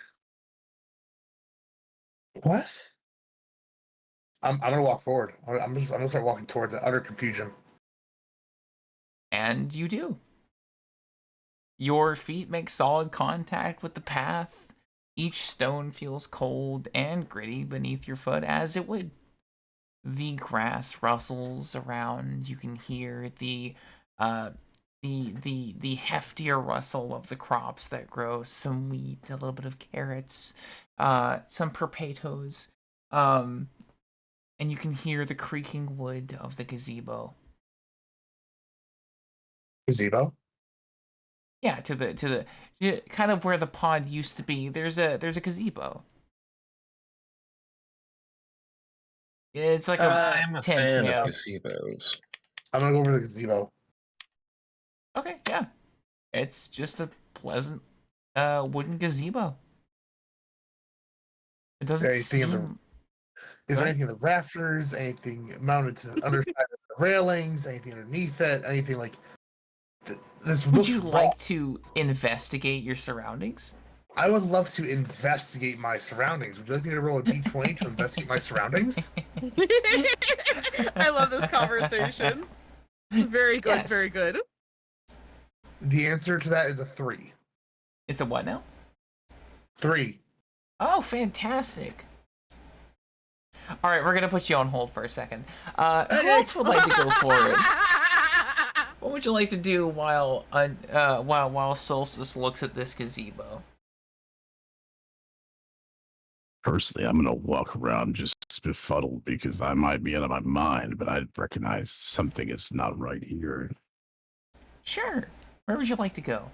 What? I'm gonna walk forward. I'm gonna start walking towards it, utter confusion. And you do. Your feet make solid contact with the path. Each stone feels cold and gritty beneath your foot, as it would. The grass rustles around. You can hear the heftier rustle of the crops that grow. Some wheat, a little bit of carrots, some potatoes, and you can hear the creaking wood of the gazebo. Gazebo? Yeah, kind of where the pond used to be. There's a gazebo. It's like I'm a tent fan made of out. gazebos. I'm gonna go over to the gazebo. Okay, yeah. It's just a pleasant wooden gazebo. It doesn't Anything in the seem Is there Right. anything in the rafters? Anything mounted to the underside of the railings? Anything underneath it? Anything like this? Would looks you wrong. like to investigate your surroundings? I would love to investigate my surroundings. Would you like me to roll a d20 to investigate my surroundings? I love this conversation. Very good, Yes. very good. The answer to that is a 3. It's a what now? 3. Oh, fantastic. All right, we're going to put you on hold for a second. Who else would like to go for it? What would you like to do while Solstice looks at this gazebo? Personally, I'm gonna walk around just befuddled because I might be out of my mind, but I recognize something is not right here. Sure. Where would you like to go?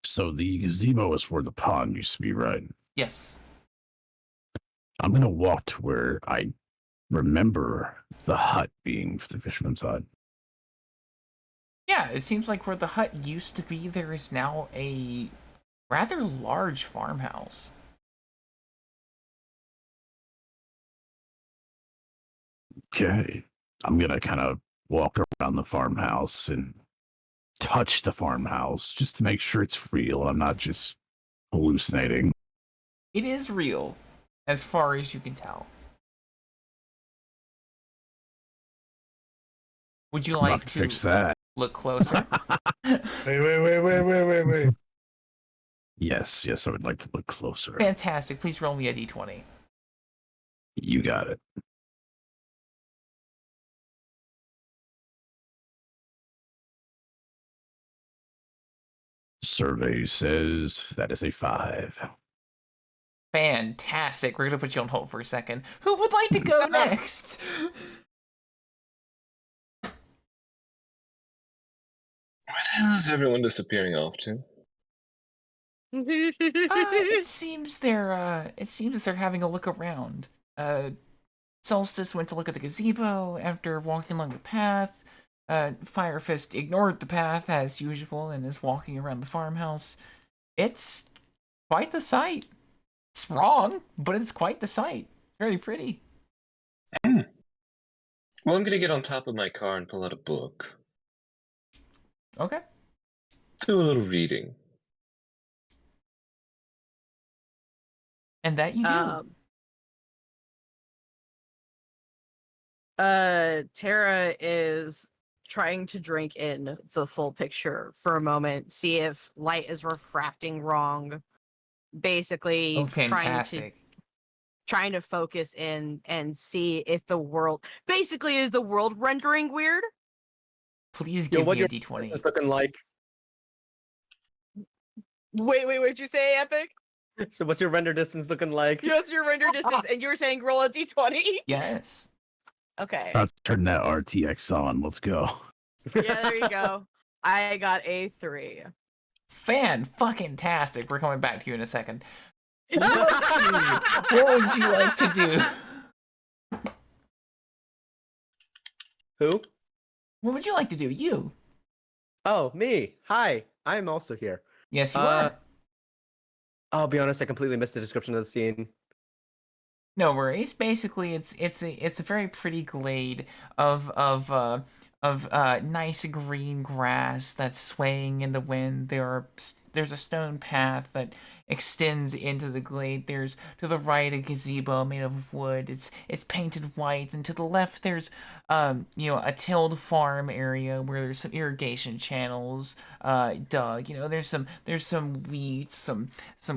So the gazebo is where the pond used to be, right? Yes. I'm gonna walk to where I remember the hut being for the fisherman's hut. Yeah, it seems like where the hut used to be, there is now a rather large farmhouse. Okay. I'm gonna kind of walk around the farmhouse and touch the farmhouse just to make sure it's real. I'm not just hallucinating. It is real, as far as you can tell. Would you I'm not like gonna to fix that. look closer? Wait. Yes, I would like to look closer. Fantastic. Please roll me a d20. You got it. Survey says that is a 5. Fantastic. We're going to put you on hold for a second. Who would like to go next? Where the hell is everyone disappearing off to? It seems they're having a look around. Solstice went to look at the gazebo after walking along the path. Firefist ignored the path as usual and is walking around the farmhouse. It's quite the sight. It's wrong, but it's quite the sight. Very pretty. Well, I'm gonna get on top of my car and pull out a book. Okay. Do a little reading. And that you do. Tara is trying to drink in the full picture for a moment, see if light is refracting wrong, basically Oh, fantastic. trying to focus in and see if the world basically is the world rendering weird. Please Yo, give what me your a d20. distance looking like? Wait, what'd you say, Epic? So what's your render distance looking like? Yes, your render distance, and you were saying roll a d20. Yes. Okay. About to turn that RTX on. Let's go. Yeah, there you go. I got a 3. Fan-fucking-tastic. We're coming back to you in a second. What would you like to do? Who? What would you like to do? You. Oh, me. Hi. I'm also here. Yes, you are. I'll be honest, I completely missed the description of the scene. No worries. Basically, it's a very pretty glade of nice green grass that's swaying in the wind. There's a stone path that extends into the glade. There's to the right a gazebo made of wood. It's painted white, and to the left there's a tilled farm area where there's some irrigation channels dug. There's some wheat, some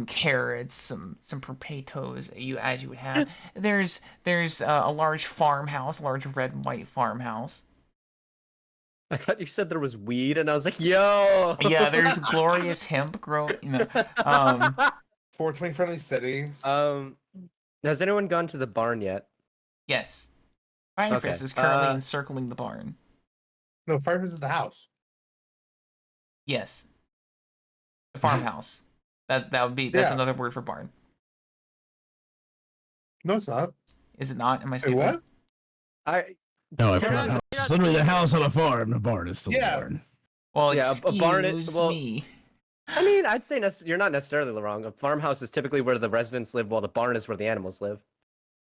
carrots, some potatoes as you would have. There's a large farmhouse, a large red and white farmhouse. I thought you said there was weed, and I was like, yo! Yeah, there's glorious hemp growing. 420 friendly city. Has anyone gone to the barn yet? Yes. Firefist Okay, is currently encircling the barn. No, Firefist is the house. Yes. The farmhouse. That's Yeah. another word for barn. No, it's not. Is it not? Am I Hey, stupid? what? No, a You're farmhouse not is literally the stupid. house on a farm. The barn is still Yeah. a barn. Well, Yeah, excuse a barn me. I mean, I'd say you're not necessarily wrong. A farmhouse is typically where the residents live, while the barn is where the animals live.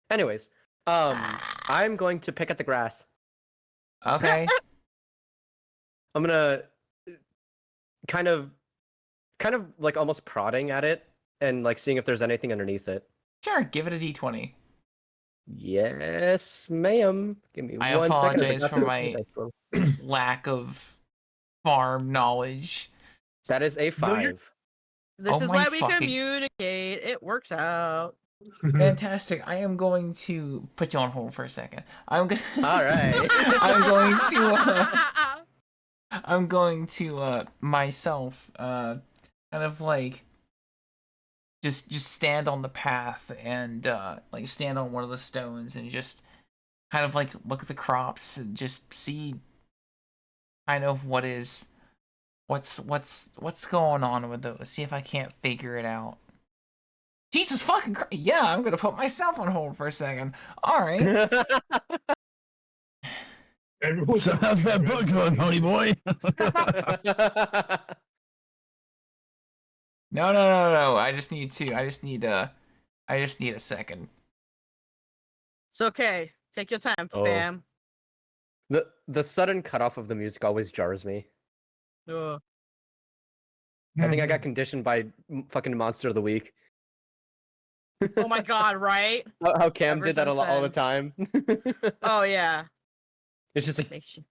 Anyways, I'm going to pick at the grass. Okay. I'm gonna kind of like almost prodding at it and like seeing if there's anything underneath it. Sure, give it a d20. Yes, ma'am. Give me I 1 second. apologize for my lack of farm knowledge. That is a 5. This Oh is my why we fucking- communicate. It works out. Fantastic. I am going to put you on hold for a second. I'm gonna. All right. I'm going to myself kind of like just stand on the path and like stand on one of the stones and just kind of like look at the crops and just see kind of what's going on with those. See if I can't figure it out. Jesus fucking Christ. Yeah, I'm gonna put myself on hold for a second. All right. So how's that book going, Pony Boy? No. I just need a second. It's okay. Take your time, Oh. fam. The sudden cutoff of the music always jars me. Ugh. I think I got conditioned by fucking Monster of the Week. Oh my god, right? How Cam Ever did that a since lot all the then. time. Oh yeah. It's just like, Makes you...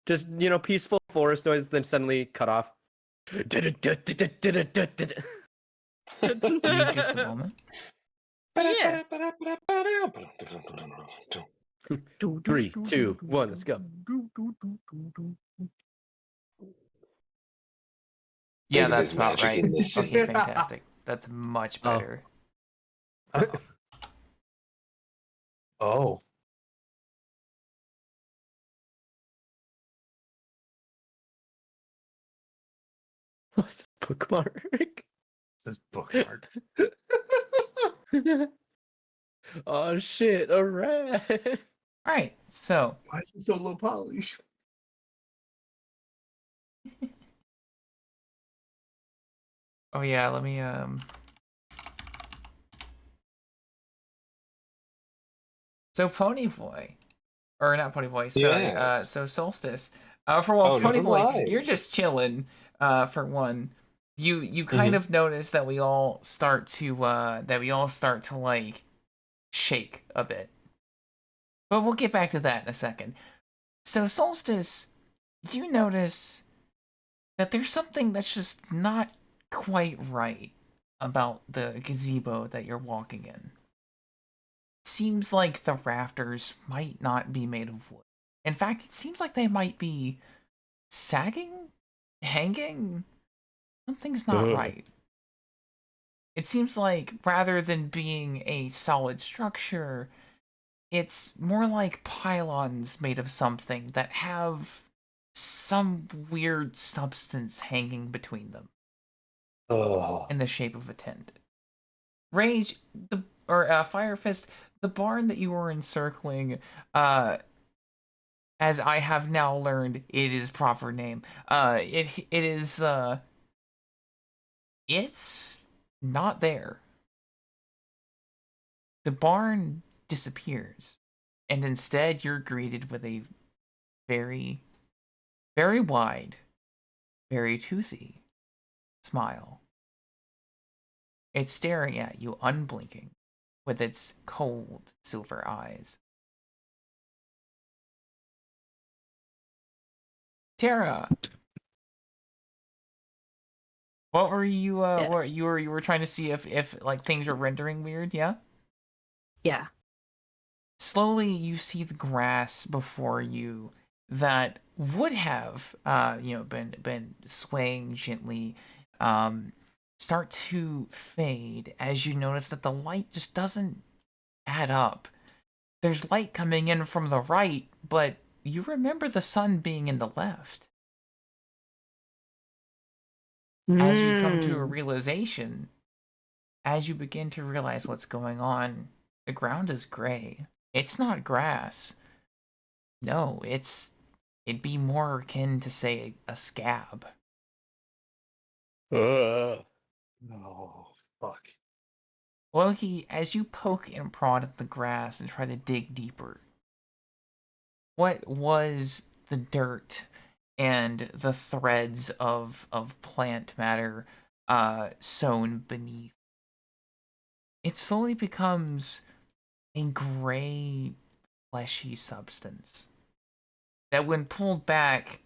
just peaceful forest noise, then suddenly cut off. Give me just a moment. Yeah. 3, 2, 1, let's go. Yeah, Maybe that's there's about magic right. in this. Okay, fantastic. That's much Oh. better. Oh. What's this bookmark? This bookmark. Oh shit! Alright. All right, so Why is it so low polish? oh yeah, let me So Ponyboy, or not Ponyboy, sorry. Yes. So Solstice. Oh, Ponyboy, never mind. you're just chilling. For one, you kind of notice that we all start to like shake a bit. But we'll get back to that in a second. So Solstice, you notice that there's something that's just not quite right about the gazebo that you're walking in. Seems like the rafters might not be made of wood. In fact, it seems like they might be sagging, hanging. Something's not right. It seems like rather than being a solid structure, it's more like pylons made of something that have some weird substance hanging between them Oh. in the shape of a tent. Rage, Fire Fist, the barn that you were encircling, as I have now learned it is proper name. It's not there. The barn disappears, and instead you're greeted with a very, very wide, very toothy smile. It's staring at you, unblinking, with its cold silver eyes. Tara, what were you? Yeah. What you were trying to see if like things are rendering weird? Yeah. Yeah. Slowly, you see the grass before you that would have, been swaying gently, start to fade as you notice that the light just doesn't add up. There's light coming in from the right, but you remember the sun being in the left. As you come to a realization, as you begin to realize what's going on, the ground is gray. It's not grass. No, it'd be more akin to, say, a scab. No, fuck. Loki, as you poke and prod at the grass and try to dig deeper, what was the dirt and the threads of plant matter sewn beneath? It slowly becomes a gray, fleshy substance that, when pulled back,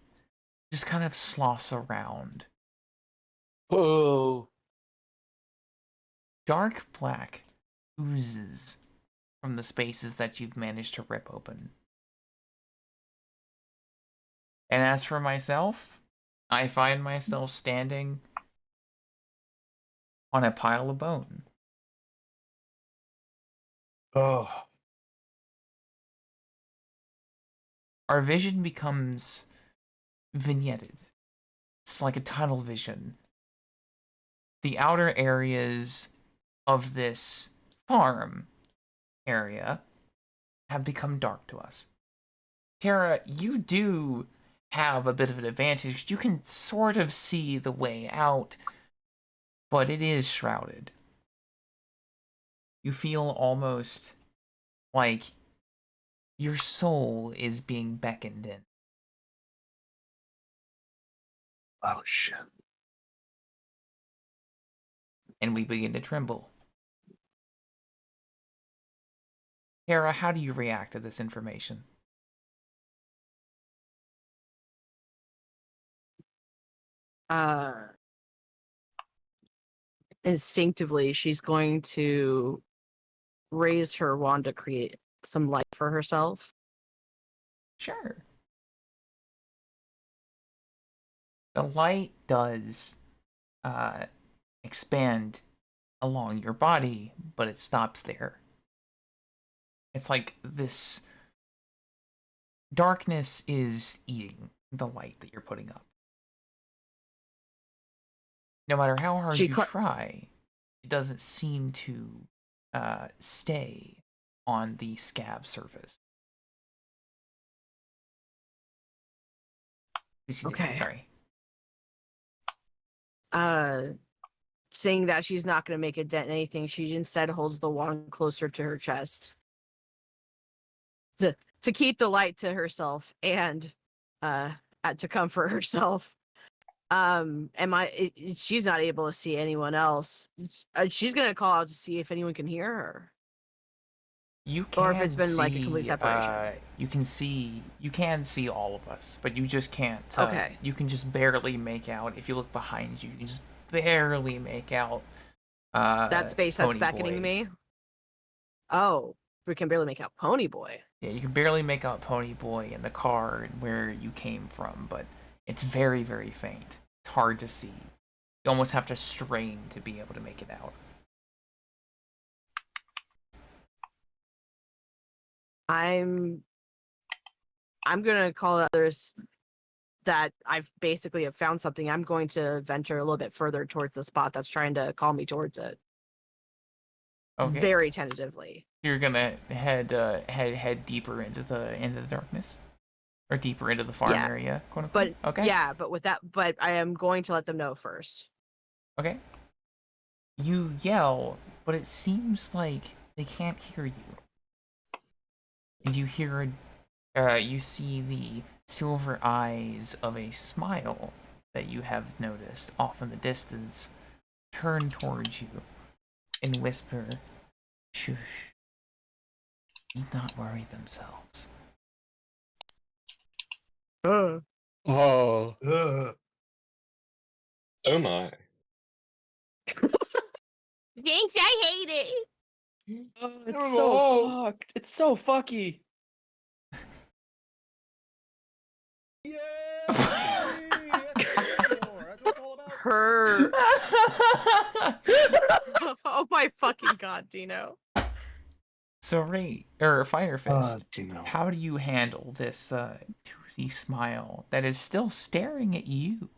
just kind of sloths around. Oh. Dark black oozes from the spaces that you've managed to rip open. And as for myself, I find myself standing on a pile of bone. Oh. Our vision becomes vignetted. It's like a tunnel vision. The outer areas of this farm area have become dark to us. Tara, you do have a bit of an advantage. You can sort of see the way out, but it is shrouded. You feel almost like your soul is being beckoned in. Oh shit. And we begin to tremble. Tara, how do you react to this information? Instinctively, she's going to raise her wand to create some light for herself. Sure. The light does expand along your body, but it stops there. It's like this darkness is eating the light that you're putting up. No matter how hard you try, it doesn't seem to stay on the scab surface. Okay. Sorry. Saying that she's not going to make a dent in anything, she instead holds the wand closer to her chest to keep the light to herself and to comfort herself. She's not able to see anyone else. She's going to call out to see if anyone can hear her. You can or if it's been see, like a complete separation. You can see all of us, but you just can't. Okay. You can just barely make out. If you look behind you, you can just barely make out That space that's Pony beckoning Boy. me. Oh, we can barely make out Pony Boy. Yeah, you can barely make out Pony Boy in the car and where you came from, but it's very, very faint. It's hard to see. You almost have to strain to be able to make it out. I'm gonna call others that I've basically have found something. I'm going to venture a little bit further towards the spot that's trying to call me towards it. Okay. Very tentatively. You're gonna head deeper into the darkness, or deeper into the farm Yeah, area, quote But unquote. Okay. yeah, but I am going to let them know first. Okay. You yell, but it seems like they can't hear you. And you hear, you see the silver eyes of a smile that you have noticed off in the distance turn towards you and whisper, "Shush. Need not worry themselves." Oh. Ugh. Oh my. Thanks, I hate it. Oh, it's Oh. so fucked. It's so fucky. Her. Oh my fucking god, Dino. So Fire Fist, Gino. how do you handle this toothy smile that is still staring at you?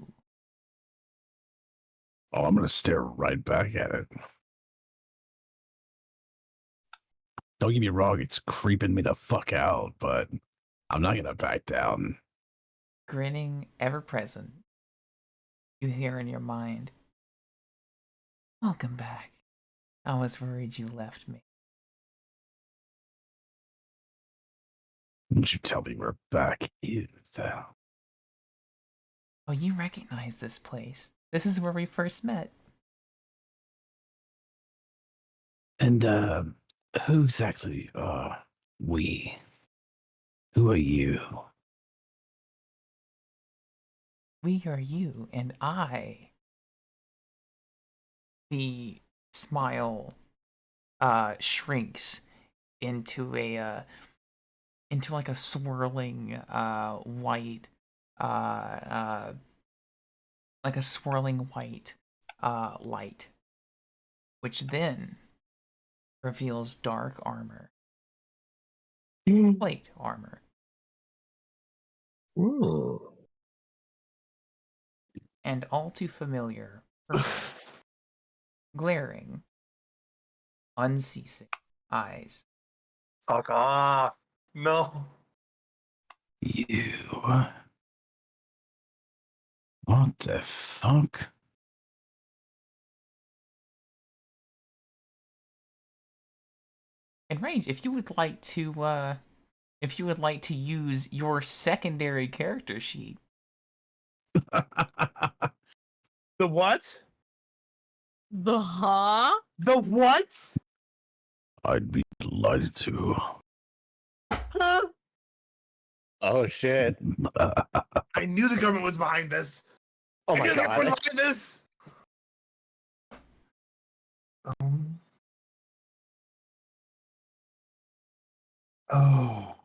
Oh, I'm gonna stare right back at it. Don't get me wrong, it's creeping me the fuck out, but I'm not gonna back down. Grinning, ever present, you hear in your mind, "Welcome back. I was worried you left me." Don't you tell me where back is. Oh, you recognize this place. This is where we first met. And who exactly we? Who are you? We are you and I. The smile shrinks into into like a swirling white like a swirling white light, which then reveals dark armor, plate armor, Ooh. and all too familiar, glaring, unceasing eyes. Fuck off. No. You. What the fuck? And Range, if you would like to use your secondary character sheet. The what? The huh? The what? I'd be delighted to. Huh? Oh shit. I knew the government was behind this. Oh I my knew the government god. was behind this. Oh.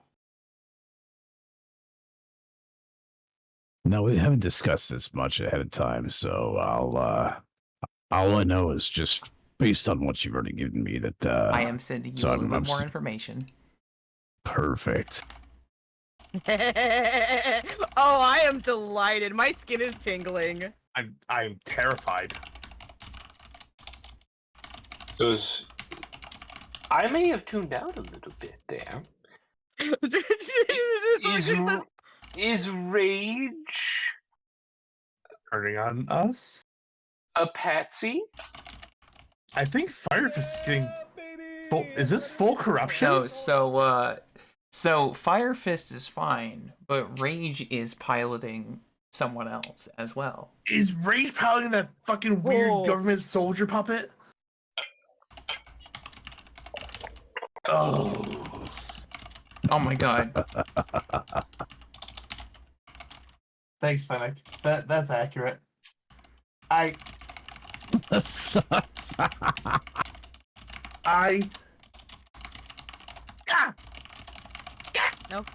No, we haven't discussed this much ahead of time, so all I know is just based on what you've already given me that I am sending you so a I'm- little bit I'm more s- information. perfect. Oh, I am delighted. My skin is tingling. I'm terrified. Those. I may have tuned out a little bit there. Is rage Turning on us? a patsy? I think Firefist is getting full. Is this full corruption? No, so Fire Fist is fine, but Rage is piloting someone else as well. Is Rage piloting that fucking weird Oh. government soldier puppet? Oh. Oh my god. Thanks, Fennec. That's accurate. I Sucks. I. Ah! Nope.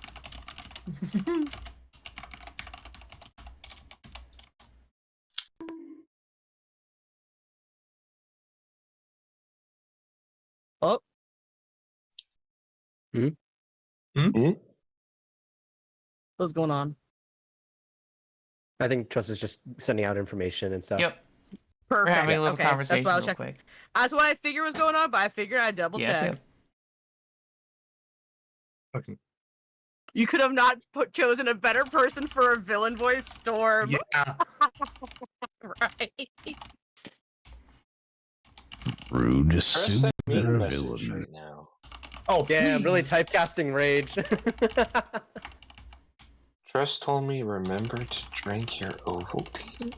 Oh, what's going on? I think Trust is just sending out information and stuff. Yep. Perfect. We're having a little Okay, conversation that's what I was real checking. quick. That's what I figured was going on, but I figured I'd double Yep, check. yep. Fucking You could have not chosen a better person for a villain voice, Storm. yeah. Right. Rude. Press Assume send me a they're a message villain. right now. Oh, Damn, really please. typecasting Rage. Tress told me remember to drink your Ovaltine.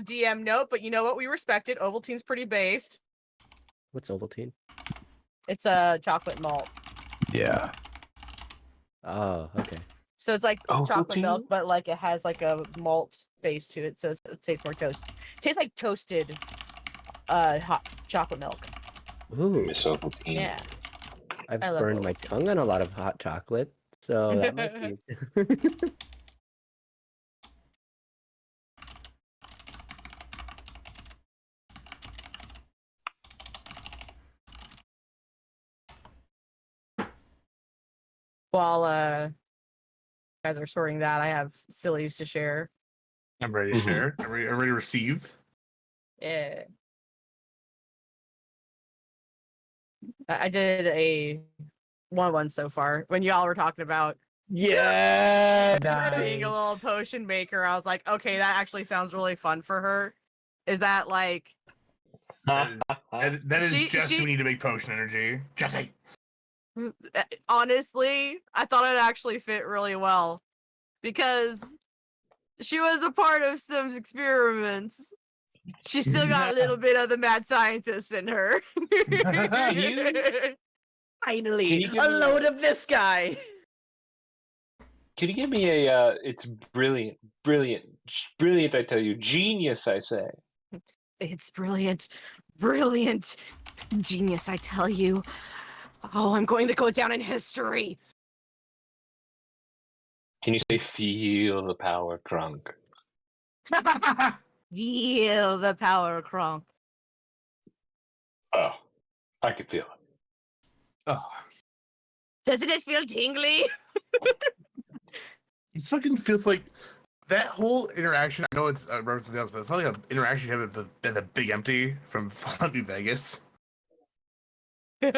DM note, but you know what? We respect it. Ovaltine's pretty based. What's Ovaltine? It's a chocolate malt. Yeah. Oh, okay. So it's like chocolate milk, Ovaltine? but like it has like a malt base to it, so it tastes more toast. Tastes like toasted hot chocolate milk. Ooh, Miss Ovaltine. Yeah. I've I love burned my Ovaltine. tongue on a lot of hot chocolate, so that might be. While you guys are sorting that, I have sillies to share. I'm ready to share. I'm ready to receive. Yeah. I did a 1-1 so far. When y'all were talking about Yeah. being a little potion maker, I was like, okay, that actually sounds really fun for her. Is that like That is just she- we need to make potion energy. Jesse. honestly, I thought it actually fit really well because she was a part of some experiments. She still got a little bit of the mad scientist in her. Finally, Can you give a me load of this guy. Can you give me a it's brilliant, brilliant, brilliant, I tell you. Genius, I say. It's brilliant. Brilliant. Genius, I tell you. Oh, I'm going to go down in history. Can you say feel the power, Crunk? Feel the power, Kronk. Oh, I can feel it. Oh, Doesn't it feel tingly? it fucking feels like that whole interaction. I know it's something else, but it felt like an interaction you had with the Big Empty from Fallout New Vegas. All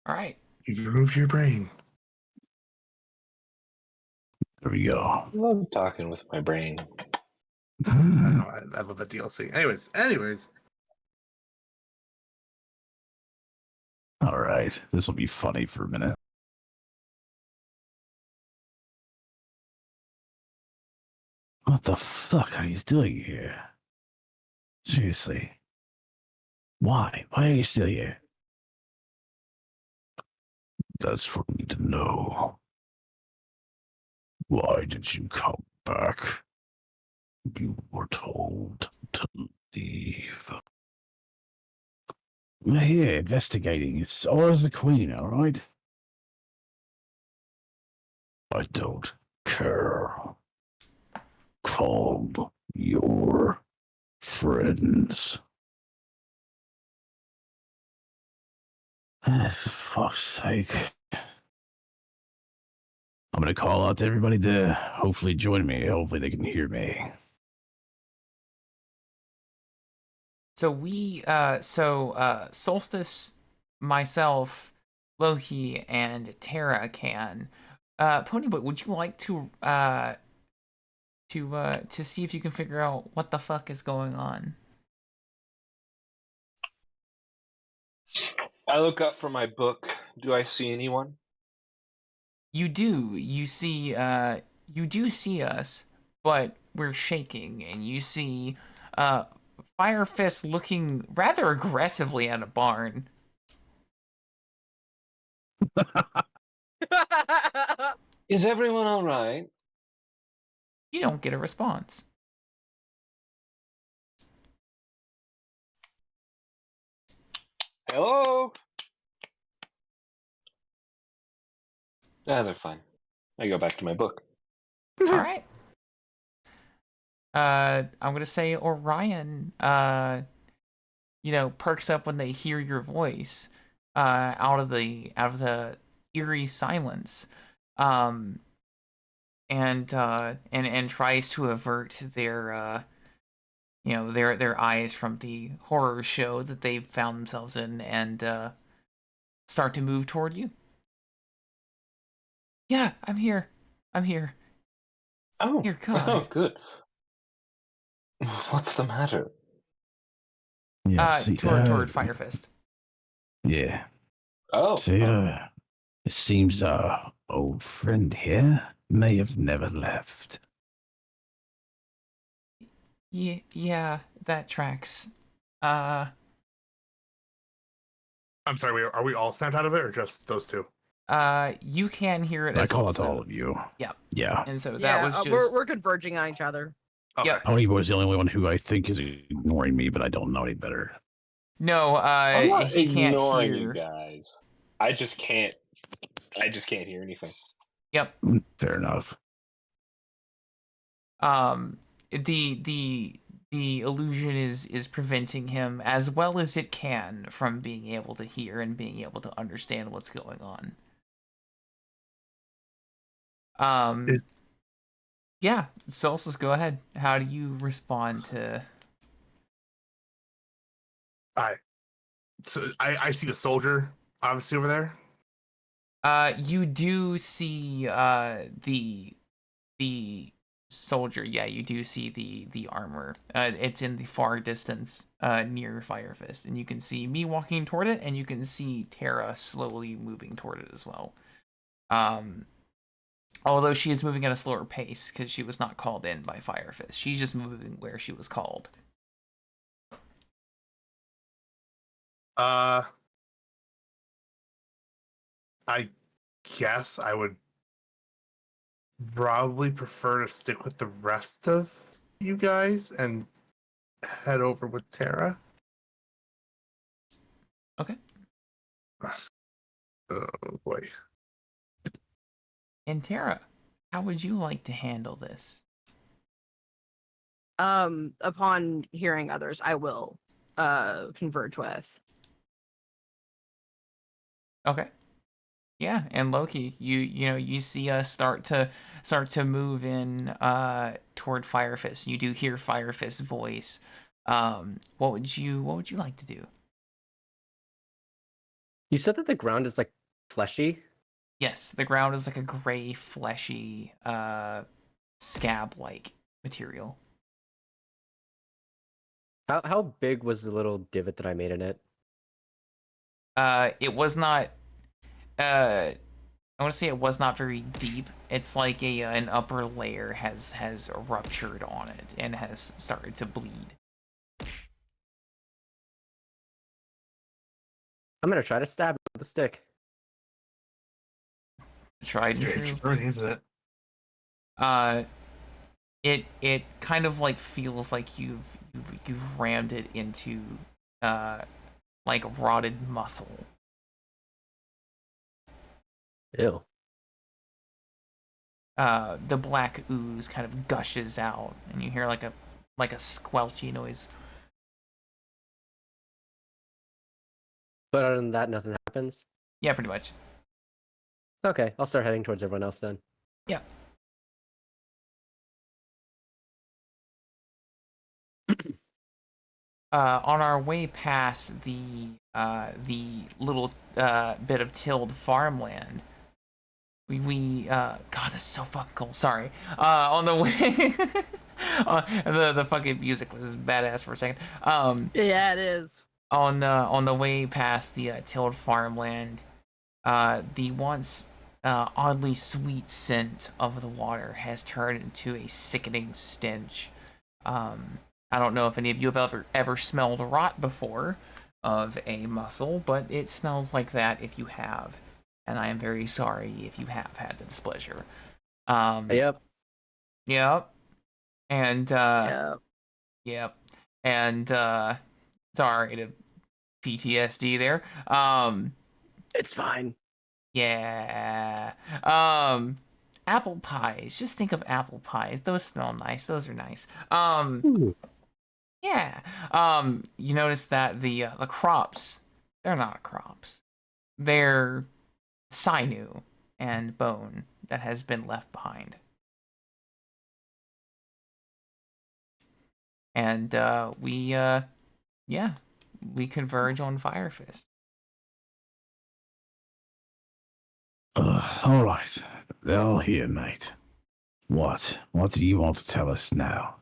right. You've removed your brain. There we go. I love talking with my brain. I know, I love that DLC. Anyways. All right. This will be funny for a minute. What the fuck are you doing here? Seriously. Why? Why are you still here? That's for me to know. Why did you come back? You were told to leave. We're here investigating. It's Aura's the queen, all right? I don't care. Call your friends. For fuck's sake. I'm going to call out to everybody to hopefully join me. Hopefully they can hear me. So Solstice, myself, Loki, and Tara can. Ponyboy, would you like to see if you can figure out what the fuck is going on? I look up from my book. Do I see anyone? You do. You do see us, but we're shaking, and you see Fire Fist looking rather aggressively at a barn. Is everyone all right? You don't get a response. Hello? Ah, they're fine. I go back to my book. All right. I'm gonna say Orion, perks up when they hear your voice, out of the eerie silence, um, and tries to avert their eyes from the horror show that they've found themselves in, and start to move toward you. Yeah, I'm here. I'm here. Oh, Dear God. oh, good. What's the matter? Yeah, see, Toward Fire Fist. yeah. Oh, See, oh. it seems our old friend here may have never left. Yeah, that tracks. I'm sorry, are we all sent out of it or just those two? You can hear it I as call well. it to all of you. Yeah. Yeah. And so that Yeah, was just we're converging on each other. Okay. Yep. Ponyboy is the only one who I think is ignoring me, but I don't know any better. No, I'm not he can't ignoring hear. you guys. I just can't hear anything. Yep. Fair enough. The illusion is preventing him as well as it can from being able to hear and being able to understand what's going on. Yeah, Solstice, go ahead. How do you respond to I see the soldier obviously over there. you do see the soldier. Yeah, you do see the armor. It's in the far distance, near Fire Fist, and you can see me walking toward it, and you can see Terra slowly moving toward it as well. Although she is moving at a slower pace because she was not called in by Fire Fist. She's just moving where she was called. I guess I would probably prefer to stick with the rest of you guys and head over with Tara. Okay. Oh boy. And Terra, how would you like to handle this? Upon hearing others, I will converge with. Okay. Yeah, and Loki, you see us start to move in toward Fire Fist. You do hear Fire Fist's voice. What would you like to do? You said that the ground is like fleshy. Yes, the ground is like a gray, fleshy, scab-like material. How big was the little divot that I made in it? It was not. I want to say it was not very deep. It's like an upper layer has ruptured on it and has started to bleed. I'm gonna try to stab it with a stick. Tried and It's true. really, isn't it? It kind of like feels like you've rammed it into like rotted muscle. Ew. The black ooze kind of gushes out, and you hear like a squelchy noise. But other than that, nothing happens. Yeah, pretty much. Okay, I'll start heading towards everyone else then. Yeah. On our way past the little bit of tilled farmland, we God, that's so fucking cool. Sorry. On the way, the fucking music was badass for a second. Yeah, it is. On the way past the tilled farmland, the once oddly sweet scent of the water has turned into a sickening stench. I don't know if any of you have ever smelled rot before of a mussel, but it smells like that if you have, and I am very sorry if you have had the displeasure. Yep. Yep. And Yeah. yep. And sorry to PTSD there. It's fine. Yeah. Apple pies. Just think of apple pies. Those smell nice. Those are nice. Yeah. You notice that the crops, they're not crops. They're sinew and bone that has been left behind. And we converge on Fire Fist. All right. They're all here, mate. What? What do you want to tell us now?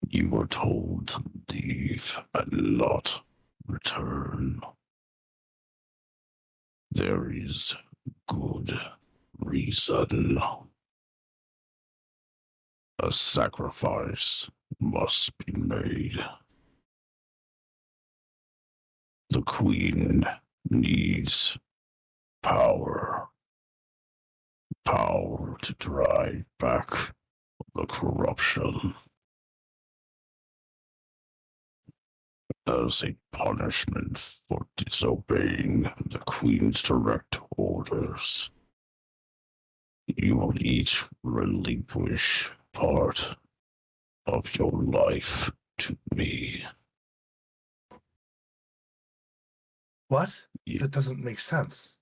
You were told to leave and not return. There is good reason. A sacrifice must be made. The Queen needs power. Power to drive back the corruption. As a punishment for disobeying the Queen's direct orders, you will each relinquish part of your life to me. What? You, That doesn't make sense.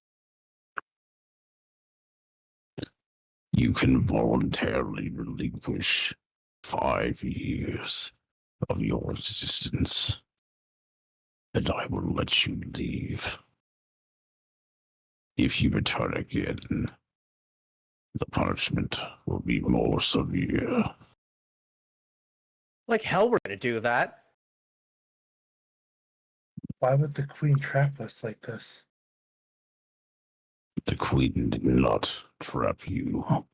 you can voluntarily relinquish 5 years of your existence, and I will let you leave. If you return again, the punishment will be more severe. Like hell, we're gonna do that. Why would the Queen trap us like this? The Queen did not trap you.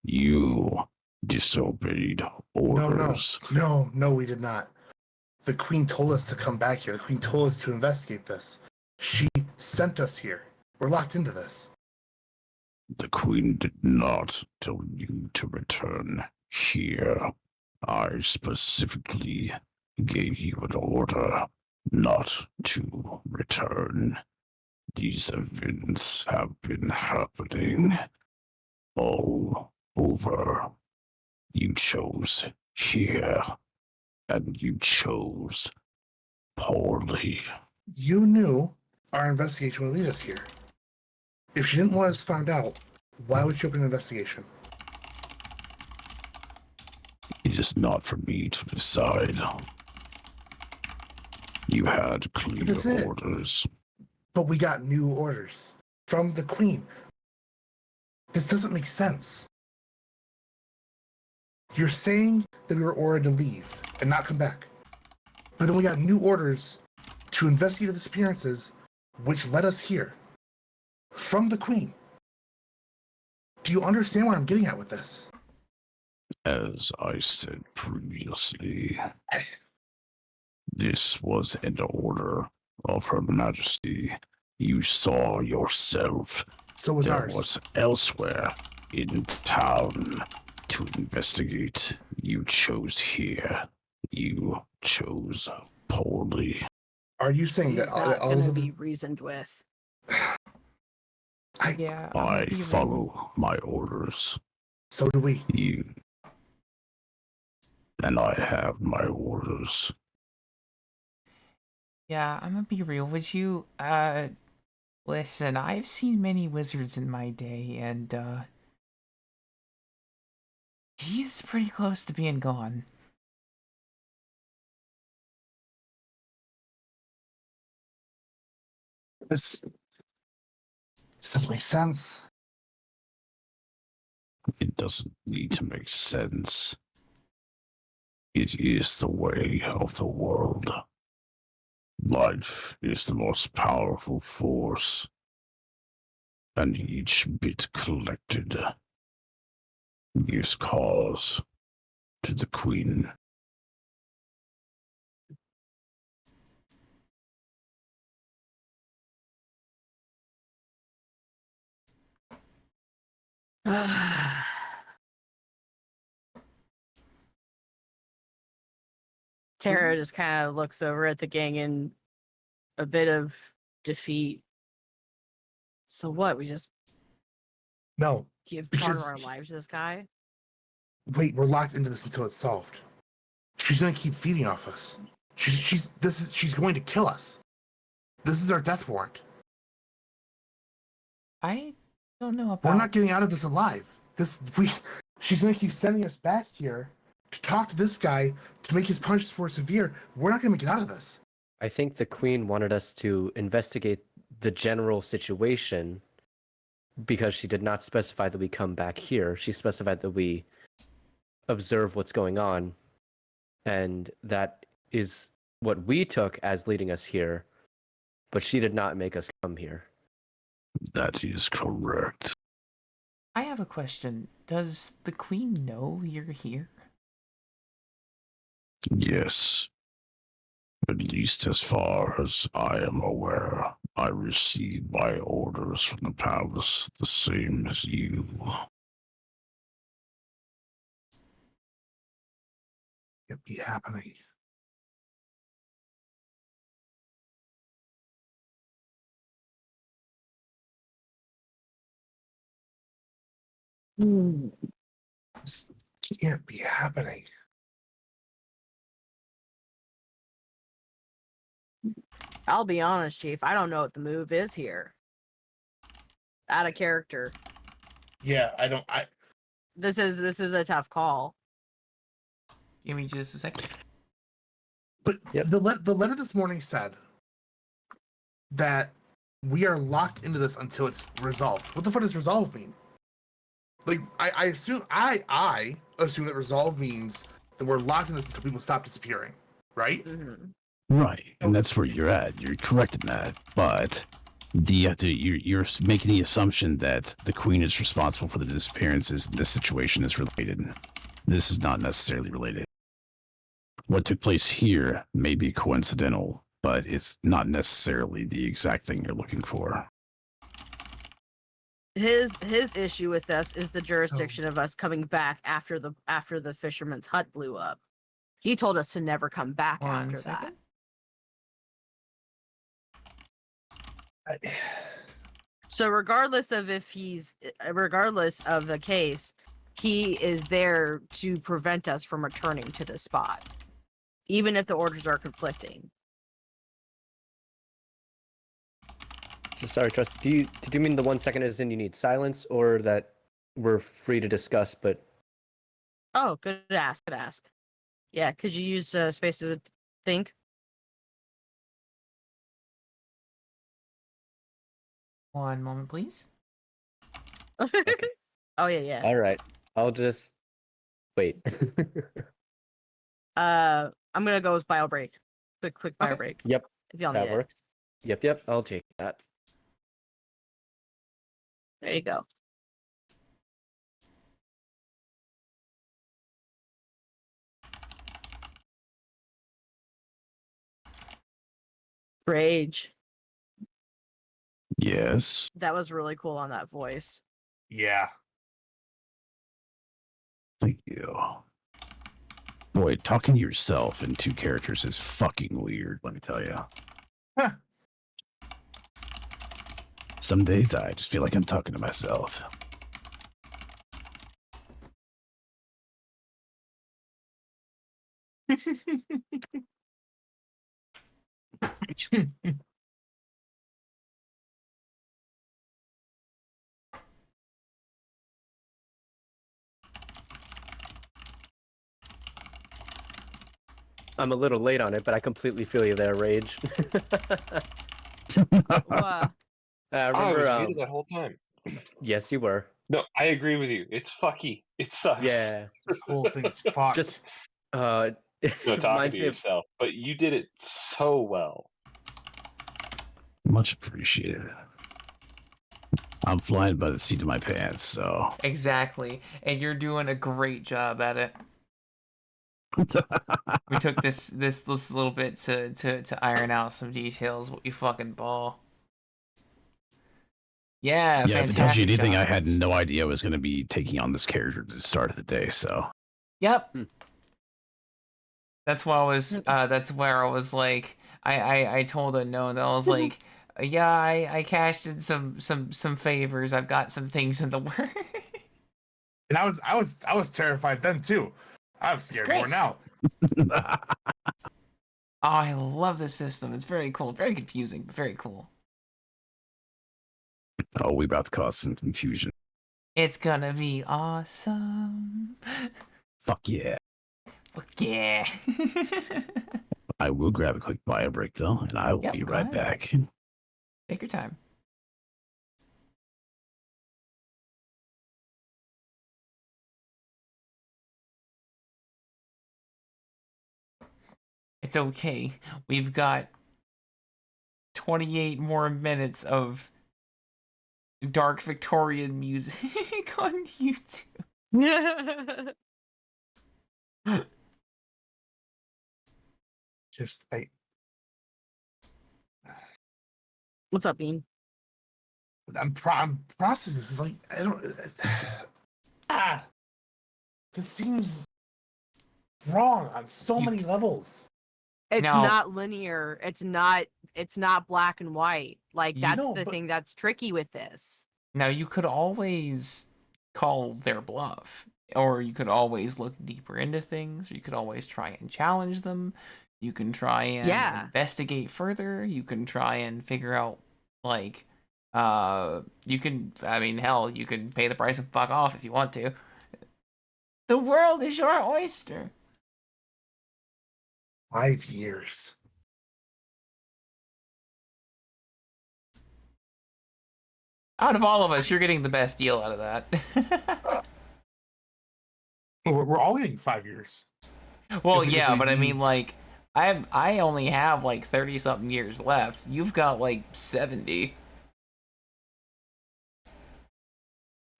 You disobeyed orders. No, we did not. The Queen told us to come back here. The Queen told us to investigate this. She sent us here. We're locked into this. The Queen did not tell you to return here. I specifically gave you an order not to return. These events have been happening all over. You chose here, and you chose poorly. You knew our investigation would lead us here. If she didn't want us found out, why would she open an investigation? It is not for me to decide. You had clear That's it. orders. But we got new orders from the Queen. This doesn't make sense. You're saying that we were ordered to leave and not come back. But then we got new orders to investigate the disappearances, which led us here. From the Queen. Do you understand what I'm getting at with this? As I said previously, this was an order of Her Majesty. You saw yourself. So was There ours. was elsewhere in town to investigate. You chose here. You chose poorly. Are you saying He's that not all gonna of be the... reasoned with. Yeah. I follow my orders. So do we. You. And I have my orders. Yeah, I'm gonna be real with you. Listen, I've seen many wizards in my day, and he's pretty close to being gone. This doesn't make sense. It doesn't need to make sense. It is the way of the world. Life is the most powerful force, and each bit collected gives cause to the Queen. Tara just kind of looks over at the gang in a bit of defeat. So what? We just No, give part of because our lives to this guy? wait, we're locked into this until it's solved. She's gonna keep feeding off us. She's going to kill us. This is our death warrant. I don't know about. We're not getting out of this alive. She's gonna keep sending us back here to talk to this guy to make his punishments more severe. We're not gonna get out of this. I think the Queen wanted us to investigate the general situation because she did not specify that we come back here. She specified that we observe what's going on, and that is what we took as leading us here, but she did not make us come here. That is correct. I have a question. Does the Queen know you're here? Yes. At least as far as I am aware, I received my orders from the palace the same as you. Can't be happening. This can't be happening. I'll be honest, Chief. I don't know what the move is here. Out of character. Yeah, This is a tough call. Give me just a second. But Yep. the letter this morning said that we are locked into this until it's resolved. What the fuck does resolve mean? Like, I assume I assume that resolve means that we're locked in this until people stop disappearing, right? Mm-hmm. Right, and that's where you're at. You're correct in that, but you're making the assumption that the Queen is responsible for the disappearances. This situation is related. This is not necessarily related. What took place here may be coincidental, but it's not necessarily the exact thing you're looking for. His issue with us is the jurisdiction of us coming back after the fisherman's hut blew up. He told us to never come back One after second. So regardless of the case, he is there to prevent us from returning to the spot, even if the orders are conflicting. So sorry, Trust. Did you mean the 1 second is in you need silence, or that we're free to discuss, but Oh, good ask. Good ask. Yeah, could you use space to think? One moment, please. Oh yeah. all right, I'll just wait. I'm gonna go with bio break. Quick bio Okay. break. Yep, If y'all need that it. works. Yep, I'll take that. There you go. Rage. Yes. That was really cool on that voice. Yeah. Thank you. Boy, talking to yourself in two characters is fucking weird, let me tell you. Huh. Some days I just feel like I'm talking to myself. I'm a little late on it, but I completely feel you there, Rage. Wow. I Remember, was muted that whole time. yes, you were. No, I agree with you. It's fucky. It sucks. Yeah, This whole thing's fucked. just it No, talking reminds to me of yourself, but you did it so well. Much appreciated. I'm flying by the seat of my pants, so. Exactly, and you're doing a great job at it. We took this little bit to iron out some details. What you fucking ball. Yeah, Yeah, if it tells you fantastic anything, I job. had no idea I was going to be taking on this character at the start of the day. So Yep. Hmm. That's why I was. That's where I was like, I told Unknown that I was like, yeah, I cashed in some favors. I've got some things in the works. And I was terrified then too. I'm scared more great. now. Oh, I love this system. It's very cool. Very confusing, but very cool. oh, we about to cause some confusion. It's gonna be awesome. Fuck yeah. Fuck yeah. I will grab a quick bio break though, and I will Yep, be go right ahead. back. Take your time. It's okay. We've got 28 more minutes of dark Victorian music on YouTube. Just What's up, Bean? I'm processing this. It's like I don't. This seems wrong on so You- many levels. It's Now- not linear. It's not black and white. Like You- that's No, the but- thing that's tricky with this. Now, you could always call their bluff, or you could always look deeper into things, or you could always try and challenge them. You can try and Yeah. investigate further. You can try and figure out, like, you can, I mean, hell, you can pay the price and fuck off if you want to. The world is your oyster. 5 years. Out of all of us, you're getting the best deal out of that. We're all getting 5 years. Well, If yeah, we but I mean, use- like, I only have like 30 something years left. You've got like 70.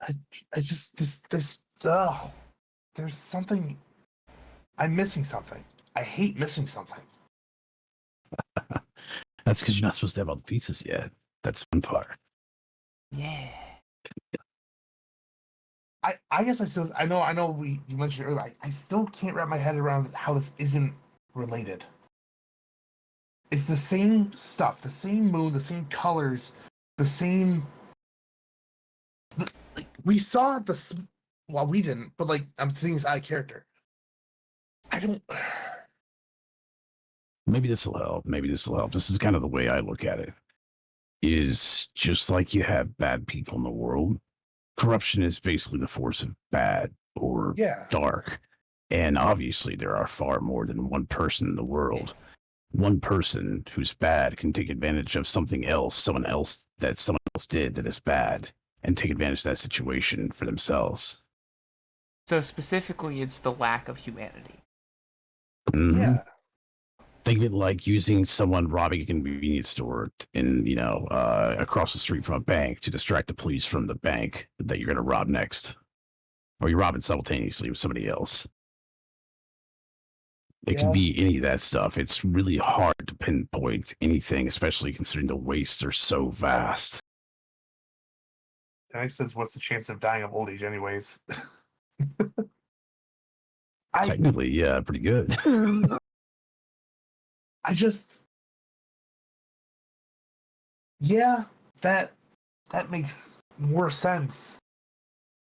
I just this there's something. I'm missing something. I hate missing something. That's because you're not supposed to have all the pieces yet. That's the fun part. Yeah. I guess I know you mentioned earlier. I still can't wrap my head around how this isn't related. It's the same stuff, the same moon, the same colors, the same. Like, we saw this. Well, we didn't, but like I'm seeing this out of character. I don't. Maybe this will help. Maybe this will help. This is kind of the way I look at it. Is just like you have bad people in the world. Corruption is basically the force of bad or Yeah. dark. And obviously, there are far more than one person in the world. One person who's bad can take advantage of something else, someone else did that is bad, and take advantage of that situation for themselves. So specifically, it's the lack of humanity. Mhm. Yeah. Think of it like using someone robbing a convenience store across the street from a bank to distract the police from the bank that you're going to rob next. Or you're robbing simultaneously with somebody else. It can Yeah. be any of that stuff. It's really hard to pinpoint anything, especially considering the wastes are so vast. And I says, "What's the chance of dying of old age, anyways?" Technically, yeah, pretty good. I just, yeah, that makes more sense.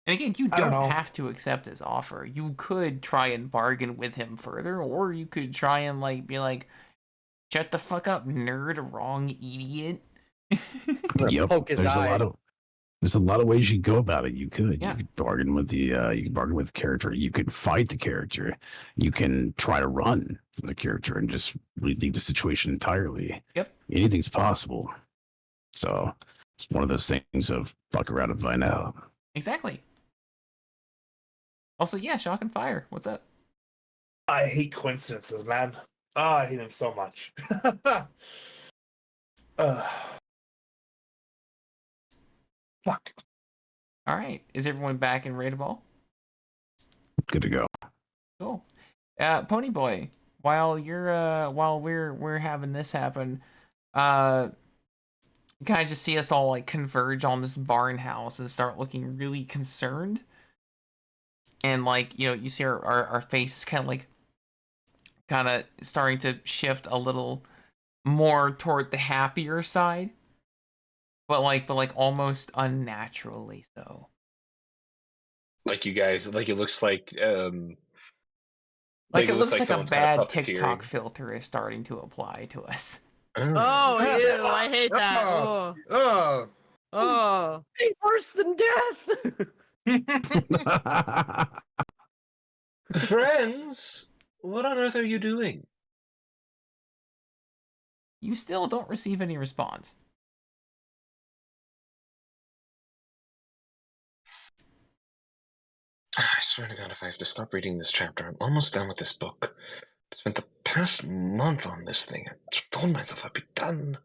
And again, you I don't don't know. have to accept his offer. You could try and bargain with him further, or you could try and like be like, "Shut the fuck up, nerd! Wrong, idiot." Yep. Poke his There's eye. a lot of ways you could go about it. You could Yeah. you could bargain with the character. You could fight the character. You can try to run from the character and just leave the situation entirely. Yep. Anything's possible. So it's one of those things of fuck around and find out. Exactly. Also, yeah, shock and fire. What's up? I hate coincidences, man. Oh, I hate them so much. Fuck. All right, is everyone back in Raid Ball? Good to go. Cool. Pony Boy, while we're having this happen, You kind of just see us all like converge on this barn house and start looking really concerned. And like, you know, you see our faces kind of starting to shift a little more toward the happier side. But almost unnaturally so. Like you guys, like it looks like Like it looks like a someone's kind of bad puppeteering. TikTok filter is starting to apply to us. Oh, ew, I hate that. Oh, Oh, oh. oh. Hey, worse than death. Friends, what on earth are you doing? You still don't receive any response. I swear to God, if I have to stop reading this chapter, I'm almost done with this book. I spent the past month on this thing. I told myself I'd be done.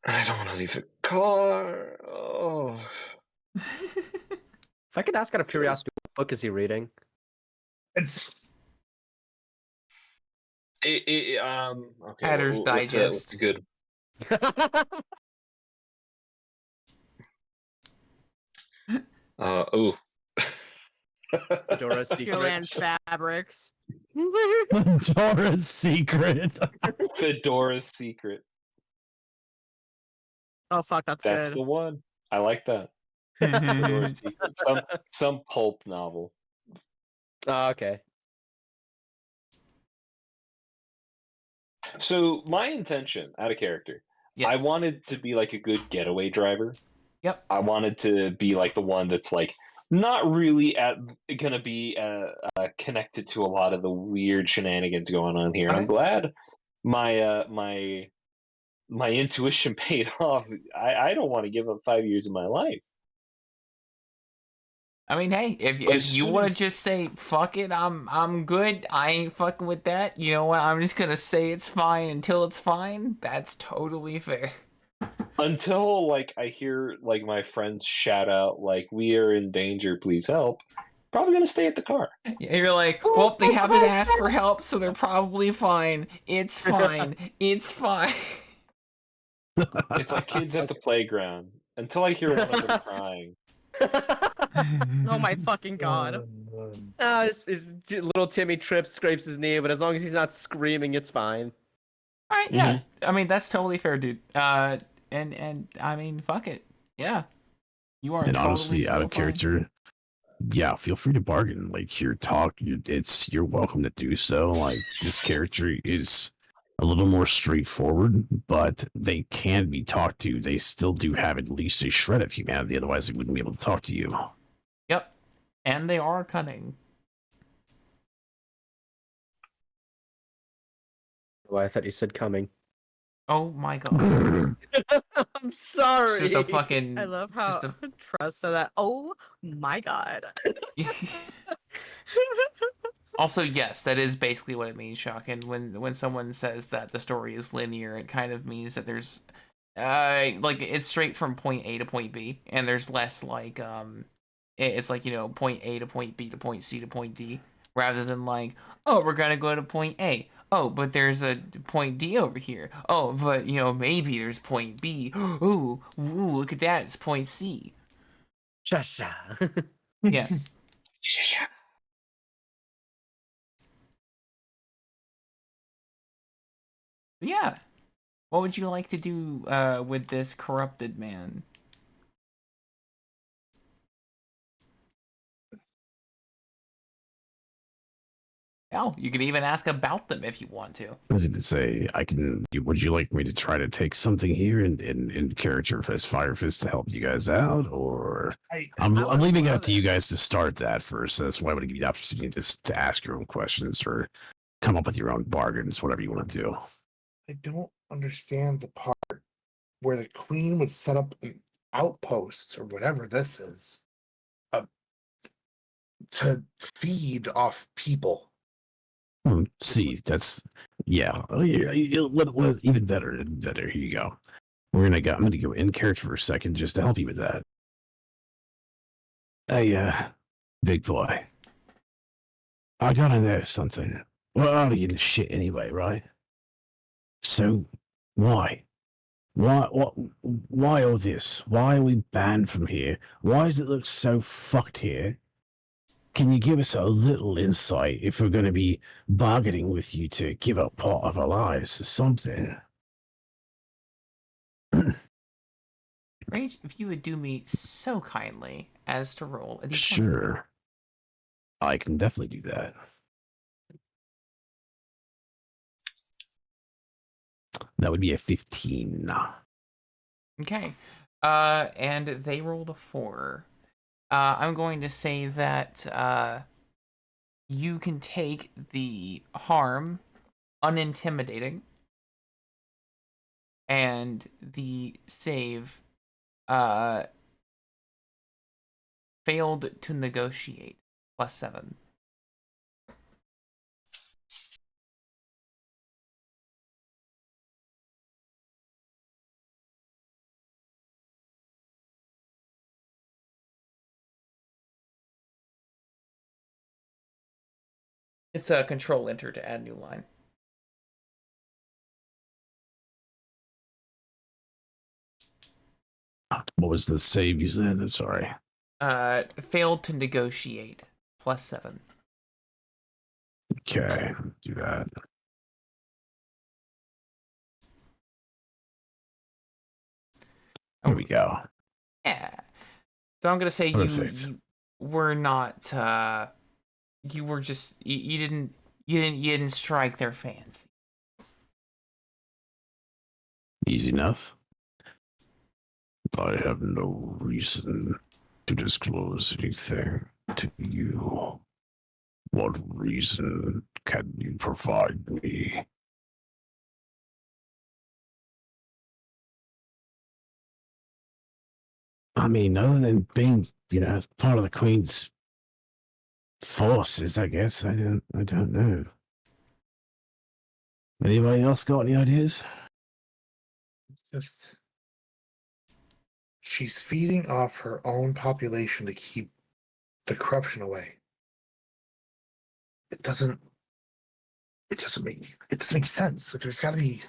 I don't want to leave the car. Oh. If I could ask out of curiosity, what book is he reading? It's Okay. Hatter's Digest. What's a good? Ooh. Fedora's Julian Secret. Fabrics. Dora's Secret. Fedora's Secret. Oh fuck, that's That's good. the one. I like that. Fedora's Secret. Some pulp novel. Oh, okay. So my intention, out of character, Yes. I wanted to be like a good getaway driver. Yep. I wanted to be like the one that's like not really gonna be connected to a lot of the weird shenanigans going on here. I'm Okay. glad my intuition paid off. I don't want to give up 5 years of my life. I mean, hey, if But as you soon want to as- just say fuck it, I'm good. I ain't fucking with that. You know what? I'm just gonna say it's fine until it's fine. That's totally fair. Until like I hear like my friends shout out like we are in danger, please help. Probably gonna stay at the car. You're like, well, they haven't asked for help, so they're probably fine. It's fine. It's fine. It's like kids at the playground. Until I hear one of them crying. Oh my fucking god. Little Timmy trips, scrapes his knee, but as long as he's not screaming, it's fine. All right, yeah. I mean, that's totally fair, dude. And I mean, fuck it. Yeah. You are And totally honestly, out still of fine. character, yeah, feel free to bargain. Like you're you're welcome to do so. Like this character is a little more straightforward, but they can be talked to. They still do have at least a shred of humanity, otherwise they wouldn't be able to talk to you. Yep. And they are cunning. Oh, I thought you said coming. Oh my god. I'm sorry. It's just a fucking. I love how Just a trust so that. Oh my god. Also, yes, that is basically what it means, Shock. And when someone says that the story is linear, it kind of means that there's, like it's straight from point A to point B, and there's less like it's like, you know, point A to point B to point C to point D, rather than like, oh, we're gonna go to point A. Oh, but there's a point D over here. Oh, but you know, maybe there's point B. Ooh, look at that, it's point C. Sha-sha. Yeah. Yeah. What would you like to do with this corrupted man? Hell, you could even ask about them if you want to. I was going to say, would you like me to try to take something here in character as Fire Fist to help you guys out? Or I'm I would leaving it love up to it. you guys to start that first. That's why I want to give you the opportunity to ask your own questions or come up with your own bargains, whatever you want to do. I don't understand the part where the queen would set up an outpost or whatever this is to feed off people. See, that's yeah. Even better, better. Here you go. I'm gonna go in character for a second just to help you with that. Hey, big boy. I gotta know something. We're already in the shit anyway, right? So, why? Why all this? Why are we banned from here? Why does it look so fucked here? Can you give us a little insight if we're going to be bargaining with you to give up part of our lives or something? Rage, if you would do me so kindly as to roll a d20. Sure. I can definitely do that. That would be a 15. Okay. And they rolled a 4. I'm going to say that you can take the harm unintimidating and the save failed to negotiate +7. It's a control enter to add new line. What was the save you said? I'm sorry. Failed to negotiate +7. Okay, do that. There we go. Yeah. So I'm gonna say Perfect. you were not you were just you didn't strike their fancy. Easy enough. I have no reason to disclose anything to you. What reason can you provide me? I mean, other than being, part of the Queen's forces, I guess. I don't know. Anybody else got any ideas? Just she's feeding off her own population to keep the corruption away. It doesn't make sense. Like there's gotta be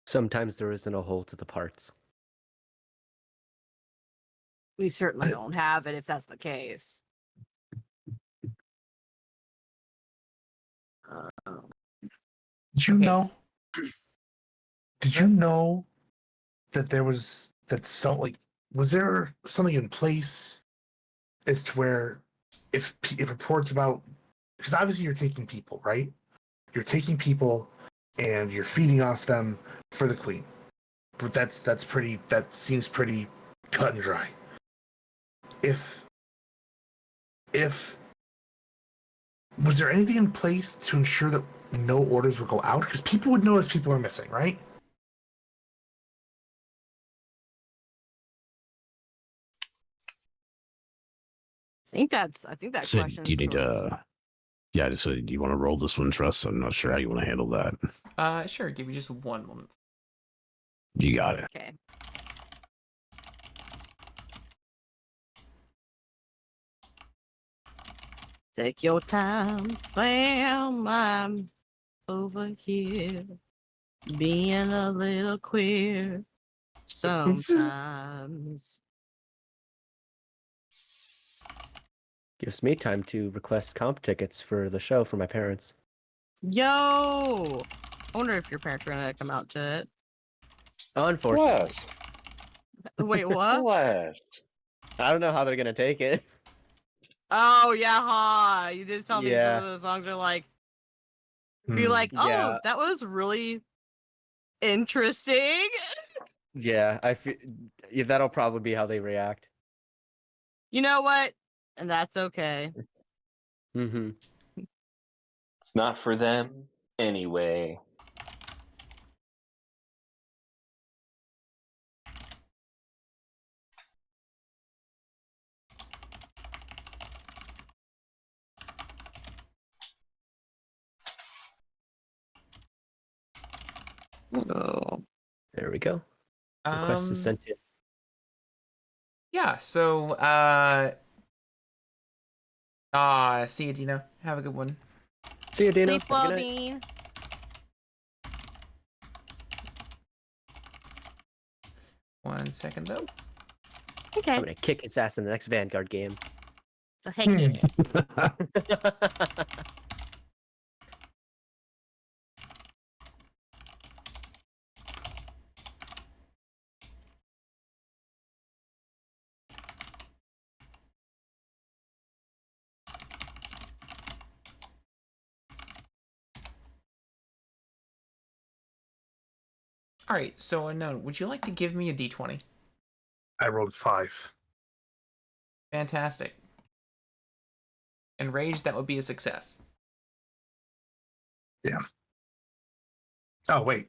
Sometimes there isn't a whole to the parts. We certainly don't have it if that's the case. did you Okay. know did you know that there was was there something in place as to where if reports about, because obviously you're taking people, right? You're taking people and you're feeding off them for the queen. But that seems pretty cut and dry. If was there anything in place to ensure that no orders would go out? Because people would notice people are missing, right? I think that Sid, question. do you need to? Yeah, just do you want to roll this one, Trust? I'm not sure how you want to handle that. Sure. Give me just one moment. You got it. Okay. Take your time, fam. I'm over here being a little queer sometimes. Gives me time to request comp tickets for the show for my parents. Yo! I wonder if your parents are gonna come out to it. Unfortunately. Wait, what? Bless. I don't know how they're gonna take it. Oh yeah, ha! You did tell me some Yeah. of those songs are like, be like, oh, Yeah. that was really interesting. Yeah, I feel that'll probably be how they react. You know what? And that's okay. Mm-hmm. It's not for them anyway. Oh. There we go. Request is sent in. Yeah. So see you, Dino. Have a good one. See you, Dino. Sleep Have a well, good night. Bean. One second though. Okay. I'm gonna kick his ass in the next Vanguard game. Oh, heck yeah. All right. So unknown. Would you like to give me a d20? I rolled 5. Fantastic. And rage, that would be a success. Yeah. Oh wait,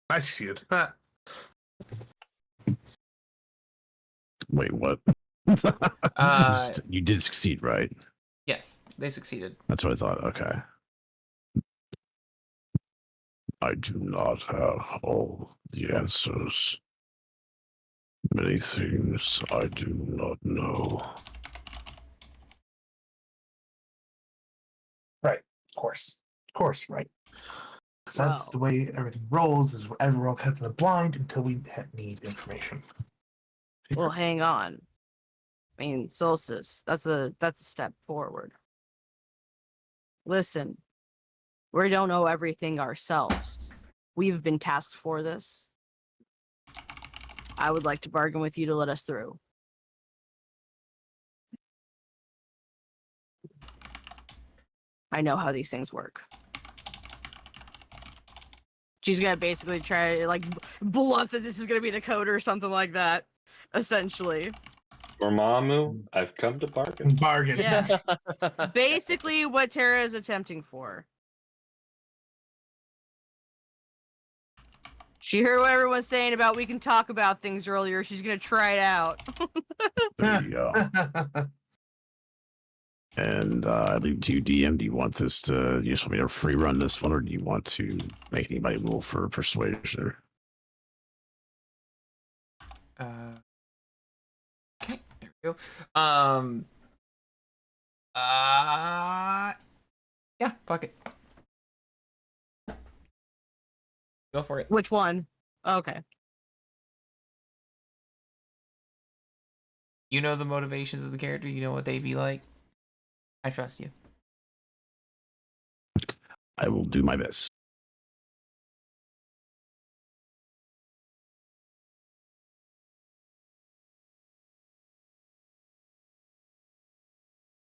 I succeeded. Wait, what? You did succeed, right? Yes, they succeeded. That's what I thought. Okay. I do not have all the answers. Many things I do not know. Right, of course, right. Because that's Wow. the way everything rolls. Is we're all kept in the blind until we need information. Well, hang on. I mean, Solstice, that's a step forward. Listen, we don't know everything ourselves. We've been tasked for this. I would like to bargain with you to let us through. I know how these things work. She's gonna basically try like bluff that this is gonna be the code or something like that. Essentially. Dormammu, I've come to bargain. Bargain. Yeah. Basically what Tara is attempting for. She heard what everyone's saying about we can talk about things earlier. She's gonna try it out. And I leave it to you, DM. Do you want this to, you just want me to free run this one, or do you want to make anybody roll for persuasion? Okay, there we go. Yeah, fuck it. Go for it. Which one? Okay. You know the motivations of the character. You know what they be like. I trust you. I will do my best.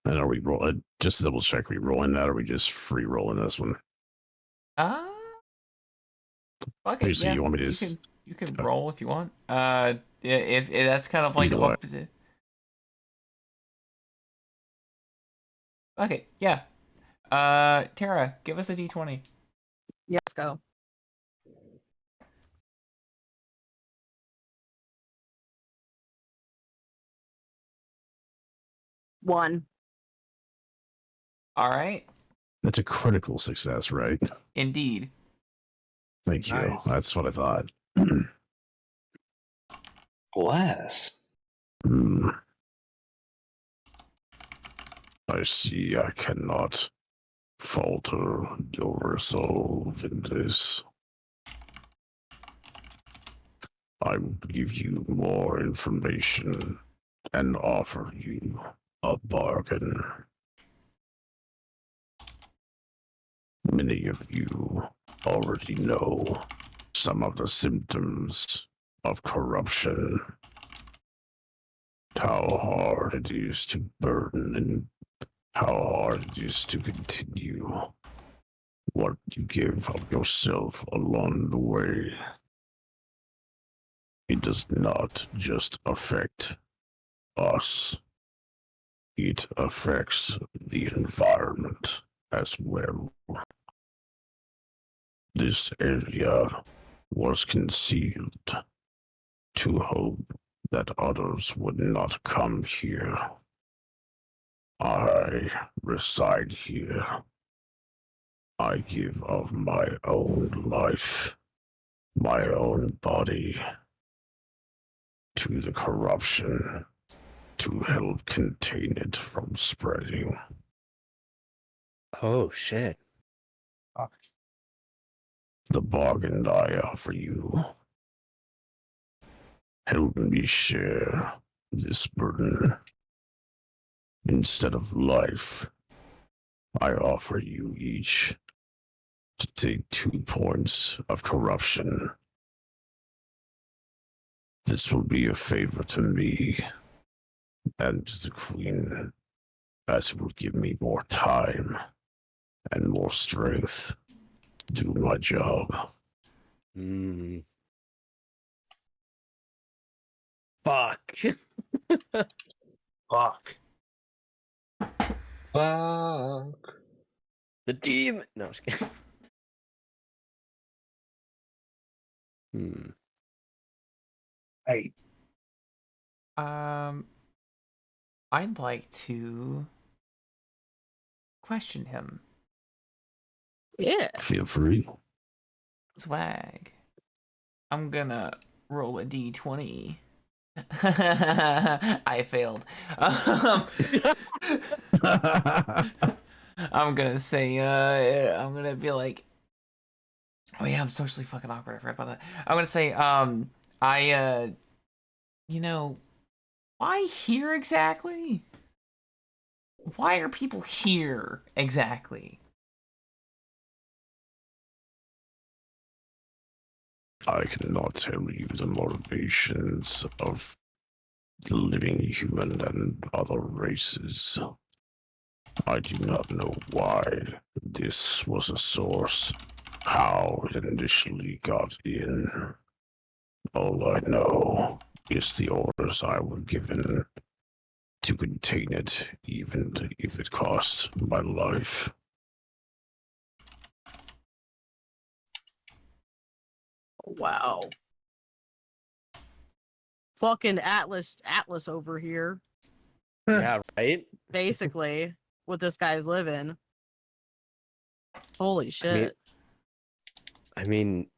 And are we rolling? Just to double check, are we rolling that, or are we just free rolling this one? Fuck it. Basically, Yeah, you want me to you can roll if you want. If that's kind of like Either what. way. Okay, yeah. Tara, give us a d20. Yeah, let's go. One. All right. That's a critical success, right? Indeed. Thank you. Nice. That's what I thought. Bless. Hmm. I see I cannot falter your resolve in this. I will give you more information and offer you a bargain. Many of you already know some of the symptoms of corruption. How hard it is to burden and how hard it is to continue. What you give of yourself along the way. It does not just affect us. It affects the environment as well. This area was concealed to hope that others would not come here. I reside here. I give of my own life, my own body, to the corruption to help contain it from spreading. Oh shit. The bargain I offer you. Help me share this burden. Instead of life, I offer you each to take 2 points of corruption. This will be a favor to me and to the Queen, as it will give me more time and more strength to do my job. Mm. Fuck. Fuck. Fuck. The demon. No, I'm just kidding. Hmm. Hey, I'd like to question him. Yeah. Feel free. Swag. I'm gonna roll a d20. I failed. I'm gonna say, I'm gonna be like, oh yeah, I'm socially fucking awkward. I forgot about that. I'm gonna say, you know, why here exactly? Why are people here exactly? I cannot tell you the motivations of the living human and other races. I do not know why this was a source, how it initially got in. All I know is the orders I were given to contain it, even if it cost my life. Wow. Fucking Atlas over here, Yeah, right? basically, what this guy's living. Holy shit. I mean,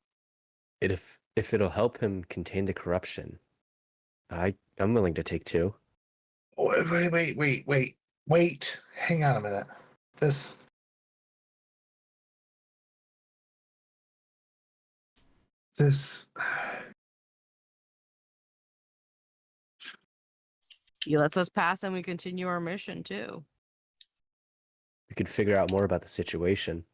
if it'll help him contain the corruption, I'm willing to take 2. wait. Hang on a minute. This. He lets us pass and we continue our mission too. We could figure out more about the situation.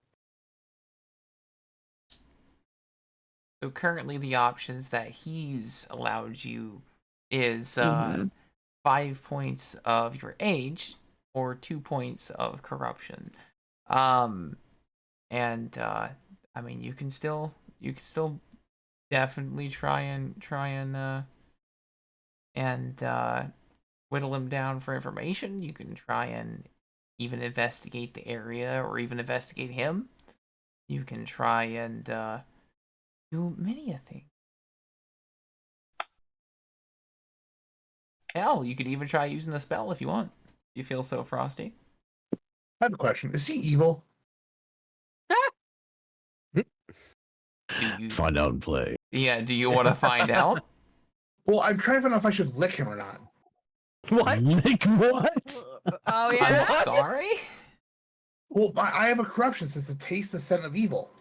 So currently the options that he's allowed you is Mhm. 5 points of your age or 2 points of corruption. And I mean you can still definitely try and whittle him down for information. You can try and even investigate the area or even investigate him. You can try and do many a thing. Hell, you could even try using a spell if you want. You feel so frosty. I have a question. Is he evil? Do you? Find out and play. Yeah. Do you want to find out? Well, I'm trying to find out if I should lick him or not. What? Like what? Oh I'm yeah. sorry. Well, I have a corruption since it tastes the scent of evil.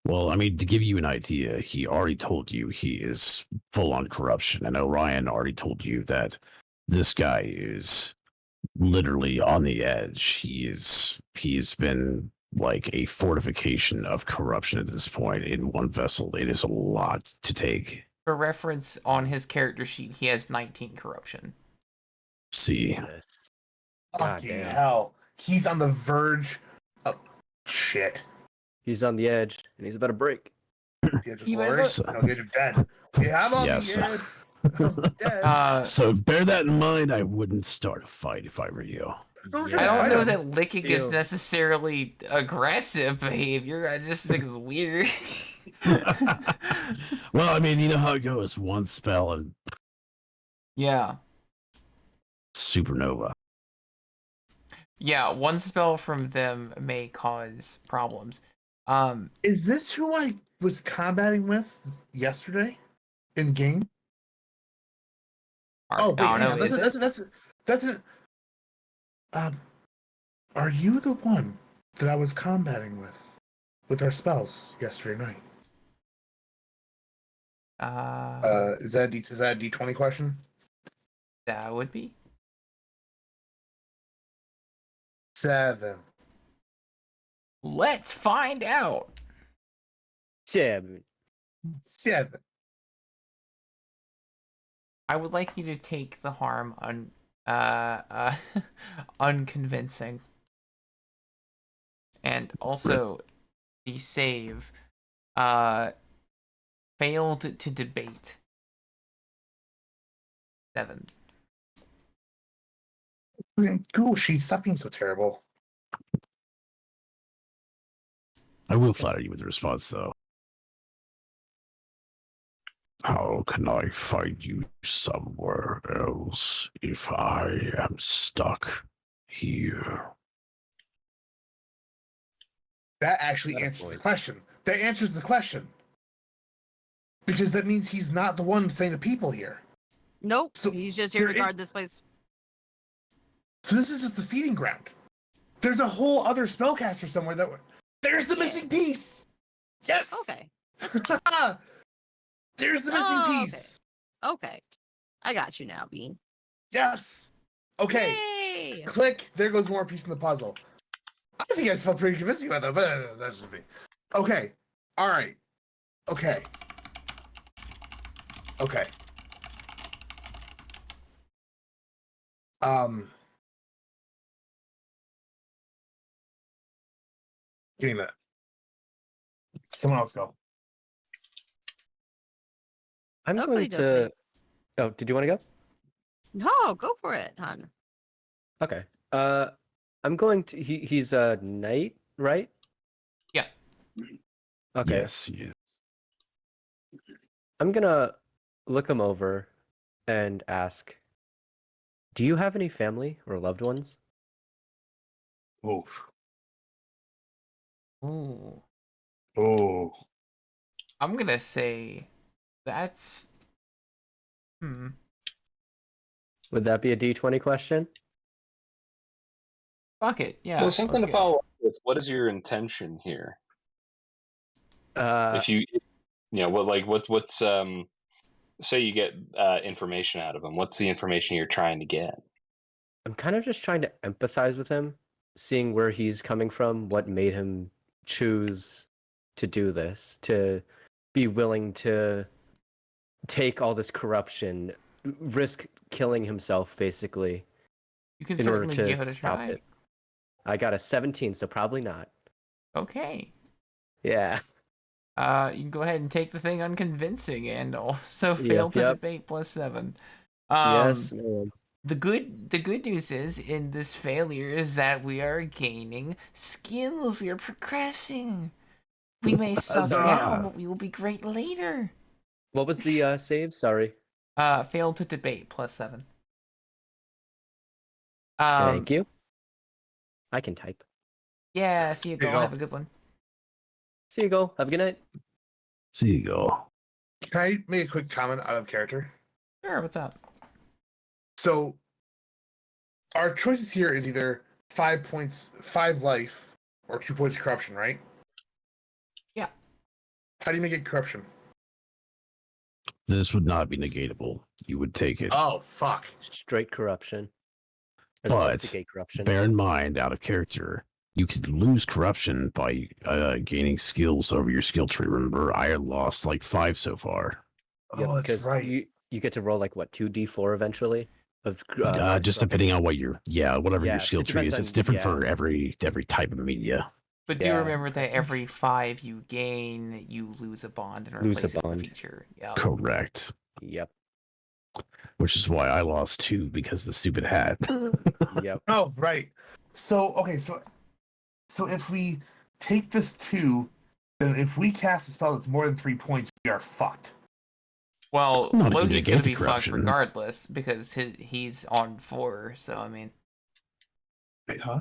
Well, I mean, to give you an idea, he already told you he is full on corruption, and Orion already told you that this guy is literally on the edge. He's been like a fortification of corruption at this point in one vessel. It is a lot to take. For reference, on his character sheet, he has 19 corruption. See, Jesus. Fucking damn. hell. He's on the verge of shit. He's on the edge and he's about to break. The edge of You glory? better- No, the edge of dead. Yeah, I'm on Yes. the edge of dead. so bear that in mind. I wouldn't start a fight if I were you. Don't Yeah. I don't fight know him. that licking is Ew. necessarily aggressive behavior. I just think it's weird. Well, I mean, you know how it goes. One spell and Yeah. supernova. Yeah, one spell from them may cause problems. Is this who I was combating with yesterday in game? Oh, wait, I don't hang know. on. Is it? That's it. Are you the one that I was combating with our spells yesterday night. Is that a D20 question? That would be. 7. Let's find out. 7. 7. I would like you to take the harm unconvincing. And also the save failed to debate. 7. Google Sheets, stop being so terrible. I will flatter you with the response, though. How can I find you somewhere else if I am stuck here? That actually Not a answers the point. question. That answers the question. Because that means he's not the one saying the people here. Nope. So He's just here to there guard is- this place. So this is just the feeding ground. There's a whole other spellcaster somewhere that... There's the missing piece! Yes! Okay. There's the missing Oh, okay. piece! Okay. I got you now, Bean. Yes! Okay. Yay! Click. There goes one more piece in the puzzle. I think you guys felt pretty convincing about that, but that's just me. Okay. All right. Okay. Okay. Give me a minute. Someone else go. I'm going Oakley to. doakley. Oh, did you want to go? No, go for it, hon. Okay. I'm going to. He's a knight, right? Yeah. Okay. Yes, yes. I'm gonna look him over and ask, do you have any family or loved ones? Oof. Ooh. Oh. I'm gonna say that's. Would that be a D20 question? Fuck it. Yeah. Well, something to let's go. follow up with. What is your intention here? If you, what's say you get information out of him. What's the information you're trying to get? I'm kind of just trying to empathize with him, seeing where he's coming from, what made him choose to do this, to be willing to take all this corruption, risk killing himself, basically, You can in order certainly give to it a stop try. it. I got a 17, so probably not. Okay. Yeah. You can go ahead and take the thing unconvincing and also fail Yep, to yep. debate +7. Yes, man. The good news is in this failure is that we are gaining skills. We are progressing. We may suck now, Huzzah! but we will be great later. What was the save? Sorry. Failed to debate +7. Thank you. I can type. Yeah, see you There go. you go. Have a good one. See you go. Have a good night. See you go. Can I make a quick comment out of character? Sure, what's up? So, our choices here is either 5 points, 5 life, or 2 points of corruption, right? Yeah. How do you make it corruption? This would not be negatable. You would take it. Oh, fuck. Straight corruption. As well as But decay corruption. bear in mind, out of character, you could lose corruption by gaining skills over your skill tree. Remember, I lost like 5 so far. Yep, Oh, that's because right. you get to roll like what, 2d4 eventually? Of Just non-corruption? depending on what your whatever Yeah, your skill it tree depends is. It's on- different yeah. for every type of media. But do Yeah. remember that every 5 you gain, you lose a bond and Lose a replace it with bond. a feature. Yeah. Correct. Yep. Which is why I lost 2 because the stupid hat. Yep. Oh, right. So, okay, so if we take this 2, then if we cast a spell that's more than 3 points, we are fucked. Well, Not if you Loki's negate gonna the be fucked corruption. regardless because he's on 4. So I mean, Wait, huh?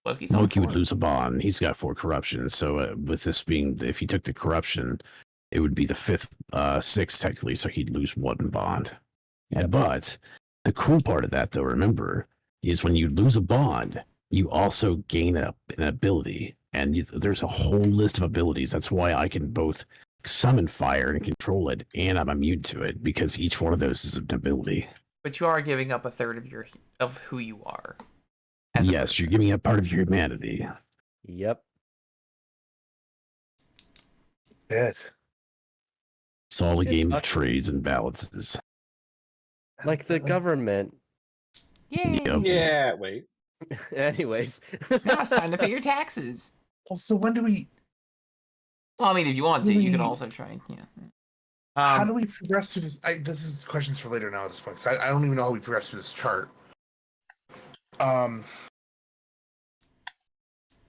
Loki's on Loki 4. would lose a bond. He's got 4 corruption. So with this being, if he took the corruption, it would be the 5th, 6th technically. So he'd lose 1 bond. But the cool part of that, though, remember, is when you lose a bond, you also gain an ability, and there's a whole list of abilities. That's why I can both summon fire and control it, and I'm immune to it because each one of those is an ability. But you are giving up a third of who you are. As a Yes, you're person. giving up part of your humanity. Yep. Shit. It's all a Shit game of sucks. trades and balances. Like the government. Yay! Yep. Yeah, wait. Anyways. Now it's time to pay your taxes. Also, when do we? Well, I mean, if you want to, you could Really? also try and How do we progress through this? This is questions for later now at this point. 'Cause I don't even know how we progress through this chart.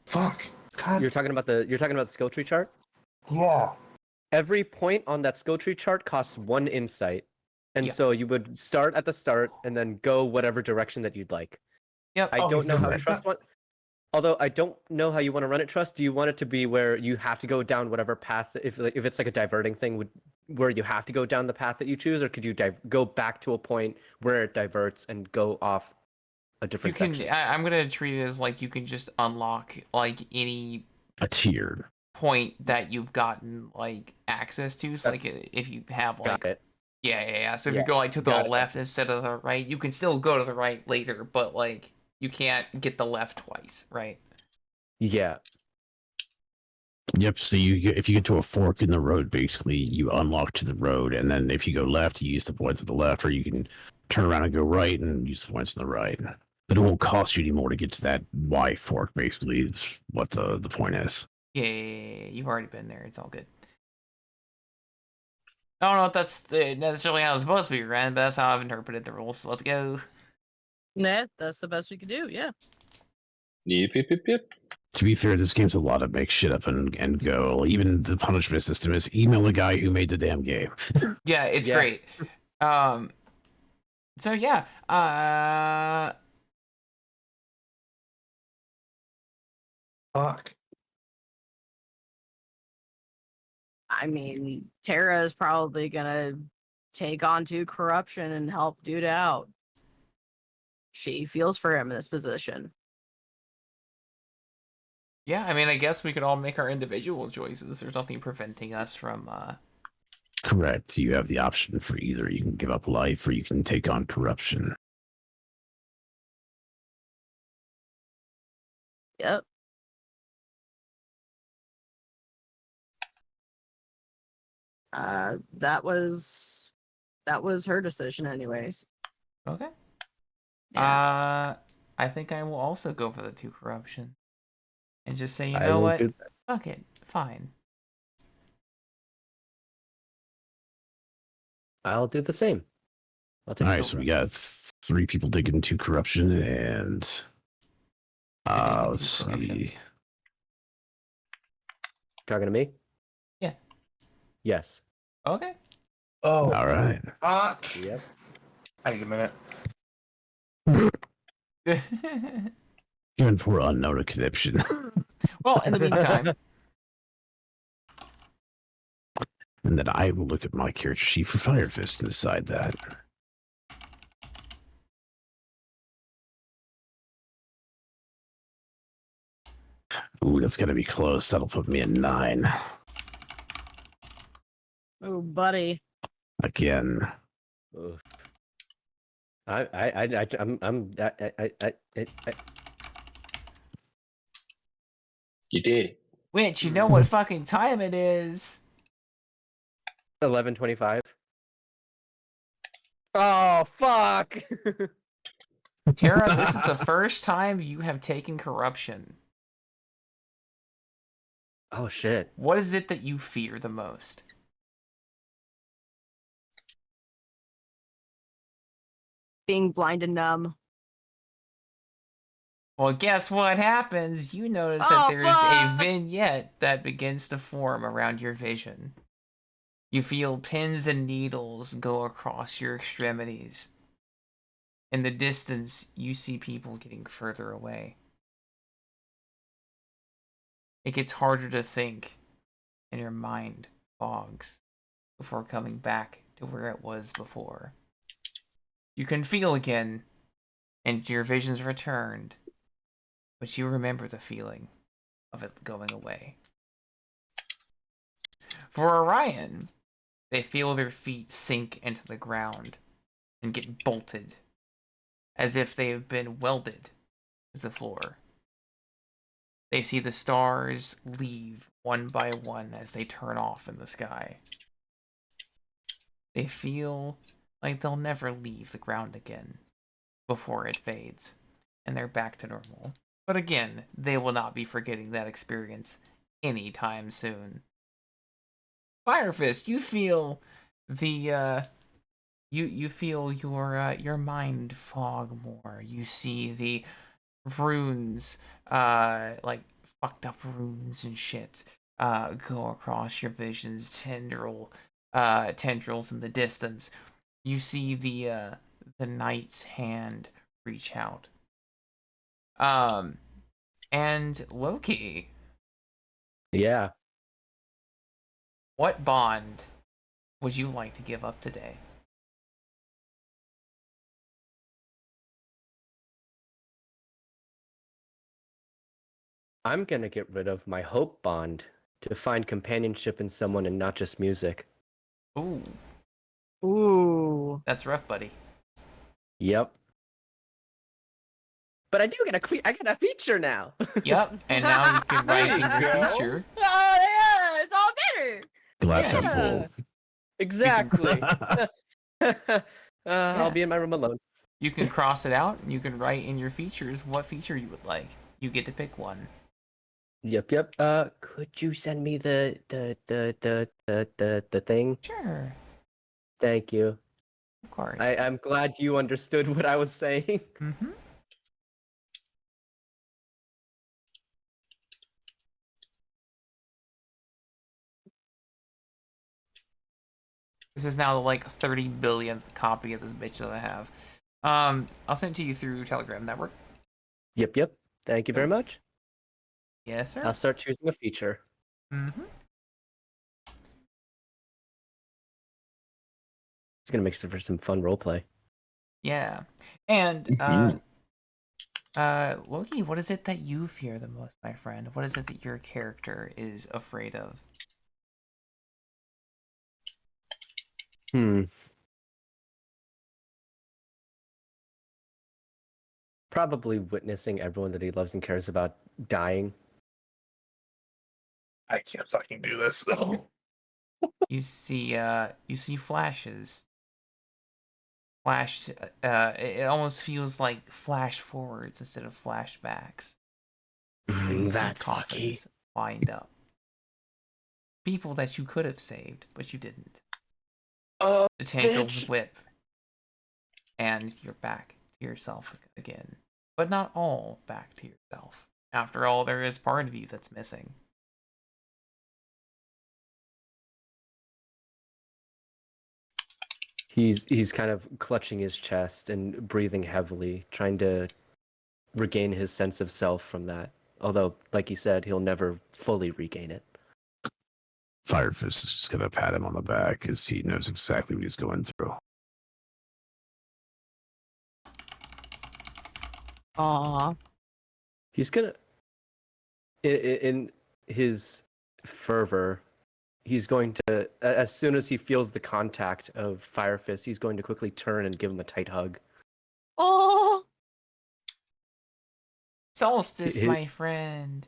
Fuck. God. You're talking about the skill tree chart? Yeah. Every point on that skill tree chart costs 1 insight. And Yeah. so you would start at the start and then go whatever direction that you'd like. Yep. I Okay, don't know so how it's Trust want. Although I don't know how you want to run it, Trust. Do you want it to be where you have to go down whatever path? If it's like a diverting thing, where you have to go down the path that you choose, or could you go back to a point where it diverts and go off a You different can. section? I'm gonna treat it as like you can just unlock like any A tier. point that you've gotten like access to. So That's- like if you have Got like it. yeah. So if Yeah, you go like to the got it. left instead of the right, you can still go to the right later, but like you can't get the left twice, right? Yeah. Yep. So if you get to a fork in the road, basically you unlock to the road, and then if you go left, you use the points on the left, or you can turn around and go right and use the points on the right. But it won't cost you anymore to get to that Y fork. Basically, is what the point is. Yeah. You've already been there. It's all good. I don't know if that's necessarily how it's supposed to be ran, but that's how I've interpreted the rules. So let's go. Nah, that's the best we can do. Yeah. Yep. To be fair, this game's a lot of make shit up and go. Even the punishment system is email the guy who made the damn game. Yeah, it's Yeah. great. So yeah. Fuck. I mean, Tara is probably gonna take on to corruption and help dude out. She feels for him in this position. Yeah, I mean, I guess we could all make our individual choices. There's nothing preventing us from. Correct. You have the option for either. You can give up life or you can take on corruption. Yep. That was her decision, anyways. Okay. Yeah. I think I will also go for the 2 corruption, and just say, you I know will what? do that. Fuck it, fine. I'll do the same. I'll take All right, two so we corruption. got 3 people digging 2 corruption, and taking let's 2 see. corruptions. Talking to me? Yeah. Yes. Okay. Oh. All right. Fuck. Yep. I need a minute. Given poor unknown conniption. Well, in the meantime, And then I will look at my character sheet for Fire Fist and decide that. Ooh, that's gonna be close. That'll put me at 9 Oh, buddy. again. Ugh. I You did. Witch, you know what fucking time it is? 11:25. Oh fuck! Tara, this is the first time you have taken corruption. Oh shit! What is it that you fear the most? Being blind and numb. Well, guess what happens? You notice that Oh, there's fuck! a vignette that begins to form around your vision. You feel pins and needles go across your extremities. In the distance, you see people getting further away. It gets harder to think, and your mind fogs before coming back to where it was before. You can feel again, and your vision's returned. but you remember the feeling of it going away. For Orion, they feel their feet sink into the ground and get bolted, as if they have been welded to the floor. They see the stars leave one by one as they turn off in the sky. They feel like they'll never leave the ground again before it fades, and they're back to normal. But again, they will not be forgetting that experience anytime soon. Firefist, you feel the you feel your mind fog more. You see the runes, like fucked up runes and shit, go across your visions, tendrils in the distance. You see the knight's hand reach out. And Loki, Yeah. what bond would you like to give up today? I'm gonna get rid of my hope bond to find companionship in someone and not just music. Ooh, Ooh. that's rough, buddy. Yep. But I do get I get a feature now. Yep, and now you can write in your Go. feature. Oh yeah, it's all better. Glass Yeah. half full. Exactly. I'll be in my room alone. You can cross it out, and you can write in your features what feature you would like. You get to pick one. Yep. Could you send me the thing? Sure, Thank you. of course. I'm glad you understood what I was saying. Mm-hmm. This is now the like 30 billionth copy of this bitch that I have. I'll send it to you through Telegram Network. Yep. Thank you very much. Yes, sir. I'll start choosing a feature. Mm-hmm. It's gonna make for some fun roleplay. Yeah. And Loki, what is it that you fear the most, my friend? What is it that your character is afraid of? Probably witnessing everyone that he loves and cares about dying. I can't fucking do this. You see flashes. It almost feels like flash forwards instead of flashbacks. You see That's lucky. coffins lined up. People that you could have saved, but you didn't. Oh, The tendrils bitch. whip, and you're back to yourself again. But not all back to yourself. After all, there is part of you that's missing. He's kind of clutching his chest and breathing heavily, trying to regain his sense of self from that. Although, like he said, he'll never fully regain it. Firefist is just gonna pat him on the back because he knows exactly what he's going through. Aw. He's gonna, in his fervor, he's going to, as soon as he feels the contact of Firefist, he's going to quickly turn and give him a tight hug. Oh. Solstice, Hi- my friend.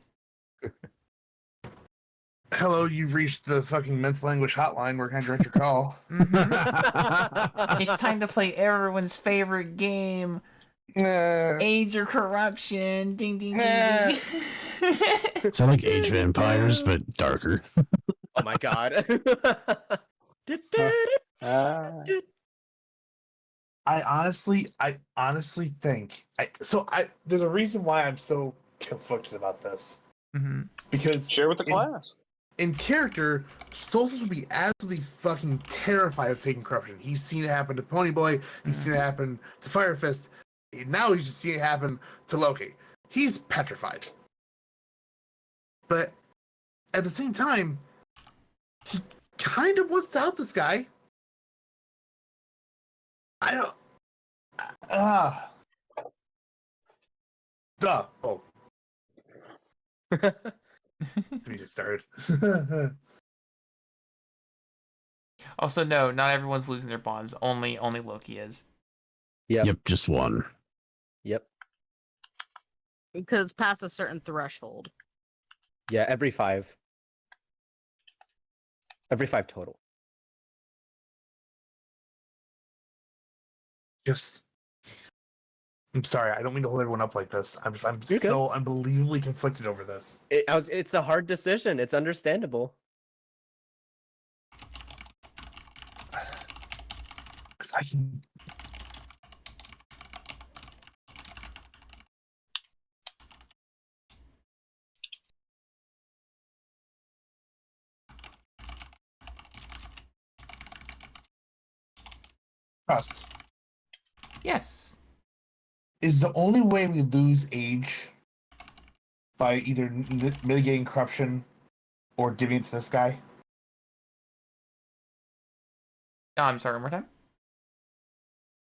Hello, you've reached the fucking mental anguish hotline. Where can I direct your call? It's time to play everyone's favorite game, AIDS or Corruption. Ding, ding, ding, ding. Sound like Age of Empires, but darker. Oh my god. I honestly think there's a reason why I'm so conflicted about this. Mm-hmm. Because Share with the class. in character, Solstice would be absolutely fucking terrified of taking corruption. He's seen it happen to Ponyboy. He's seen it happen to Firefist. And now he's just seeing it happen to Loki. He's petrified. But at the same time, he kind of wants to help this guy. I don't. Oh. The music started. Also, no, not everyone's losing their bonds. Only Loki is. Yep. Yep, just one. Yep. Because it's past a certain threshold. Yeah, every 5. Every 5 total. Just, I'm sorry. I don't mean to hold everyone up like this. I'm You're good. so unbelievably conflicted over this. It's a hard decision. It's understandable. Because I can. Trust. Yes. Is the only way we lose age by either mitigating corruption or giving it to this guy? No, I'm sorry. One more time.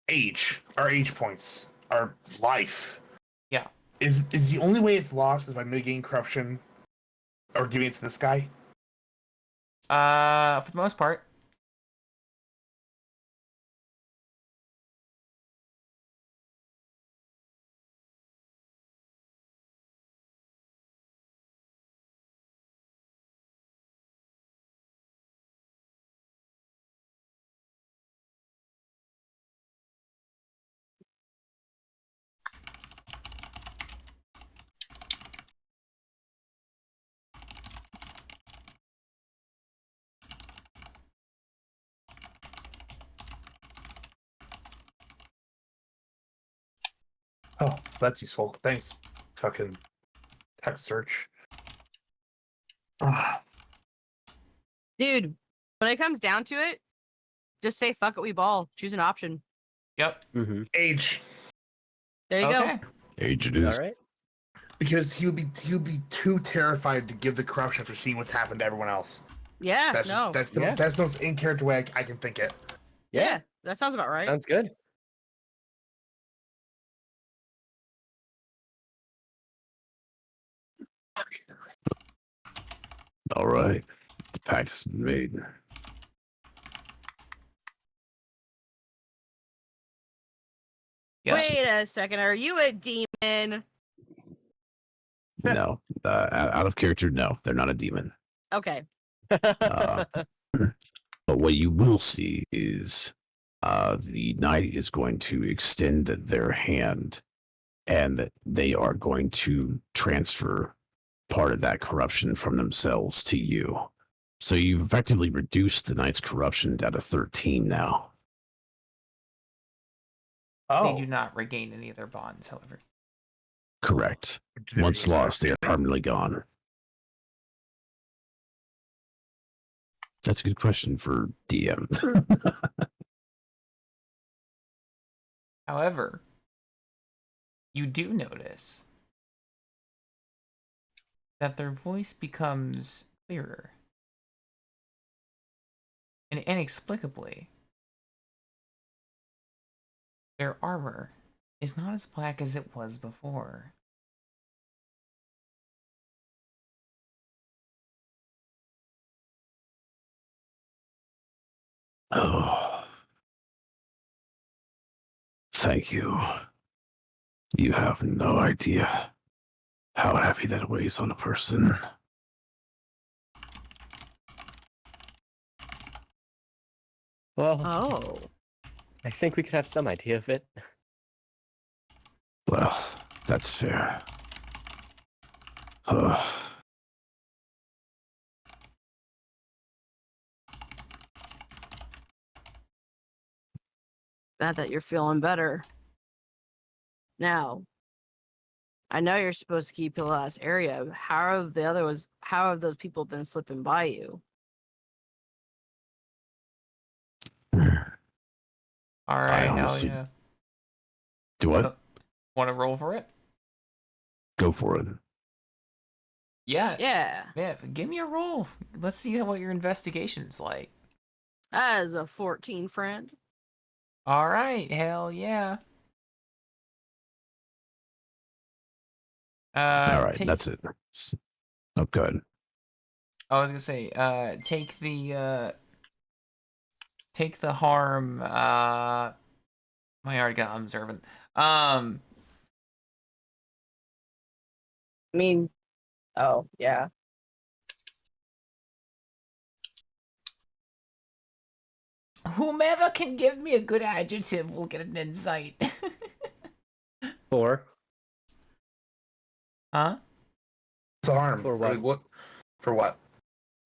Age, our age points, our life. Yeah. Is the only way it's lost is by mitigating corruption or giving it to this guy? For the most part. Oh, that's useful. Thanks. Fucking text search. Ah, Dude, when it comes down to it, just say fuck it, we ball. Choose an option. Yep. Mm-hmm. age, There you Okay. Age it All is. right. because he'll be too terrified to give the corruption after seeing what's happened to everyone else. go. Yeah, That's no. just, Yeah. that's the most in character way I can think it. yeah, that sounds about right. Sounds good. All right. The pact has been made. Yes. Wait a second, are you a demon? No. Out of character, no. They're not a demon. Okay. Uh, But what you will see is the knight is going to extend their hand and they are going to transfer part of that corruption from themselves to you. So you've effectively reduced the knight's corruption down to 13 now. They do not regain any of their bonds, however. Correct. Do they Once regain their- lost, they are permanently gone. That's a good question for DM. However, you do notice that their voice becomes clearer. And inexplicably, their armor is not as black as it was before. Oh. Thank you. You have no idea how heavy that weighs on a person. Well, Oh. I think we could have some idea of it. Well, that's fair. Glad that you're feeling better. Now, I know you're supposed to keep your last area. How have those people been slipping by you? All right, hell honestly- yeah. Do what? Want to roll for it? Go for it. Yeah. Yeah. Yeah, give me a roll. Let's see what your investigation's like. That is a 14, friend. All right, hell yeah. All right, Take, that's it. Oh, good. I was gonna say, take the harm. I already got observant. I mean, oh yeah. Whomever can give me a good adjective will get an insight. 4. Huh? It's arm. For what? What? For what?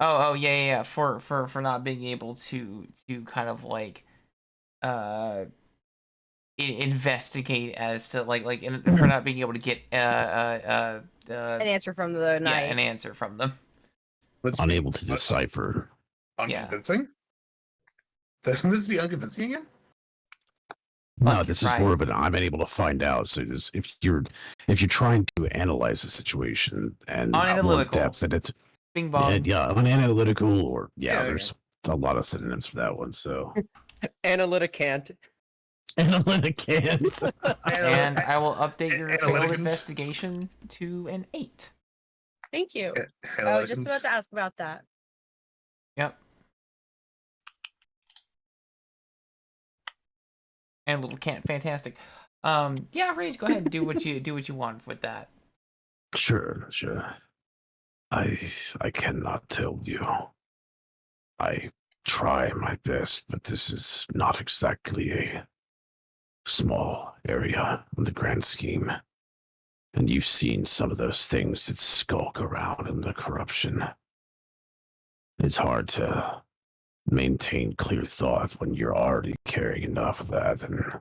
Yeah. For not being able to kind of like investigate as to for not being able to get An answer from the night. an answer from them. Let's Unable to decipher. Unconvincing? Doesn't this be unconvincing again? No, Fuck, this you're is right. more of an I'm unable to find out. So if you're trying to analyze the situation and more in Unanalytical. depth, then it's Bing bong. yeah, unanalytical or Yeah, there's a lot of synonyms for that one. So Analyticant. analyticant. And I will update your failed Analyticant. investigation to an 8. Thank you. I Analyticant. was just about to ask about that. Yep. And little cat, fantastic. Yeah, Rage, go ahead and do what you want with that. Sure. I cannot tell you. I try my best, but this is not exactly a small area in the grand scheme. And you've seen some of those things that skulk around in the corruption. It's hard to maintain clear thought when you're already carrying enough of that and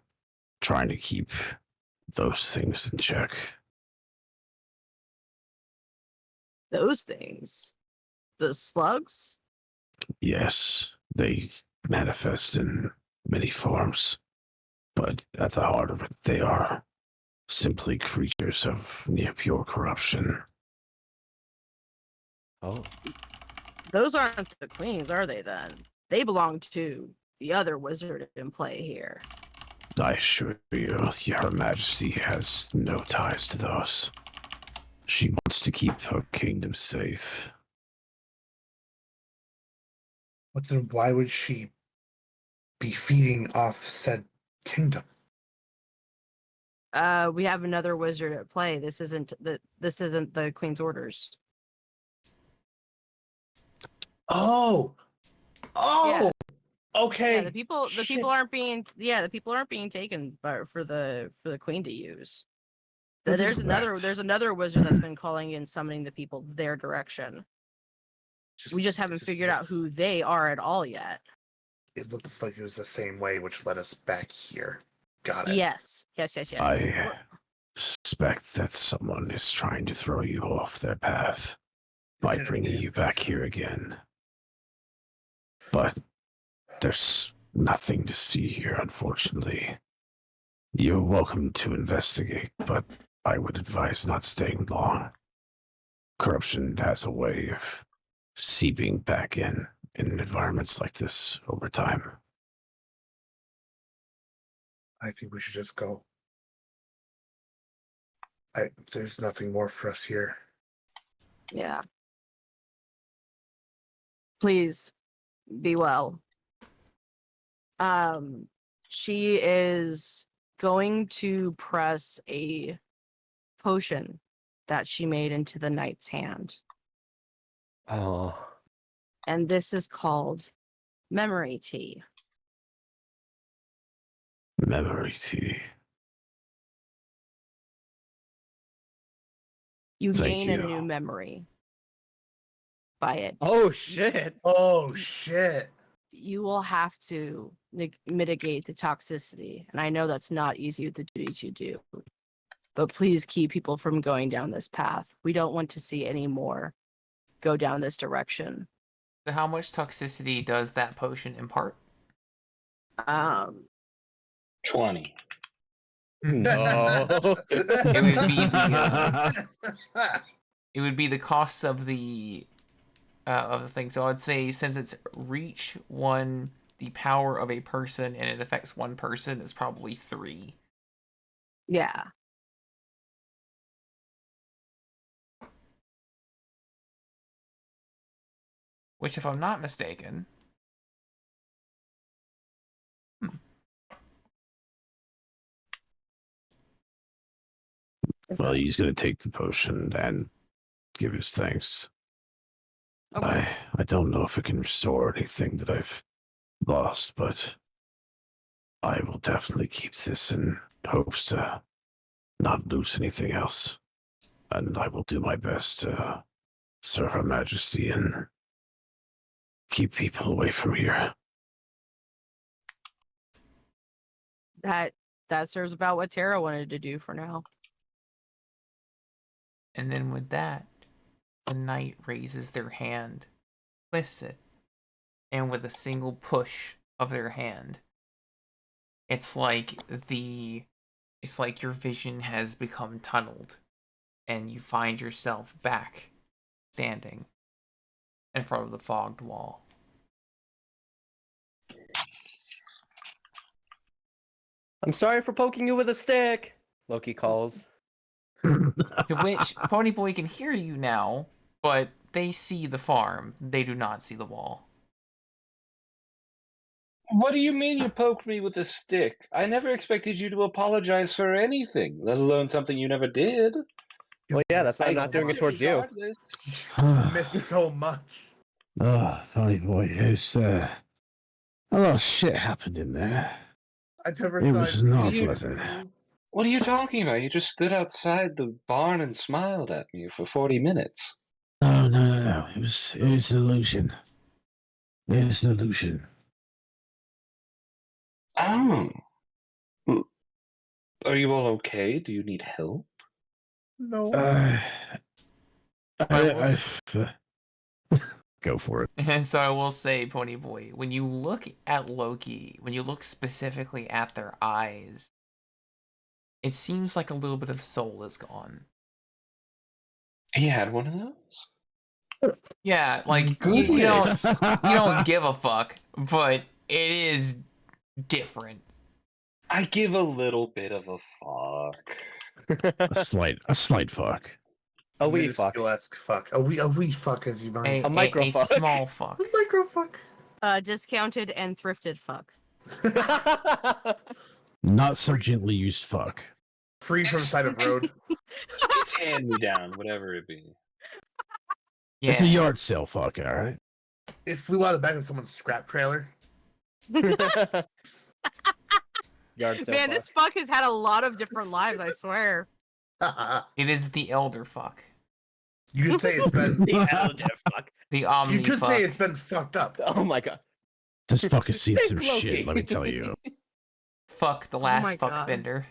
trying to keep those things in check. Those things. The slugs? Yes, they manifest in many forms, but at the heart of it, they are simply creatures of near pure corruption. Oh. Those aren't the queens, are they then? They belong to the other wizard in play here. I assure you, Your Majesty has no ties to those. She wants to keep her kingdom safe. But then why would she be feeding off said kingdom? We have another wizard at play. This isn't the queen's orders. Oh, Yeah. okay. Yeah, the people aren't being taken for the queen to use. That's There's correct. another wizard that's been calling in, summoning the people their direction. We just haven't figured out who they are at all yet. It looks like it was the same way, which led us back here. Got it. Yes. I suspect that someone is trying to throw you off their path by bringing you back here again. But there's nothing to see here, unfortunately. You're welcome to investigate, but I would advise not staying long. Corruption has a way of seeping back in environments like this over time. I think we should just go. There's nothing more for us here. Yeah. Please be well. She is going to press a potion that she made into the knight's hand. Oh. And this is called memory tea. Memory tea. You Thank gain you. a new memory by it. Oh shit. Oh shit. You will have to mitigate the toxicity. And I know that's not easy with the duties you do. But please keep people from going down this path. We don't want to see any more go down this direction. So how much toxicity does that potion impart? 20. No. It would be the cost of the thing. So I'd say since it's reach 1, the power of a person, and it affects one person, is probably 3. Yeah. which, if I'm not mistaken, Well, he's gonna take the potion and give his thanks. Okay. I don't know if it can restore anything that I've lost, but I will definitely keep this in hopes to not lose anything else. And I will do my best to serve Her Majesty and keep people away from here. That serves about what Tara wanted to do for now. and then with that, the knight raises their hand, twists it, and with a single push of their hand, it's like your vision has become tunneled, and you find yourself back standing in front of the fogged wall. I'm sorry for poking you with a stick. Loki calls. To which Ponyboy can hear you now, but they see the farm. They do not see the wall. What do you mean you poked me with a stick? I never expected you to apologize for anything, let alone something you never did. Well, yeah, that's why I I'm not doing it expected towards you. regardless. You missed so much. Oh, funny boy, it's a lot of shit happened in there. I never It thought was I'd not be here. pleasant. What are you talking about? You just stood outside the barn and smiled at me for 40 minutes. No. It was an illusion. It was an illusion. Oh. Are you all okay? Do you need help? No. Go for it. And so I will say, Ponyboy, when you look at Loki, when you look specifically at their eyes, it seems like a little bit of soul is gone. He had one of those? Yeah, like you Goodness. don't give a fuck, but it is different. I give a little bit of a fuck. a slight fuck. A wee fuck. Minuscule-esque fuck. A wee fuck, as you might. A micro a fuck. small fuck. A micro fuck. Discounted and thrifted fuck. Not so gently used fuck. Free from side of road. It's hand me down, whatever it be. Yeah. It's a yard sale fuck, all right? It flew out of the back of someone's scrap trailer. Yard sale Man, fuck. this fuck has had a lot of different lives, I swear. It is the elder fuck. You could say it's been. The elder fuck. The omni You could fuck. say it's been fucked up. Oh my god. This fuck has seen some Think Loki. shit, let me tell you. Fuck the last my fuck God. bender.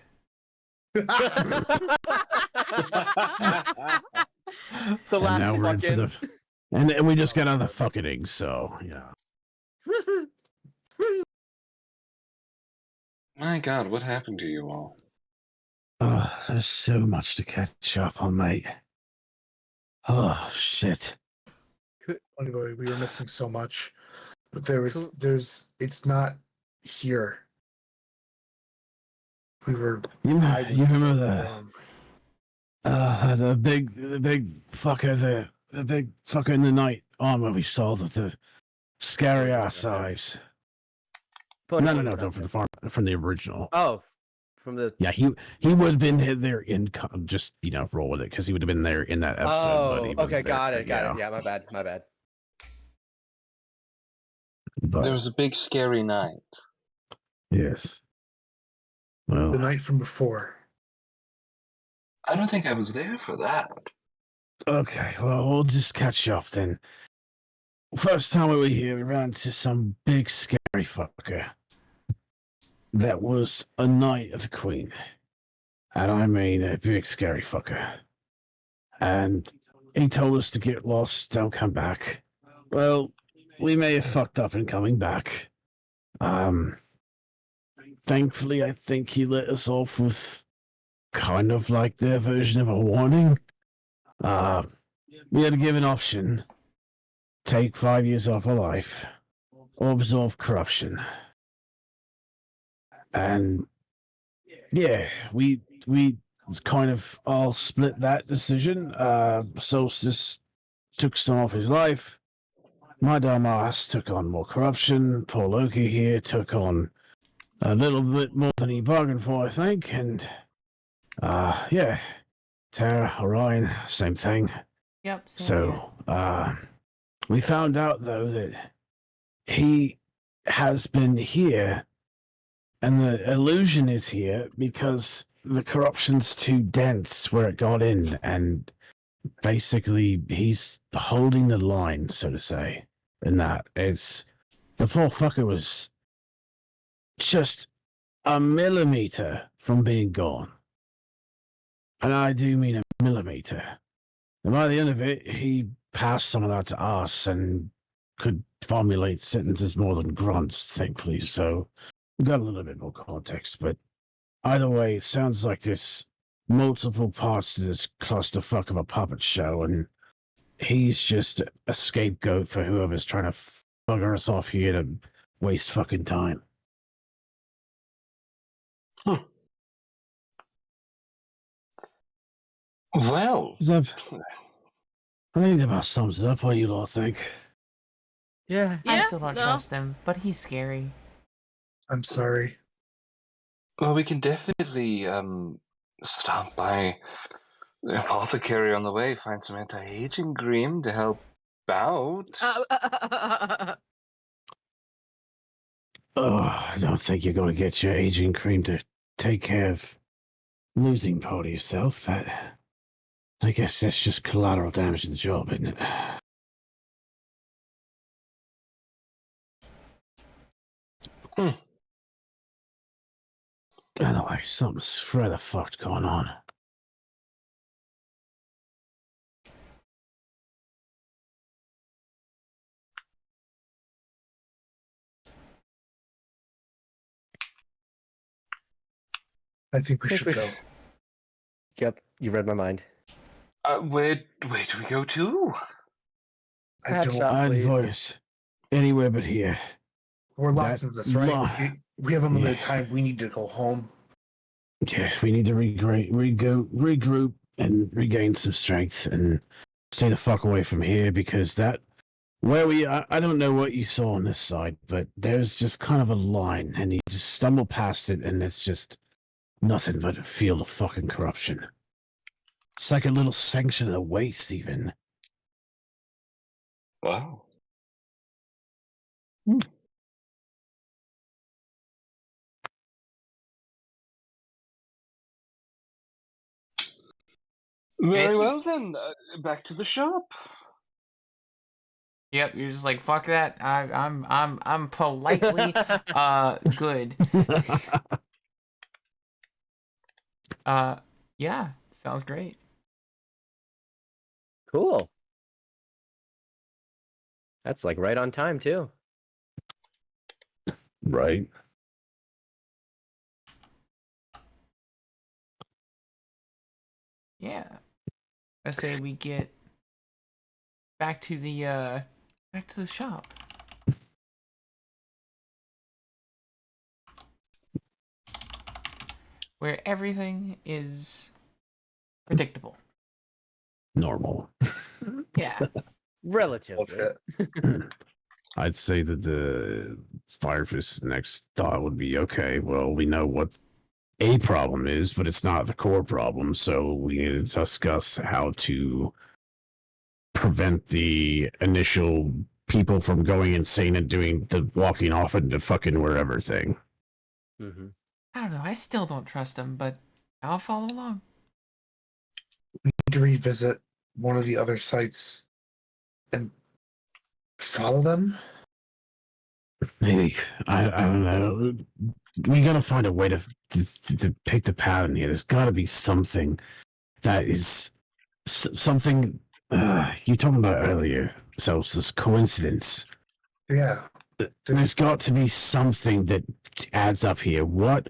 The And last now we're in for fucking. the and we just got on the fucking, so yeah. My god, what happened to you all? Oh, there's so much to catch up on, mate. Oh shit. Funny boy, we were missing so much, but it's not here. We were. You remember the big fucker, the big fucker in the night armor we saw with the scary ass eyes. No, from the farm, from the original. Oh, from the. Yeah, he would have been there in just roll with it because he would have been there in that episode. But he Oh, wasn't okay, got there, it. Yeah, my bad. But, There was a big scary night. yes. The Well, night from before. I don't think I was there for that. okay. Well, we'll just catch up then. First time we were here, we ran into some big scary fucker. That was a knight of the Queen. And I mean a big scary fucker. And he told us to get lost, don't come back. Well, we may have fucked up in coming back. Thankfully, I think he let us off with kind of like their version of a warning. We had to give an option. Take 5 years off our life, or absorb corruption. And yeah, we kind of all split that decision. Solstice took some off his life. my dumb ass took on more corruption. Poor Loki here took on a little bit more than he bargained for, I think. And, yeah. Tara, Orion, same thing. Yep. Same here. So, we found out, though, that he has been here, and the illusion is here because the corruption's too dense where it got in, and basically he's holding the line, so to say. In that, it's the poor fucker was just a millimeter from being gone, and I do mean a millimeter. And by the end of it, he passed some of that to us and could formulate sentences more than grunts, thankfully. So we got a little bit more context. But either way, it sounds like there's multiple parts to this clusterfuck of a puppet show, and he's just a scapegoat for whoever's trying to bugger us off here to waste fucking time. Well, I think that about sums it up. What do you all think? Yeah. I Yeah, still don't no. trust him, but he's scary. I'm sorry. well, we can definitely stop by the apothecary on the way, find some anti-aging cream to help out. Oh, I don't think you're going to get your aging cream to take care of losing part of yourself, but I guess that's just collateral damage to the job, isn't it? Anyway, something's rather fucked going on. I think we should go. Yep, you read my mind. Where do we go to? I Hat don't. shop. I'd please. voice anywhere but here. We're locked That into this, right? lo- We have unlimited Yeah. time. We need to go home. Yeah, we need to regroup and regain some strength and stay the fuck away from here because I don't know what you saw on this side, but there's just kind of a line and you just stumble past it and it's just nothing but a field of fucking corruption. It's like a little section of waste, even. Wow. Very well then. Back to the shop. Yep. You're just like fuck that. I'm politely good. Yeah. Sounds great. Cool. That's like right on time too. Right. Yeah. I say we get back to the shop. Where everything is predictable. Normal. Yeah. Relatively. Bullshit. I'd say that the Firefist's next thought would be, okay, well, we know what a problem is, but it's not the core problem, so we need to discuss how to prevent the initial people from going insane and doing the walking off into fucking wherever thing. Mm-hmm. I don't know. I still don't trust him, but I'll follow along. We need to revisit one of the other sites and follow them. Maybe. I don't know. We gotta find a way to pick the pattern here. There's gotta be something that is something you talking about earlier. So it's this coincidence. Yeah. There's got to be something that adds up here. What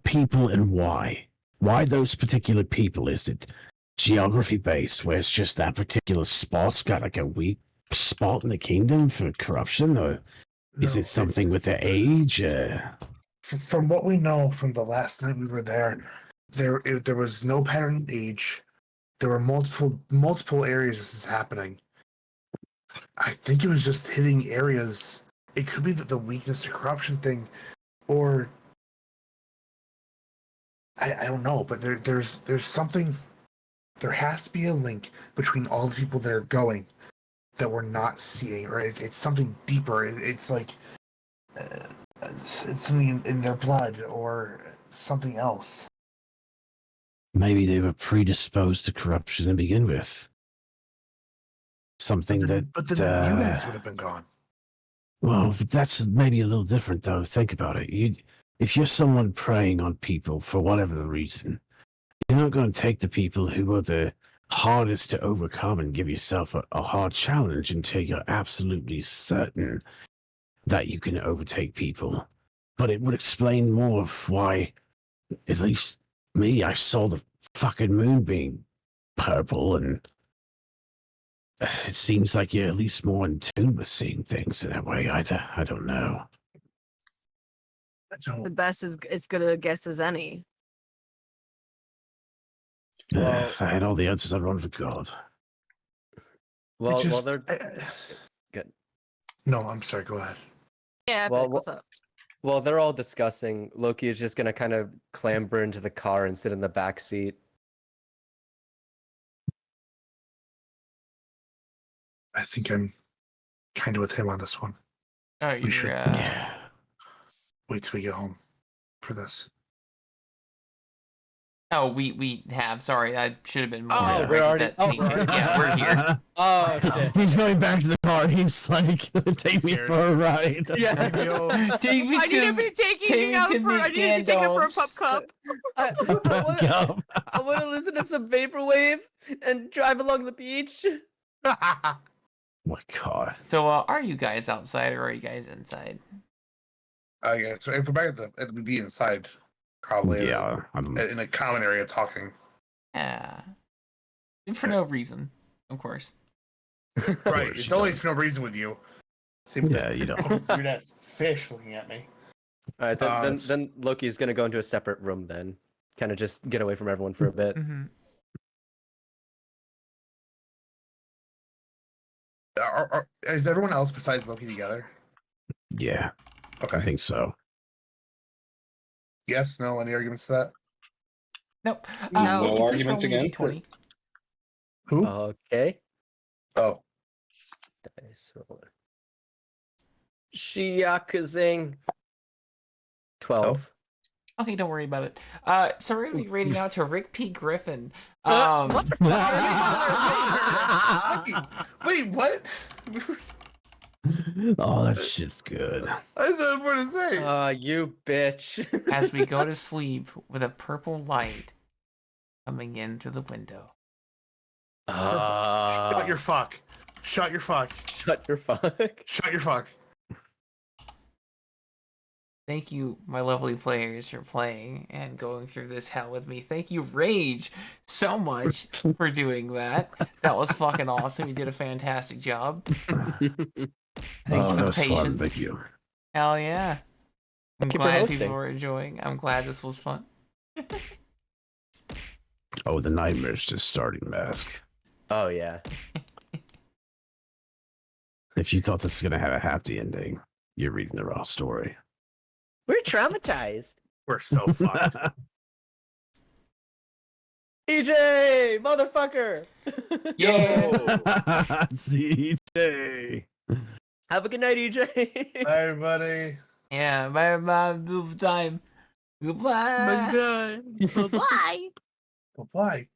people and why? Why those particular people? Is it geography based, where it's just that particular spot's got like a weak spot in the kingdom for corruption, or is No, it something it's- with their age? From what we know from the last night we were there, there was no pattern in age. There were multiple areas this is happening. I think it was just hitting areas. It could be that the weakness to corruption thing, or I don't know, but there's something. There has to be a link between all the people that are going that we're not seeing, or it's something deeper. It's like it's something in their blood or something else. Maybe they were predisposed to corruption to begin with. Something But then you guys would have been gone. Well, that's maybe a little different, though. Think about it. If you're someone preying on people for whatever the reason, you're not going to take the people who are the hardest to overcome and give yourself a hard challenge until you're absolutely certain that you can overtake people. But it would explain more of why, at least me, I saw the fucking moon being purple, and it seems like you're at least more in tune with seeing things in that way. I don't know. The best is as good a guess as any. Well- If I had all the answers, I'd run for God. Well, Just- they're good. No, I'm sorry. Go ahead. Yeah, Well, Vic, what's up? Well, they're all discussing. Loki is just gonna kind of clamber into the car and sit in the back seat. I think I'm kind of with him on this one. Oh, We you're should- Yeah. Wait till we get home for this. Oh, we have. Sorry, I should have been more. Oh, direct we're with already- that oh, scene. we're already- Yeah, we're here. Oh shit! He's going back to the car. He's like, take me Scared. for a ride. Yeah. Take me I need to be take taking me out to for. I meet need to be taking it for a pup Gandalf's. cup. I want to listen to some vaporwave and drive along the beach. My God. So, are you guys outside or are you guys inside? Yeah. So if we're back we'd be inside, probably. Yeah. I'm, In a common area talking. Yeah. For no reason, of course. Right. course It's you always for no reason with you. Same with yeah, you know. that weird ass fish looking at me. All right, it's- then Loki's gonna go into a separate room. Then, kind of just get away from everyone for a bit. Mm-hmm. Is everyone else besides Loki together? Yeah, Okay. I think so. Yes. No. Any arguments to that? Nope. No Loki, please arguments roll me a against D20. Who? Okay. Oh. Dice roller. Shiakazing. 12. Okay, don't worry about it. So we're gonna be rating out to Rick P. Griffin. What the Wait. What? Oh, that shit's good. I said more to say. You bitch. As we go to sleep with a purple light coming in through the window. Shut your fuck. Shut your fuck. Shut your fuck. Shut your fuck. Thank you, my lovely players, for playing and going through this hell with me. Thank you, Rage, so much for doing that. That was fucking awesome. You did a fantastic job. Thank you Oh, for that the was fun. patience. Thank you. Hell yeah. I'm Thank you for glad hosting. people were enjoying. I'm glad this was fun. Oh, the nightmare's just starting, Mask. Oh yeah. If you thought this was gonna have a happy ending, you're reading the wrong story. We're traumatized. We're so fucked. EJ, motherfucker. Yeah. CJ. Have a good night, E EJ. Bye, everybody. Yeah, bye time. Goodbye. Bye. Bye. Bye.